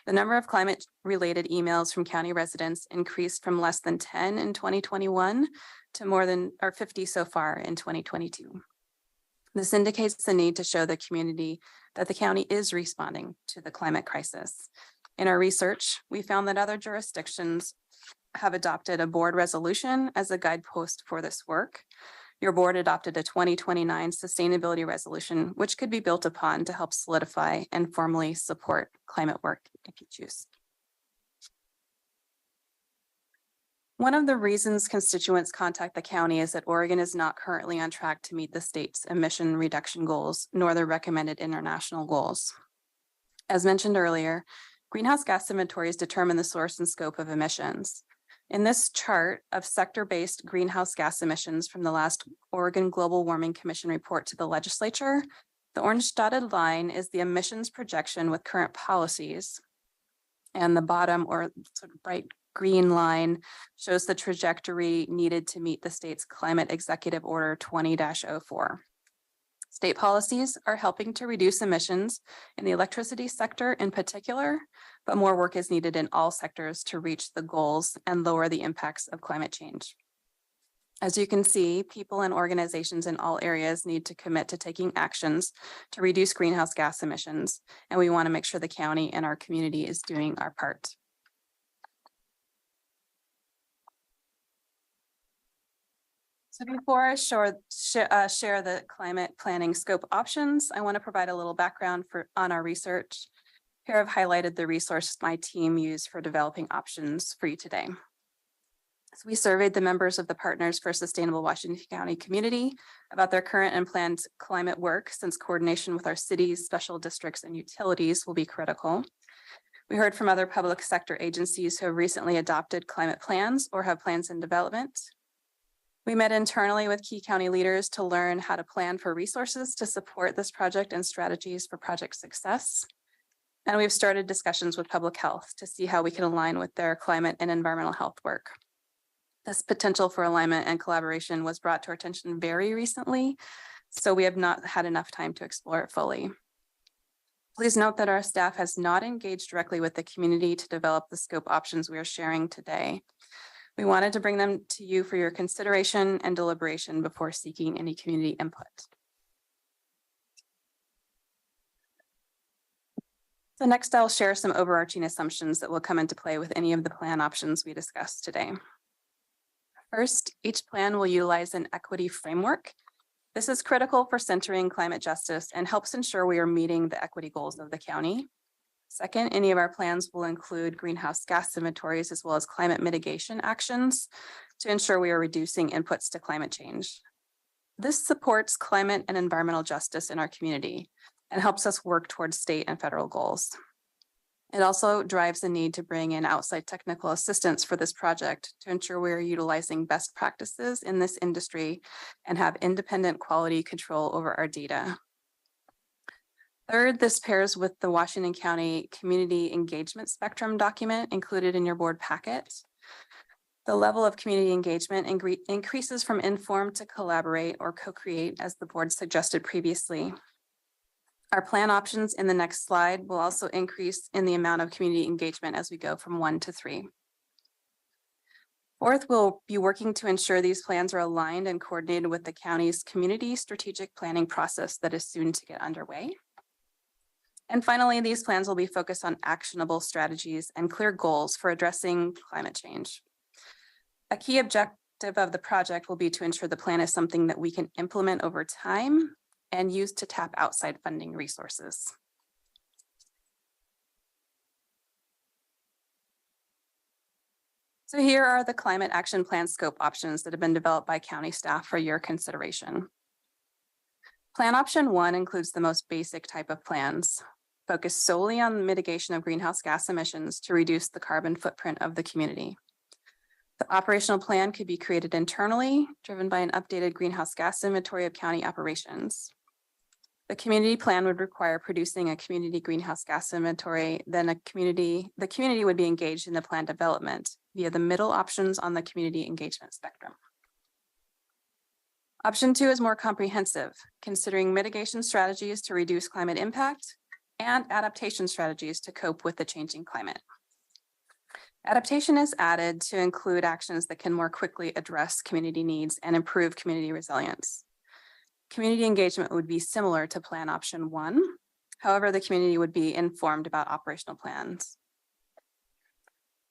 The number of climate-related emails from county residents increased from less than 10 in 2021 to more than 50 so far in 2022. This indicates the need to show the community that the county is responding to the climate crisis. In our research, we found that other jurisdictions have adopted a board resolution as a guidepost for this work. Your board adopted a 2029 sustainability resolution, which could be built upon to help solidify and formally support climate work if you choose. One of the reasons constituents contact the county is that Oregon is not currently on track to meet the state's emission reduction goals, nor the recommended international goals. As mentioned earlier, greenhouse gas inventories determine the source and scope of emissions. In this chart of sector-based greenhouse gas emissions from the last Oregon Global Warming Commission report to the legislature, the orange dotted line is the emissions projection with current policies. And the bottom or sort of bright green line shows the trajectory needed to meet the state's Climate Executive Order 20-04. State policies are helping to reduce emissions in the electricity sector in particular, but more work is needed in all sectors to reach the goals and lower the impacts of climate change. As you can see, people and organizations in all areas need to commit to taking actions to reduce greenhouse gas emissions, and we want to make sure the county and our community is doing our part. So before I share the climate planning scope options, I want to provide a little background on our research. Here I've highlighted the resources my team used for developing options for you today. So we surveyed the members of the Partners for Sustainable Washington County Community about their current and planned climate work, since coordination with our cities, special districts, and utilities will be critical. We heard from other public sector agencies who have recently adopted climate plans or have plans in development. We met internally with key county leaders to learn how to plan for resources to support this project and strategies for project success. And we've started discussions with public health to see how we can align with their climate and environmental health work. This potential for alignment and collaboration was brought to our attention very recently, so we have not had enough time to explore it fully. Please note that our staff has not engaged directly with the community to develop the scope options we are sharing today. We wanted to bring them to you for your consideration and deliberation before seeking any community input. So next, I'll share some overarching assumptions that will come into play with any of the plan options we discussed today. First, each plan will utilize an equity framework. This is critical for centering climate justice and helps ensure we are meeting the equity goals of the county. Second, any of our plans will include greenhouse gas inventories as well as climate mitigation actions to ensure we are reducing inputs to climate change. This supports climate and environmental justice in our community and helps us work towards state and federal goals. It also drives the need to bring in outside technical assistance for this project to ensure we are utilizing best practices in this industry and have independent quality control over our data. Third, this pairs with the Washington County Community Engagement Spectrum document included in your board packet. The level of community engagement increases from inform to collaborate or co-create, as the board suggested previously. Our plan options in the next slide will also increase in the amount of community engagement as we go from 1 to 3. Fourth, we'll be working to ensure these plans are aligned and coordinated with the county's community strategic planning process that is soon to get underway. And finally, these plans will be focused on actionable strategies and clear goals for addressing climate change. A key objective of the project will be to ensure the plan is something that we can implement over time and use to tap outside funding resources. So here are the climate action plan scope options that have been developed by county staff for your consideration. Plan option 1 includes the most basic type of plans, focused solely on the mitigation of greenhouse gas emissions to reduce the carbon footprint of the community. The operational plan could be created internally, driven by an updated greenhouse gas inventory of county operations. The community plan would require producing a community greenhouse gas inventory, then the community would be engaged in the plan development via the middle options on the community engagement spectrum. Option 2 is more comprehensive, considering mitigation strategies to reduce climate impact and adaptation strategies to cope with the changing climate. Adaptation is added to include actions that can more quickly address community needs and improve community resilience. Community engagement would be similar to plan option 1. However, the community would be informed about operational plans.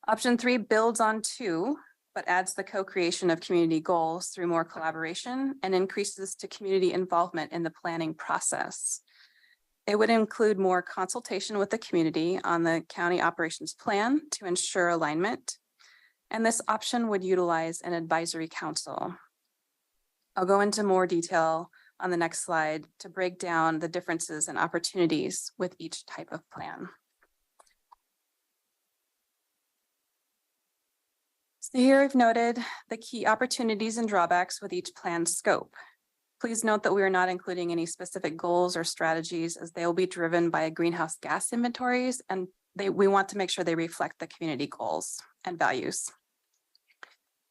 Option 3 builds on 2, but adds the co-creation of community goals through more collaboration and increases to community involvement in the planning process. It would include more consultation with the community on the county operations plan to ensure alignment. And this option would utilize an advisory council. I'll go into more detail on the next slide to break down the differences and opportunities with each type of plan. So here I've noted the key opportunities and drawbacks with each plan scope. Please note that we are not including any specific goals or strategies, as they will be driven by greenhouse gas inventories, and we want to make sure they reflect the community goals and values.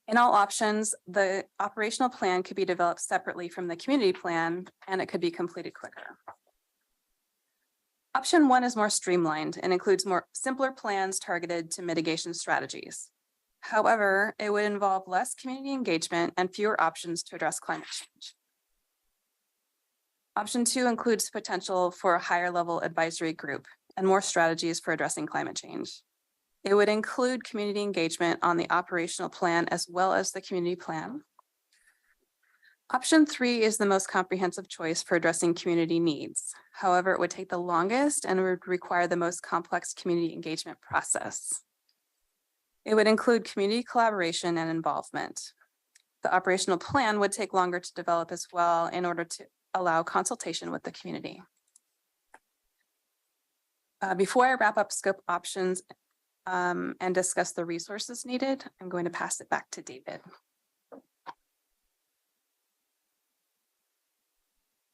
In all options, the operational plan could be developed separately from the community plan, and it could be completed quicker. Option 1 is more streamlined and includes more simpler plans targeted to mitigation strategies. However, it would involve less community engagement and fewer options to address climate change. Option 2 includes potential for a higher level advisory group and more strategies for addressing climate change. It would include community engagement on the operational plan as well as the community plan. Option 3 is the most comprehensive choice for addressing community needs. However, it would take the longest and would require the most complex community engagement process. It would include community collaboration and involvement. The operational plan would take longer to develop as well in order to allow consultation with the community. Before I wrap up scope options and discuss the resources needed, I'm going to pass it back to David.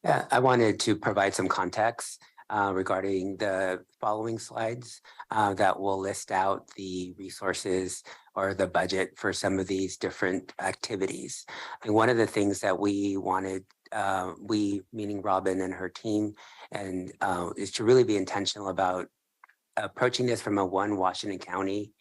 Yeah, I wanted to provide some context regarding the following slides that will list out the resources or the budget for some of these different activities. And one of the things that we wanted, we meaning Robin and her team, and is to really be intentional about approaching this from a one Washington County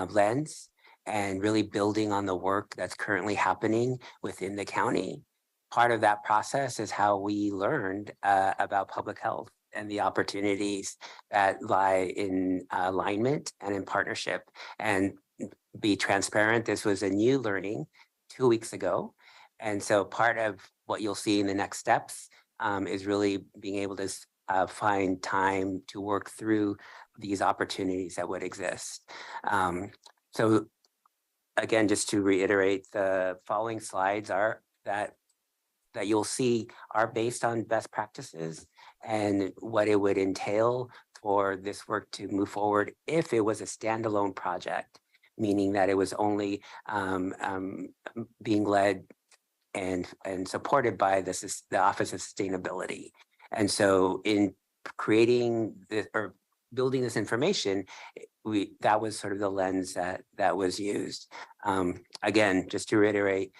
lens and really building on the work that's currently happening within the county. Part of that process is how we learned about public health and the opportunities that lie in alignment and in partnership. And be transparent, this was a new learning 2 weeks ago. And so part of what you'll see in the next steps is really being able to find time to work through these opportunities that would exist. So again, just to reiterate, the following slides are that you'll see are based on best practices and what it would entail for this work to move forward if it was a standalone project, meaning that it was only being led and supported by the Office of Sustainability. And so in creating this or building this information, that was sort of the lens that was used. Again, just to reiterate,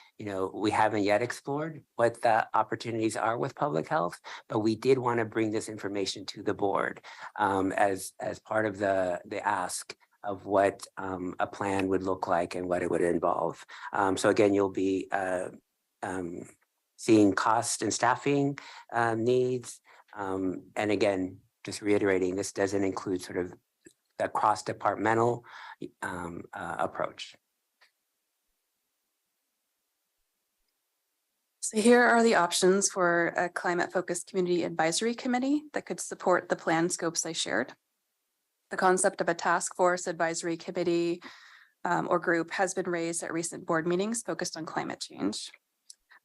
we haven't yet explored what the opportunities are with public health, but we did want to bring this information to the board as part of the ask of what a plan would look like and what it would involve. So again, you'll be seeing cost and staffing needs. And again, just reiterating, this doesn't include sort of the cross-departmental approach. So here are the options for a climate-focused community advisory committee that could support the plan scopes I shared. The concept of a task force advisory committee or group has been raised at recent board meetings focused on climate change.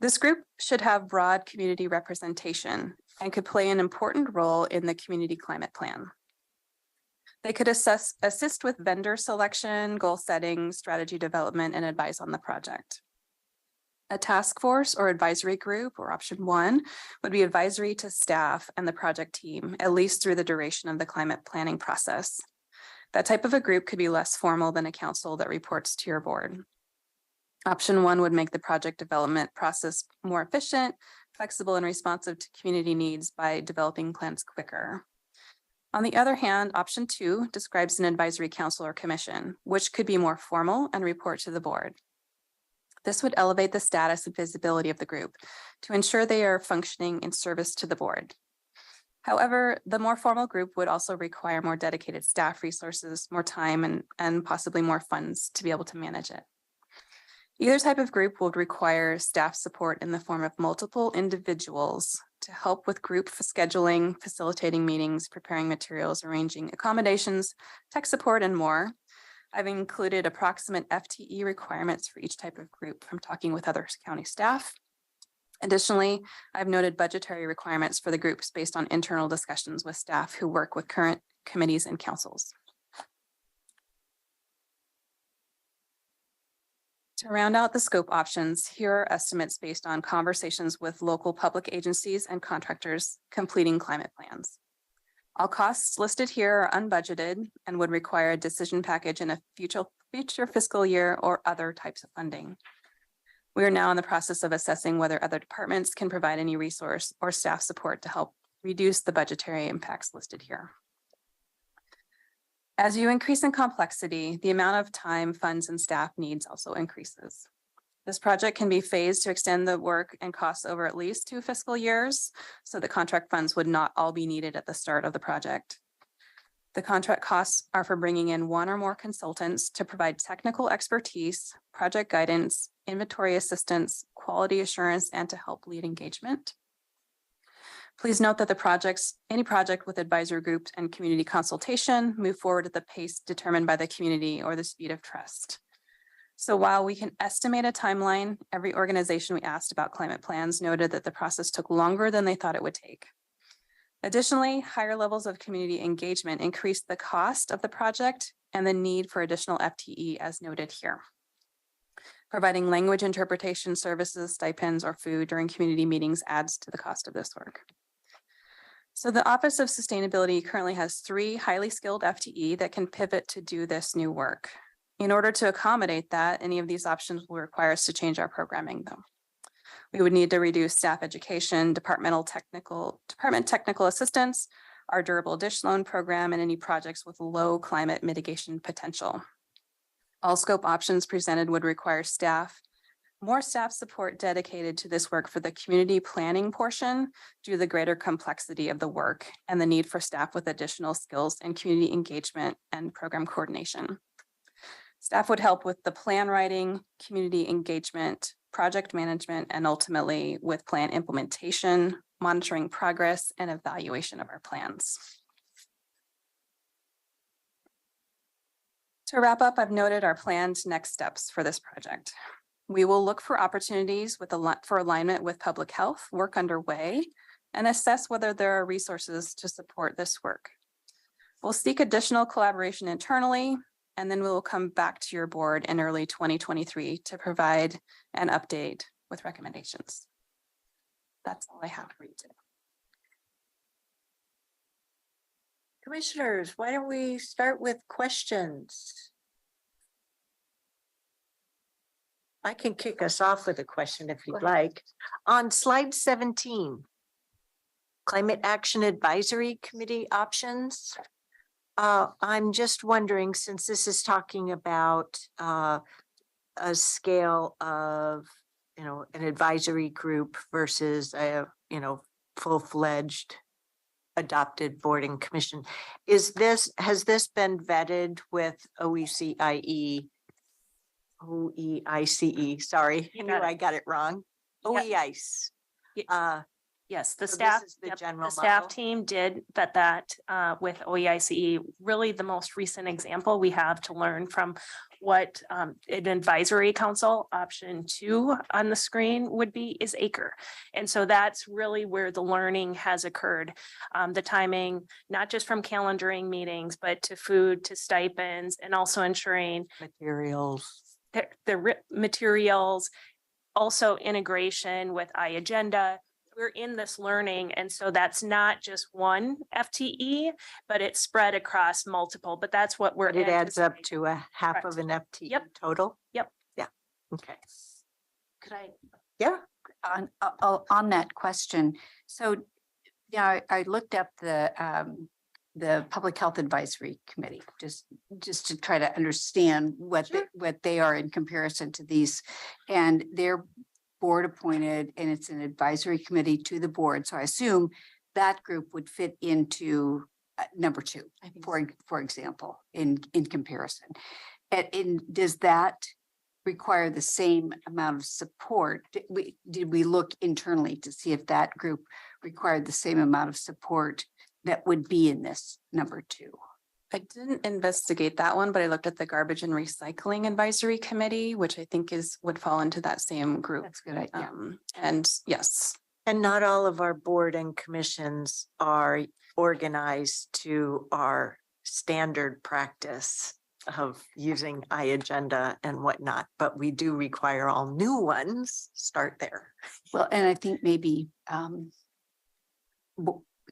This group should have broad community representation and could play an important role in the community climate plan. They could assist with vendor selection, goal setting, strategy development, and advice on the project. A task force or advisory group, or option 1, would be advisory to staff and the project team, at least through the duration of the climate planning process. That type of a group could be less formal than a council that reports to your board. Option 1 would make the project development process more efficient, flexible, and responsive to community needs by developing plans quicker. On the other hand, option 2 describes an advisory council or commission, which could be more formal and report to the board. This would elevate the status and visibility of the group to ensure they are functioning in service to the board. However, the more formal group would also require more dedicated staff resources, more time, and possibly more funds to be able to manage it. Either type of group would require staff support in the form of multiple individuals to help with group scheduling, facilitating meetings, preparing materials, arranging accommodations, tech support, and more. I've included approximate FTE requirements for each type of group from talking with other county staff. Additionally, I've noted budgetary requirements for the groups based on internal discussions with staff who work with current committees and councils. To round out the scope options, here are estimates based on conversations with local public agencies and contractors completing climate plans. All costs listed here are unbudgeted and would require a decision package in a future fiscal year or other types of funding. We are now in the process of assessing whether other departments can provide any resource or staff support to help reduce the budgetary impacts listed here. As you increase in complexity, the amount of time, funds, and staff needs also increases. This project can be phased to extend the work and costs over at least 2 fiscal years, so the contract funds would not all be needed at the start of the project. The contract costs are for bringing in 1 or more consultants to provide technical expertise, project guidance, inventory assistance, quality assurance, and to help lead engagement. Please note that any project with advisory groups and community consultation move forward at the pace determined by the community or the speed of trust. So while we can estimate a timeline, every organization we asked about climate plans noted that the process took longer than they thought it would take. Additionally, higher levels of community engagement increased the cost of the project and the need for additional FTE as noted here. Providing language interpretation services, stipends, or food during community meetings adds to the cost of this work. So the Office of Sustainability currently has 3 highly skilled FTE that can pivot to do this new work. In order to accommodate that, any of these options will require us to change our programming though. We would need to reduce staff education, department technical assistance, our durable dish loan program, and any projects with low climate mitigation potential. All scope options presented would require more staff support dedicated to this work for the community planning portion due to the greater complexity of the work and the need for staff with additional skills in community engagement and program coordination. Staff would help with the plan writing, community engagement, project management, and ultimately with plan implementation, monitoring progress, and evaluation of our plans. To wrap up, I've noted our planned next steps for this project. We will look for opportunities for alignment with public health work underway and assess whether there are resources to support this work. We'll seek additional collaboration internally, and then we'll come back to your board in early 2023 to provide an update with recommendations. That's all I have for you today. Commissioners, why don't we start with questions? I can kick us off with a question if you'd like. On slide 17, Climate Action Advisory Committee options. I'm just wondering, since this is talking about a scale of, an advisory group versus a, full-fledged adopted board and commission. Has this been vetted with OECIE? OEICE, sorry, I knew I got it wrong. OEICE. Yes, the So this staff, is the yep, general the staff model? team did vet that with OEICE. Really, the most recent example we have to learn from what an advisory council option 2 on the screen would be is ACRE. And so that's really where the learning has occurred. The timing, not just from calendaring meetings, but to food, to stipends, and also ensuring Materials. the materials, also integration with iAgenda. We're in this learning, and so that's not just one FTE, but it's spread across multiple, but that's what we're. But it adds up anticipating. to a half Correct. of an FTE Yep. total? Yep. Yeah, okay. Could I? Yeah. On that question, so, yeah, I looked up the Public Health Advisory Committee, just to try to understand what they are in comparison to these. And they're board appointed, and it's an advisory committee to the board. So I assume that group would fit into number 2, for example, in comparison. And does that require the same amount of support? Did we look internally to see if that group required the same amount of support that would be in this number 2? I didn't investigate that one, but I looked at the Garbage and Recycling Advisory Committee, which I think would fall into that same group. That's a good idea. And yes. And not all of our board and commissions are organized to our standard practice of using iAgenda and whatnot, but we do require all new ones start there. Well, and I think maybe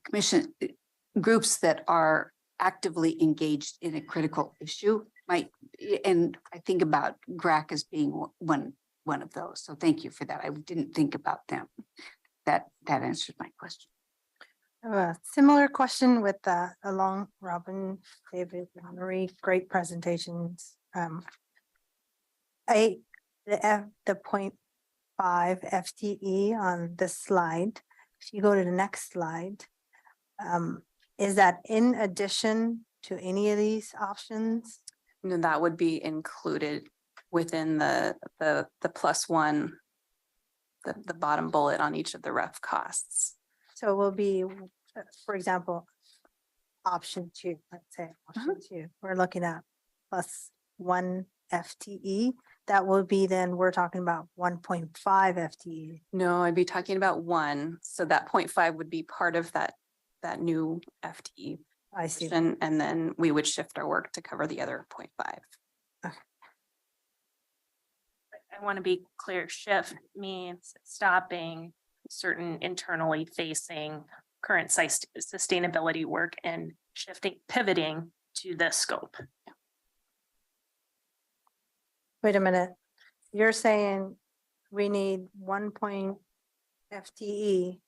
commission groups that are actively engaged in a critical issue might, and I think about GRAC as being one of those. So thank you for that. I didn't think about them. That answered my question. I have a similar question with along Robin, David, Marie, great presentations. The 0.5 FTE on this slide. If you go to the next slide, is that in addition to any of these options? No, that would be included within the +1, the bottom bullet on each of the ref costs. So it will be, for example, option 2, let's say option 2, we're looking at +1 FTE. That will be then, we're talking about 1.5 FTE. No, I'd be talking about 1. So that 0.5 would be part of that new FTE. I see. And then we would shift our work to cover the other 0.5. I want to be clear, shift means stopping certain internally facing current sustainability work and pivoting to this scope. Wait a minute. You're saying we need 1 FTE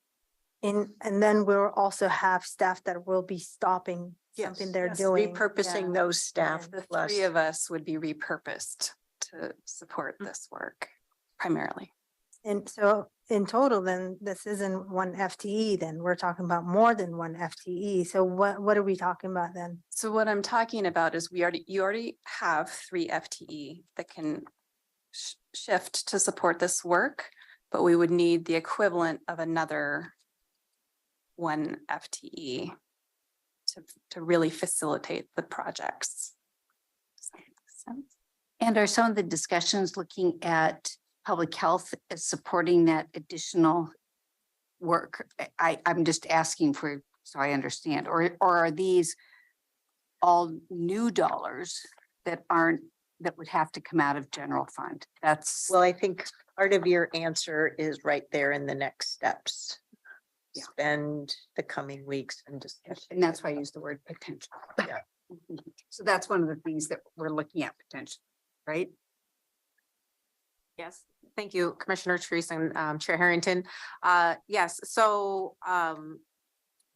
and then we'll also have staff that will be stopping something they're doing. Repurposing those staff. The plus- 3 of us would be repurposed to support this work primarily. And so in total, then this isn't 1 FTE, then we're talking about more than 1 FTE. So what are we talking about then? So what I'm talking about is you already have 3 FTE that can shift to support this work, but we would need the equivalent of another 1 FTE to really facilitate the projects. Does that make sense? And are some of the discussions looking at public health as supporting that additional work? I'm just asking for, so I understand, or are these all new dollars that would have to come out of general fund? Well, I think part of your answer is right there in the next steps. Yeah. spend the coming weeks and discuss. And that's why I use the word potential. Yeah. So that's one of the things that we're looking at potential, right? Yes, thank you, Commissioner Treese and Chair Harrington. Yes, so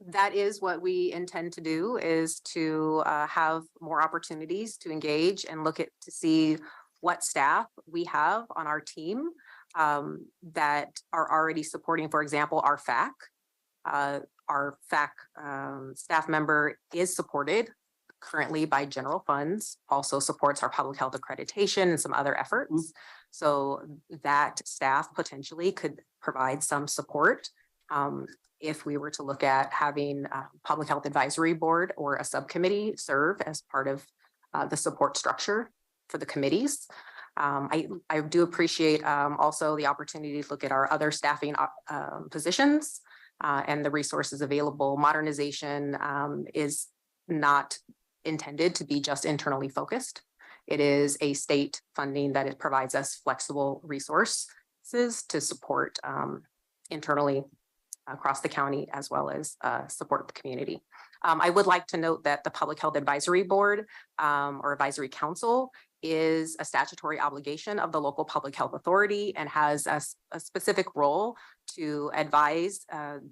that is what we intend to do, is to have more opportunities to engage and look at to see what staff we have on our team that are already supporting, for example, our FAC. Our FAC staff member is supported currently by general funds, also supports our public health accreditation and some other efforts. So that staff potentially could provide some support if we were to look at having a public health advisory board or a subcommittee serve as part of the support structure for the committees. I do appreciate also the opportunity to look at our other staffing positions and the resources available. Modernization is not intended to be just internally focused. It is a state funding that it provides us flexible resources to support internally across the county, as well as support the community. I would like to note that the Public Health Advisory Board or Advisory Council is a statutory obligation of the local public health authority and has a specific role to advise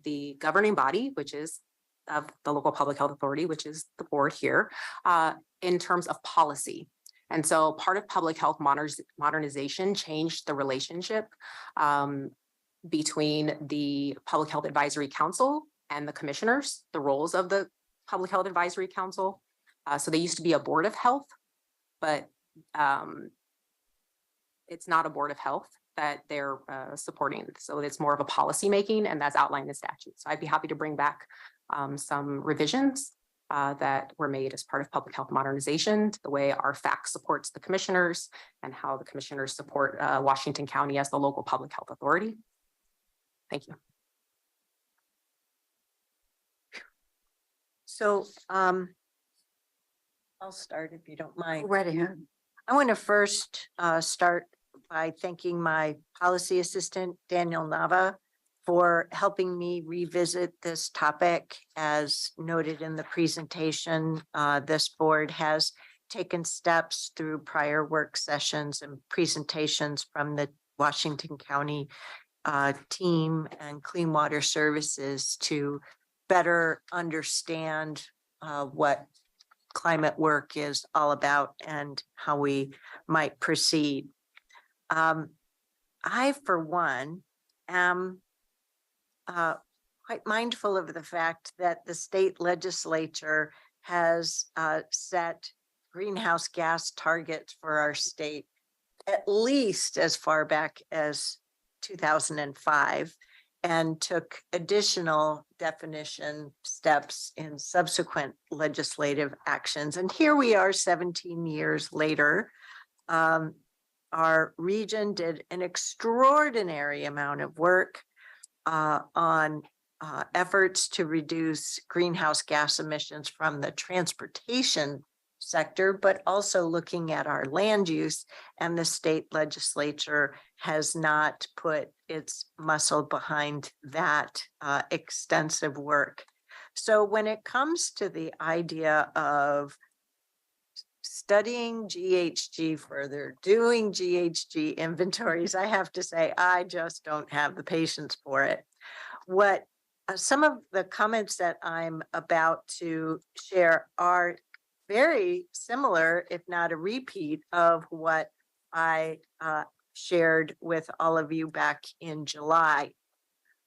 the governing body, which is of the local public health authority, which is the board here, in terms of policy. And so part of public health modernization changed the relationship between the Public Health Advisory Council and the commissioners, the roles of the Public Health Advisory Council. So they used to be a board of health, but it's not a board of health that they're supporting. So it's more of a policy making, and that's outlined in statute. So I'd be happy to bring back some revisions that were made as part of public health modernization, the way our FAC supports the commissioners and how the commissioners support Washington County as the local public health authority. Thank you. So I'll start if you don't mind. Right ahead. I want to first start by thanking my policy assistant, Daniel Nava, for helping me revisit this topic. As noted in the presentation, this board has taken steps through prior work sessions and presentations from the Washington County team and Clean Water Services to better understand what climate work is all about and how we might proceed. I, for one, am quite mindful of the fact that the state legislature has set greenhouse gas targets for our state at least as far back as 2005, and took additional definition steps in subsequent legislative actions. And here we are 17 years later. Our region did an extraordinary amount of work on efforts to reduce greenhouse gas emissions from the transportation sector, but also looking at our land use, and the state legislature has not put its muscle behind that extensive work. So when it comes to the idea of studying GHG further, doing GHG inventories, I have to say, I just don't have the patience for it. What some of the comments that I'm about to share are very similar, if not a repeat, of what I shared with all of you back in July.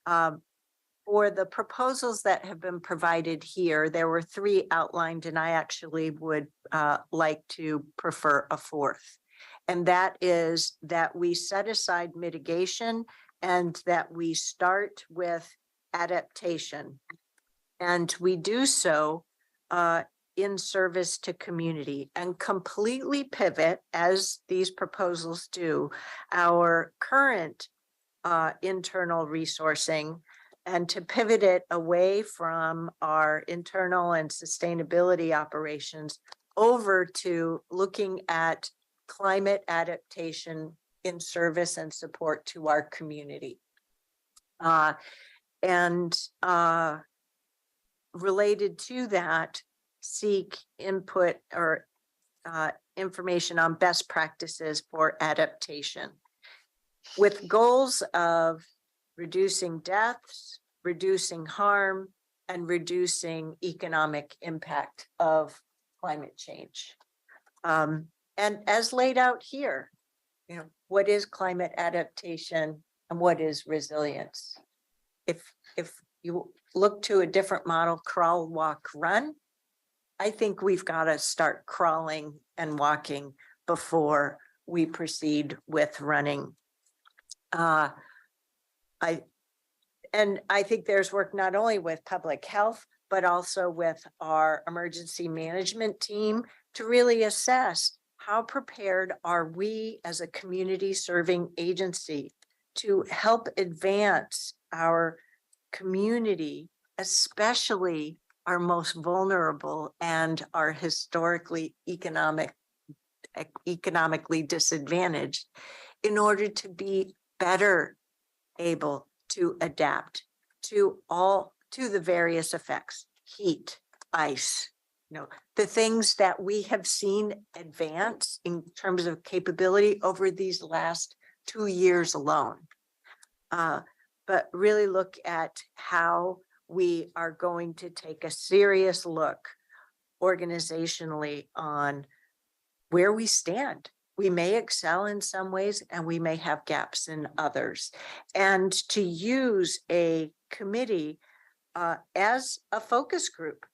For the proposals that have been provided here, there were 3 outlined, and I actually would like to prefer a 4th. And that is that we set aside mitigation and that we start with adaptation. And we do so in service to community, and completely pivot, as these proposals do, our current internal resourcing, and to pivot it away from our internal and sustainability operations over to looking at climate adaptation in service and support to our community. And related to that, seek input or information on best practices for adaptation with goals of reducing deaths, reducing harm, and reducing economic impact of climate change. And as laid out here, you know, what is climate adaptation and what is resilience? If you look to a different model, crawl, walk, run, I think we've got to start crawling and walking before we proceed with running. I think there's work not only with public health, but also with our emergency management team to really assess how prepared are we as a community serving agency to help advance our community, especially our most vulnerable and our historically economically disadvantaged, in order to be better able to adapt to the various effects, heat, ice, you know, the things that we have seen advance in terms of capability over these last 2 years alone. But really look at how we are going to take a serious look organizationally on where we stand. We may excel in some ways and we may have gaps in others. And to use a committee as a focus group,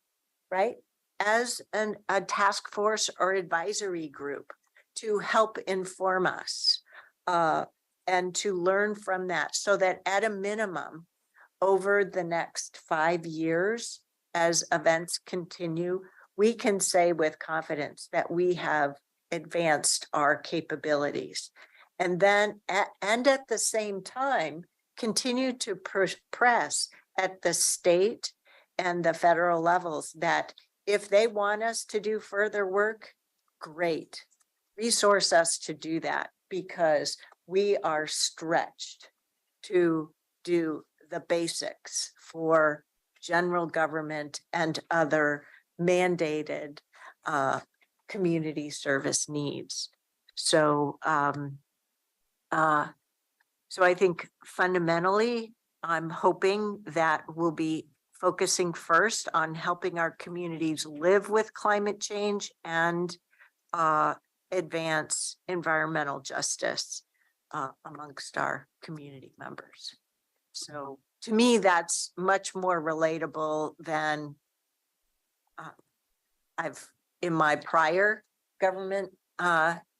right? As a task force or advisory group to help inform us and to learn from that, so that at a minimum, over the next 5 years, as events continue, we can say with confidence that we have advanced our capabilities. And then at the same time, continue to press at the state and the federal levels that if they want us to do further work, great. Resource us to do that, because we are stretched to do the basics for general government and other mandated community service needs. So, so I think fundamentally, I'm hoping that we'll be focusing first on helping our communities live with climate change and advance environmental justice amongst our community members. So to me, that's much more relatable than in my prior government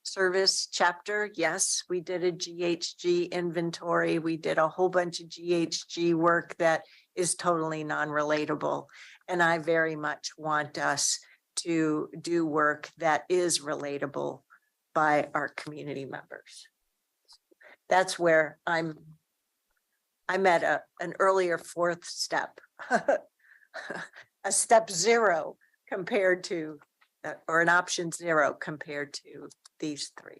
service chapter. Yes, we did a GHG inventory. We did a whole bunch of GHG work that is totally non-relatable. And I very much want us to do work that is relatable by our community members. That's where I'm at an earlier fourth step, a step 0 compared to, or an option 0 compared to these 3.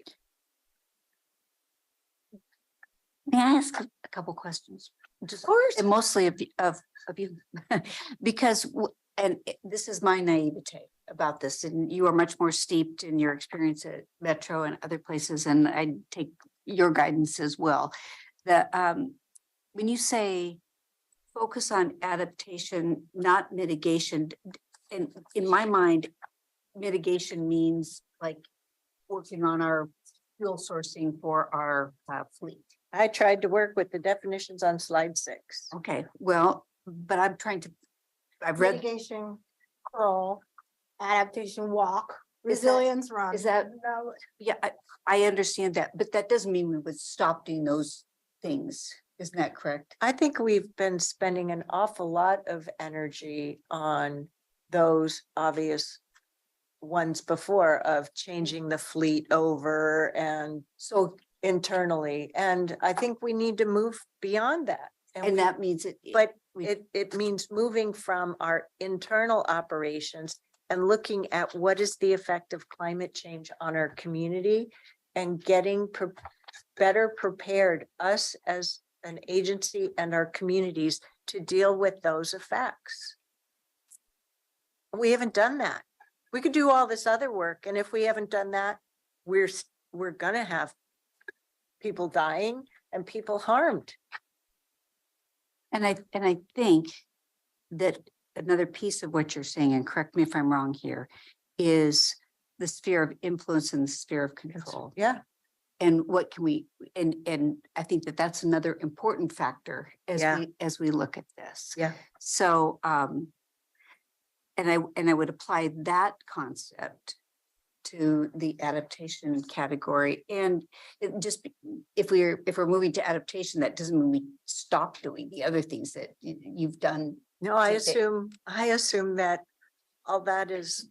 May I ask a couple questions? Just, of course. And mostly of you, because, this is my naivete about this, and you are much more steeped in your experience at Metro and other places, and I take your guidance as well. That when you say focus on adaptation, not mitigation, and in my mind, mitigation means like working on our fuel sourcing for our fleet. I tried to work with the definitions on slide 6. Okay, well, but I'm trying to, I've read. Mitigation, crawl, adaptation, walk, resilience, run. Is that, yeah, I understand that, but that doesn't mean we would stop doing those things. Isn't that correct? I think we've been spending an awful lot of energy on those obvious ones before, of changing the fleet over and so internally. And I think we need to move beyond that. And that means it. But it means moving from our internal operations and looking at what is the effect of climate change on our community, and getting better prepared, us as an agency and our communities to deal with those effects. We haven't done that. We could do all this other work, and if we haven't done that, we're gonna have people dying and people harmed. And I think that another piece of what you're saying, and correct me if I'm wrong here, is the sphere of influence and the sphere of control. Yeah. And what can we, and I think that that's another important factor as we look at this. Yeah. So, and I would apply that concept to the adaptation category. And it just, if we're moving to adaptation, that doesn't mean we stop doing the other things that you've done. No, I assume that all that is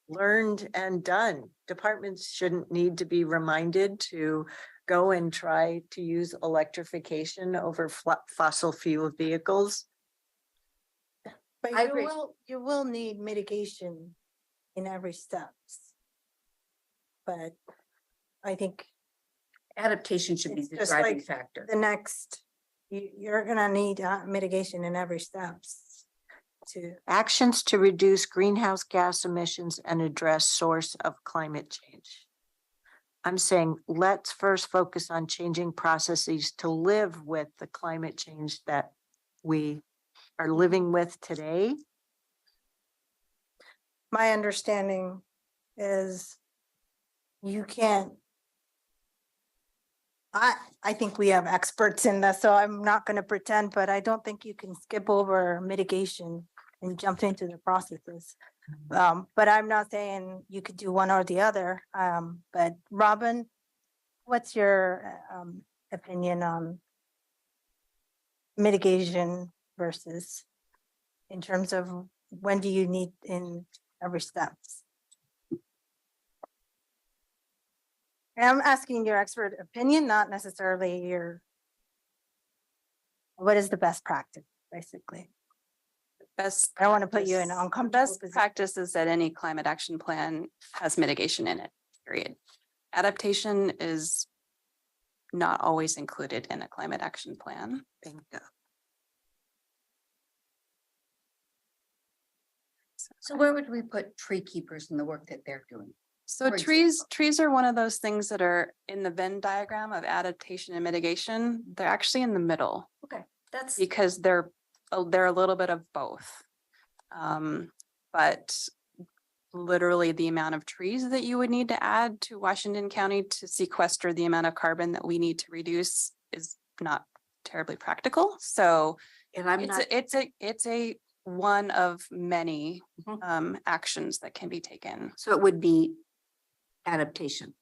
learned and done. Departments shouldn't need to be reminded to go and try to use electrification over fossil fuel vehicles. But I agree. you will need mitigation in every steps. But I think Adaptation should be it's the just driving like factor. the next, you're gonna need mitigation in every steps to. Actions to reduce greenhouse gas emissions and address source of climate change. I'm saying let's first focus on changing processes to live with the climate change that we are living with today. My understanding is you can't. I think we have experts in this, so I'm not gonna pretend, but I don't think you can skip over mitigation and jump into the processes. But I'm not saying you could do one or the other. But Robin, what's your opinion on mitigation versus in terms of when do you need in every steps? And I'm asking your expert opinion, not necessarily your, what is the best practice, basically? Best. I don't want to put you in an uncomfortable Best position. practice is that any climate action plan has mitigation in it, period. Adaptation is not always included in a climate action plan. Bingo. So where would we put tree keepers in the work that they're doing? So For trees are one of those things that are in the Venn diagram of adaptation and mitigation. They're actually in the middle Okay, that's. because they're a little bit of both. But literally the amount of trees that you would need to add to Washington County to sequester the amount of carbon that we need to reduce is not terribly practical. So And I'm not. it's a one of many actions that can be taken. So it would be adaptation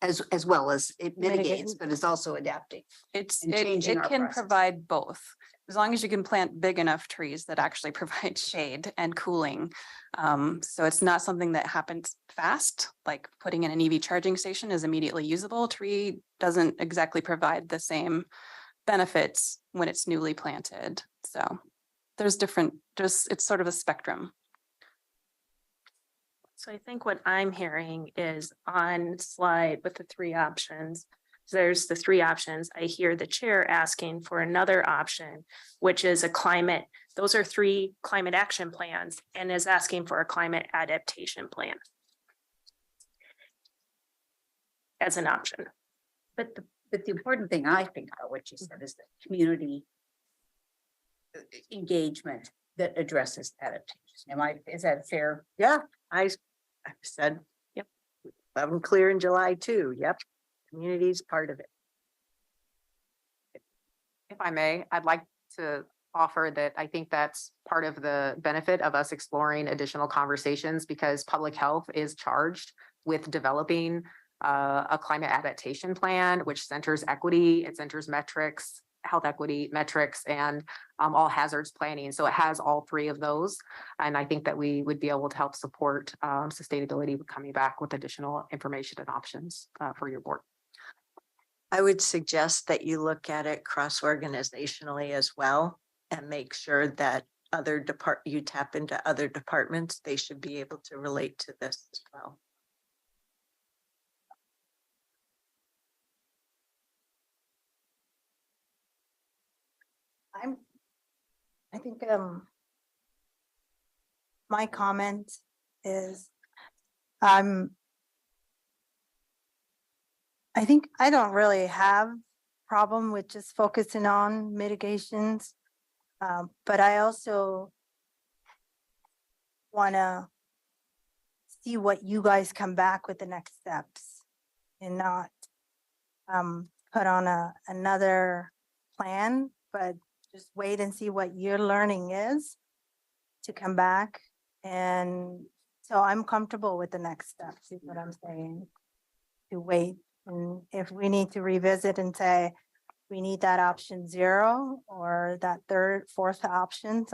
as well as it mitigates, Mitigate. but it's also adapting. It changing our can process. provide both, as long as you can plant big enough trees that actually provide shade and cooling. So it's not something that happens fast, like putting in an EV charging station is immediately usable. Tree doesn't exactly provide the same benefits when it's newly planted. So there's different, it's sort of a spectrum. So I think what I'm hearing is on slide with the three options. There's the three options. I hear the chair asking for another option, which is a climate. Those are three climate action plans and is asking for a climate adaptation plan as an option. But the important thing I think about what you said is the community engagement that addresses adaptation. Is that fair? Yeah, I said, yep. I'm clear in July too. Yep. Community's part of it. If I may, I'd like to offer that I think that's part of the benefit of us exploring additional conversations, because public health is charged with developing a climate adaptation plan, which centers equity, it centers metrics, health equity metrics, and all hazards planning. So it has all three of those. And I think that we would be able to help support sustainability with coming back with additional information and options for your board. I would suggest that you look at it cross-organizationally as well and make sure that you tap into other departments. They should be able to relate to this as well. I think my comment is I think I don't really have problem with just focusing on mitigations. But I also want to see what you guys come back with the next steps and not put on another plan, but just wait and see what your learning is to come back. And so I'm comfortable with the next steps, is what I'm saying, to wait. And if we need to revisit and say, we need that option 0 or that third, fourth options,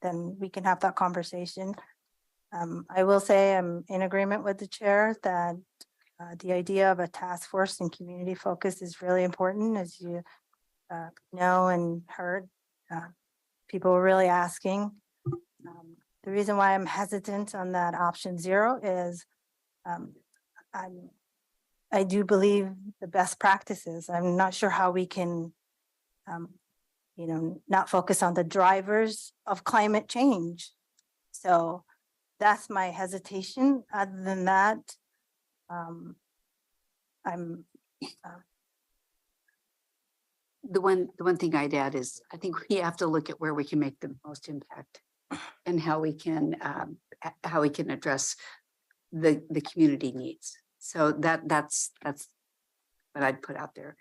then we can have that conversation. I will say I'm in agreement with the chair that the idea of a task force and community focus is really important, as you know and heard. People were really asking. The reason why I'm hesitant on that option 0 is I do believe the best practices. I'm not sure how we can, not focus on the drivers of climate change. So that's my hesitation. Other than that, The one thing I'd add is I think we have to look at where we can make the most impact and how we can address the community needs. So that's what I'd put out there.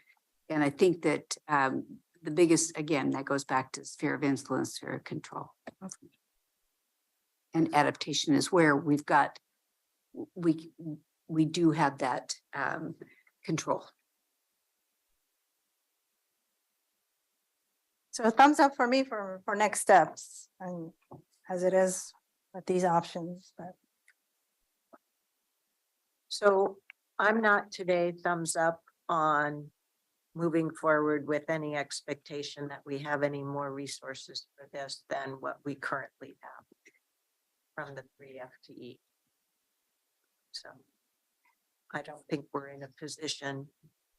And I think that the biggest, again, that goes back to sphere of influence, sphere of control. And adaptation is where we do have that control. so a thumbs up for me for next steps, and as it is with these options. But So I'm not today thumbs up on moving forward with any expectation that we have any more resources for this than what we currently have from the 3 FTE. So I don't think we're in a position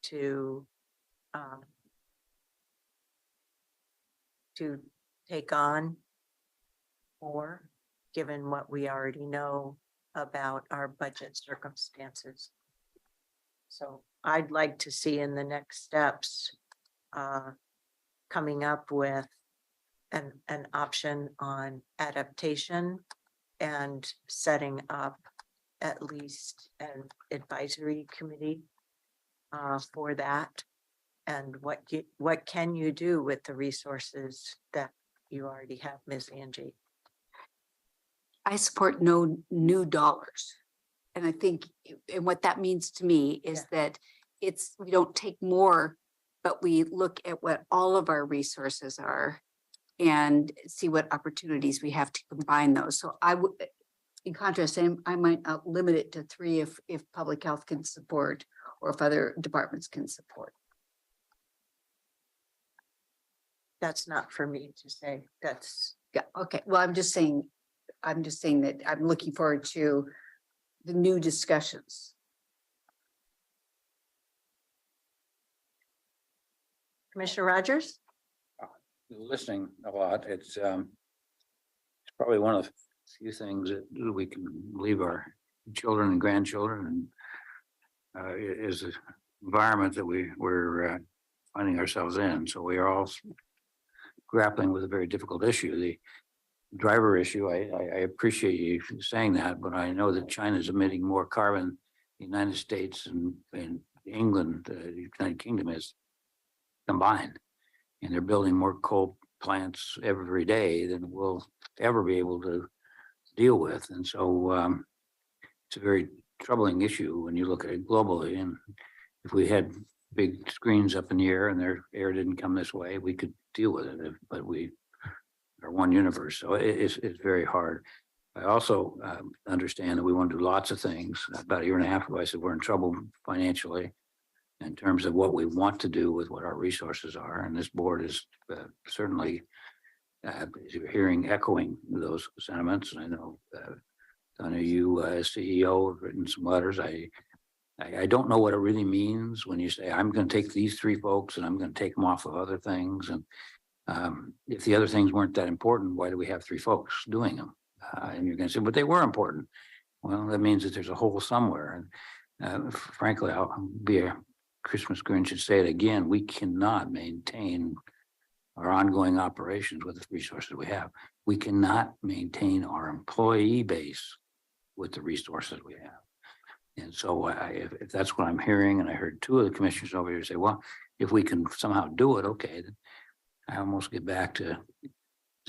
to take on more, given what we already know about our budget circumstances. So I'd like to see in the next steps coming up with an option on adaptation and setting up at least an advisory committee for that. And what can you do with the resources that you already have, Ms. Angie? I support no new dollars. And I think, and what that means to me is that we don't take more, but we look at what all of our resources are and see what opportunities we have to combine those. So I would, in contrast, I might not limit it to 3 if public health can support or if other departments can support. That's not for me to say. That's Yeah, okay. Well, I'm just saying that I'm looking forward to the new discussions. Commissioner Rogers? Listening a lot, it's probably one of the few things that we can leave our children and grandchildren and is the environment that we're finding ourselves in. So we are all grappling with a very difficult issue. The driver issue, I appreciate you saying that, but I know that China is emitting more carbon, the United States and England, the United Kingdom is combined. And they're building more coal plants every day than we'll ever be able to deal with. And so it's a very troubling issue when you look at it globally. And if we had big screens up in the air and their air didn't come this way, we could deal with it, but we are one universe. So it's very hard. I also understand that we want to do lots of things. About a year and a half ago, I said we're in trouble financially in terms of what we want to do with what our resources are. And this board is certainly hearing, echoing those sentiments. And I know you as CEO have written some letters. I don't know what it really means when you say, I'm going to take these 3 folks and I'm going to take them off of other things. And If the other things weren't that important, why do we have three folks doing them? And you're gonna say, but they were important. Well, that means that there's a hole somewhere. And frankly, I'll be a Christmas Grinch and say it again, we cannot maintain our ongoing operations with the resources we have. We cannot maintain our employee base with the resources we have. And so if that's what I'm hearing, and I heard two of the commissioners over here say, well, if we can somehow do it, okay, then I almost get back to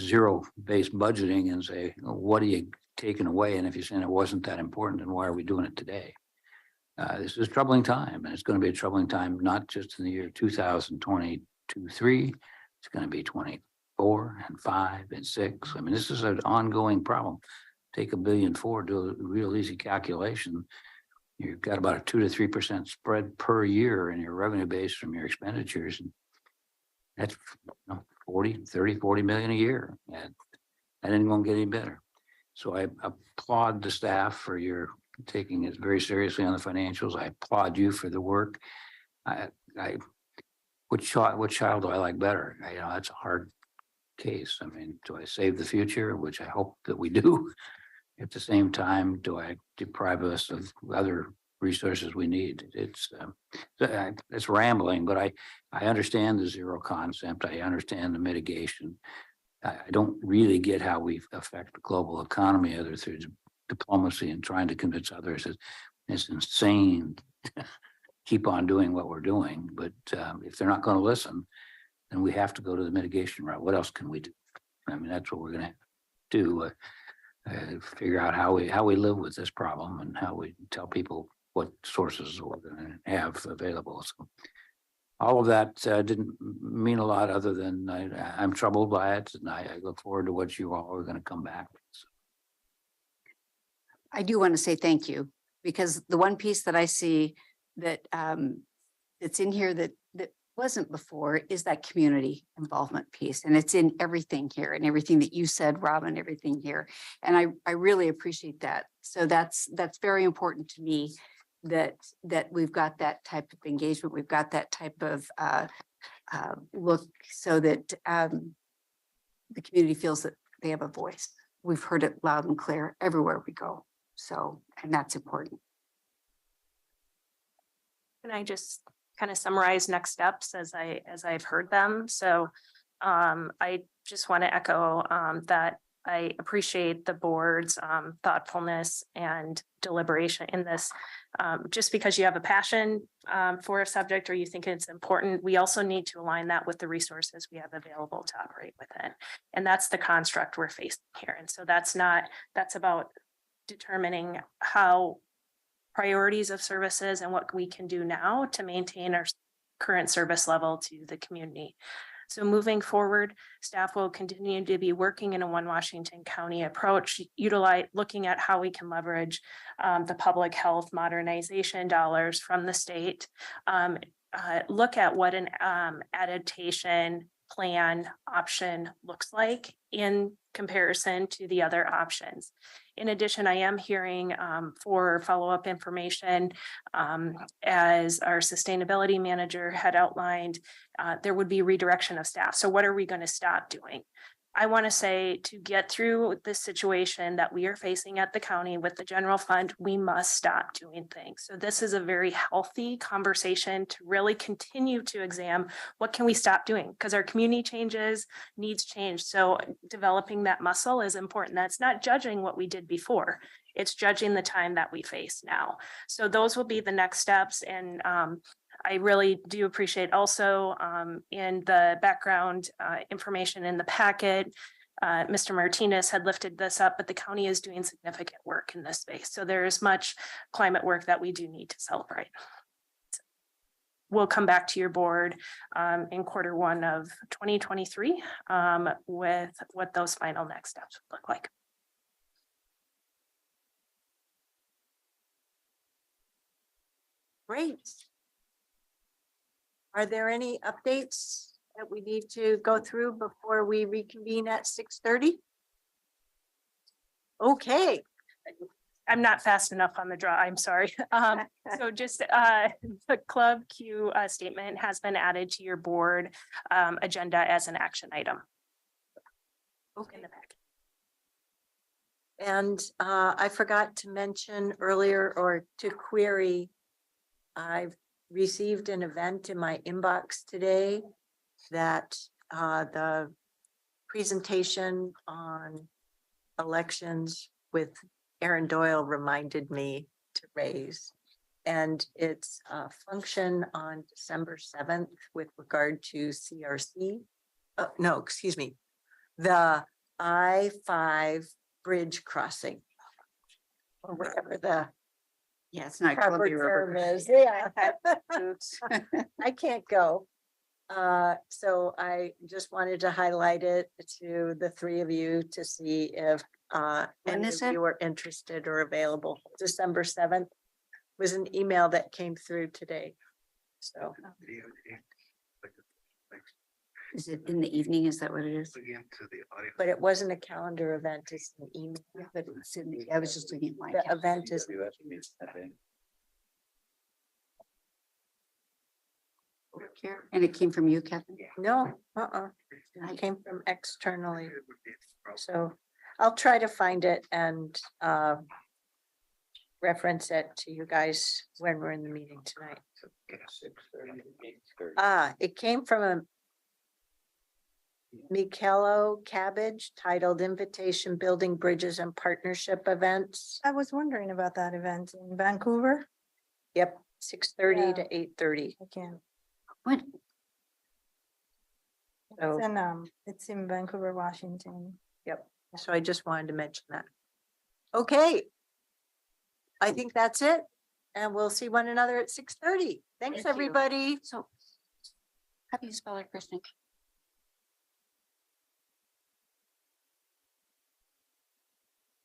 zero-based budgeting and say, what are you taking away? And if you're saying it wasn't that important, then why are we doing it today? This is a troubling time, and it's going to be a troubling time, not just in the year 2022-3. It's going to be 24 and 5 and 6. I mean, this is an ongoing problem. Take $1.4 billion, do a real easy calculation. You've got about a 2 to 3% spread per year in your revenue base from your expenditures. And that's 40 million a year. And that ain't gonna get any better. So I applaud the staff for your taking it very seriously on the financials. I applaud you for the work. Which child do I like better? That's a hard case. I mean, do I save the future, which I hope that we do? At the same time, do I deprive us of other resources we need? It's rambling, but I understand the zero concept. I understand the mitigation. I don't really get how we affect the global economy other through diplomacy and trying to convince others that it's insane. Keep on doing what we're doing, but if they're not going to listen, then we have to go to the mitigation route. What else can we do? I mean, that's what we're going to do. Figure out how we live with this problem and how we tell people what sources we're going to have available. So all of that didn't mean a lot other than I'm troubled by it, and I look forward to what you all are going to come back with. So. I do want to say thank you, because the one piece that I see that it's in here that wasn't before is that community involvement piece. And it's in everything here, and everything that you said, Robin, everything here. And I really appreciate that. So that's very important to me, that we've got that type of engagement. We've got that type of look, so that the community feels that they have a voice. We've heard it loud and clear everywhere we go. So, and that's important. Can I just kind of summarize next steps as I've heard them? So I just want to echo that I appreciate the board's thoughtfulness and deliberation in this. Just because you have a passion for a subject or you think it's important, we also need to align that with the resources we have available to operate within. And that's the construct we're facing here. And so that's about determining how priorities of services and what we can do now to maintain our current service level to the community. So moving forward, staff will continue to be working in a One Washington County approach, looking at how we can leverage the public health modernization dollars from the state, look at what an adaptation plan option looks like in comparison to the other options. In addition, I am hearing for follow-up information, as our sustainability manager had outlined, there would be redirection of staff. So what are we going to stop doing? I want to say, to get through this situation that we are facing at the county with the general fund, we must stop doing things. So this is a very healthy conversation to really continue to examine what can we stop doing, because our community changes, needs change. So developing that muscle is important. That's not judging what we did before. It's judging the time that we face now. So those will be the next steps. And I really do appreciate also in the background information in the packet, Mr. Martinez had lifted this up, but the county is doing significant work in this space. So there is much climate work that we do need to celebrate. We'll come back to your board in Q1 of 2023 with what those final next steps would look like. Great. Are there any updates that we need to go through before we reconvene at 6:30? Okay. I'm not fast enough on the draw. I'm sorry. So just the Club Q statement has been added to your board agenda as an action item. Okay. And I forgot to mention earlier or to query, I've received an event in my inbox today that the presentation on elections with Aaron Doyle reminded me to raise. And it's a function on December 7th with regard to CRC. No, excuse me, the I-5 bridge crossing. Or whatever the Yeah, it's not proper Columbia term River. is. Yeah. Oops. I can't go. So I just wanted to highlight it to the three of you to see if When any is of it? you are interested or available. December 7th was an email that came through today. So Is it in the evening? Is that what it is? but it wasn't a calendar event, it's an email. Yeah, but it's in the, I was just looking at my. The calendar. event is, And it came from you, Kevin? no, it came from externally. So I'll try to find it and reference it to you guys when we're in the meeting tonight. It came from a Michello Cabbage titled Invitation Building Bridges and Partnership Events. I was wondering about that event in Vancouver. Yep, 6:30 Yeah. to 8:30. I can't. What? So, It's in Vancouver, Washington. yep, so I just wanted to mention that. Okay. I think that's it. And we'll see one another at 6:30. Thanks, Thank you. everybody. So how do you spell our first name?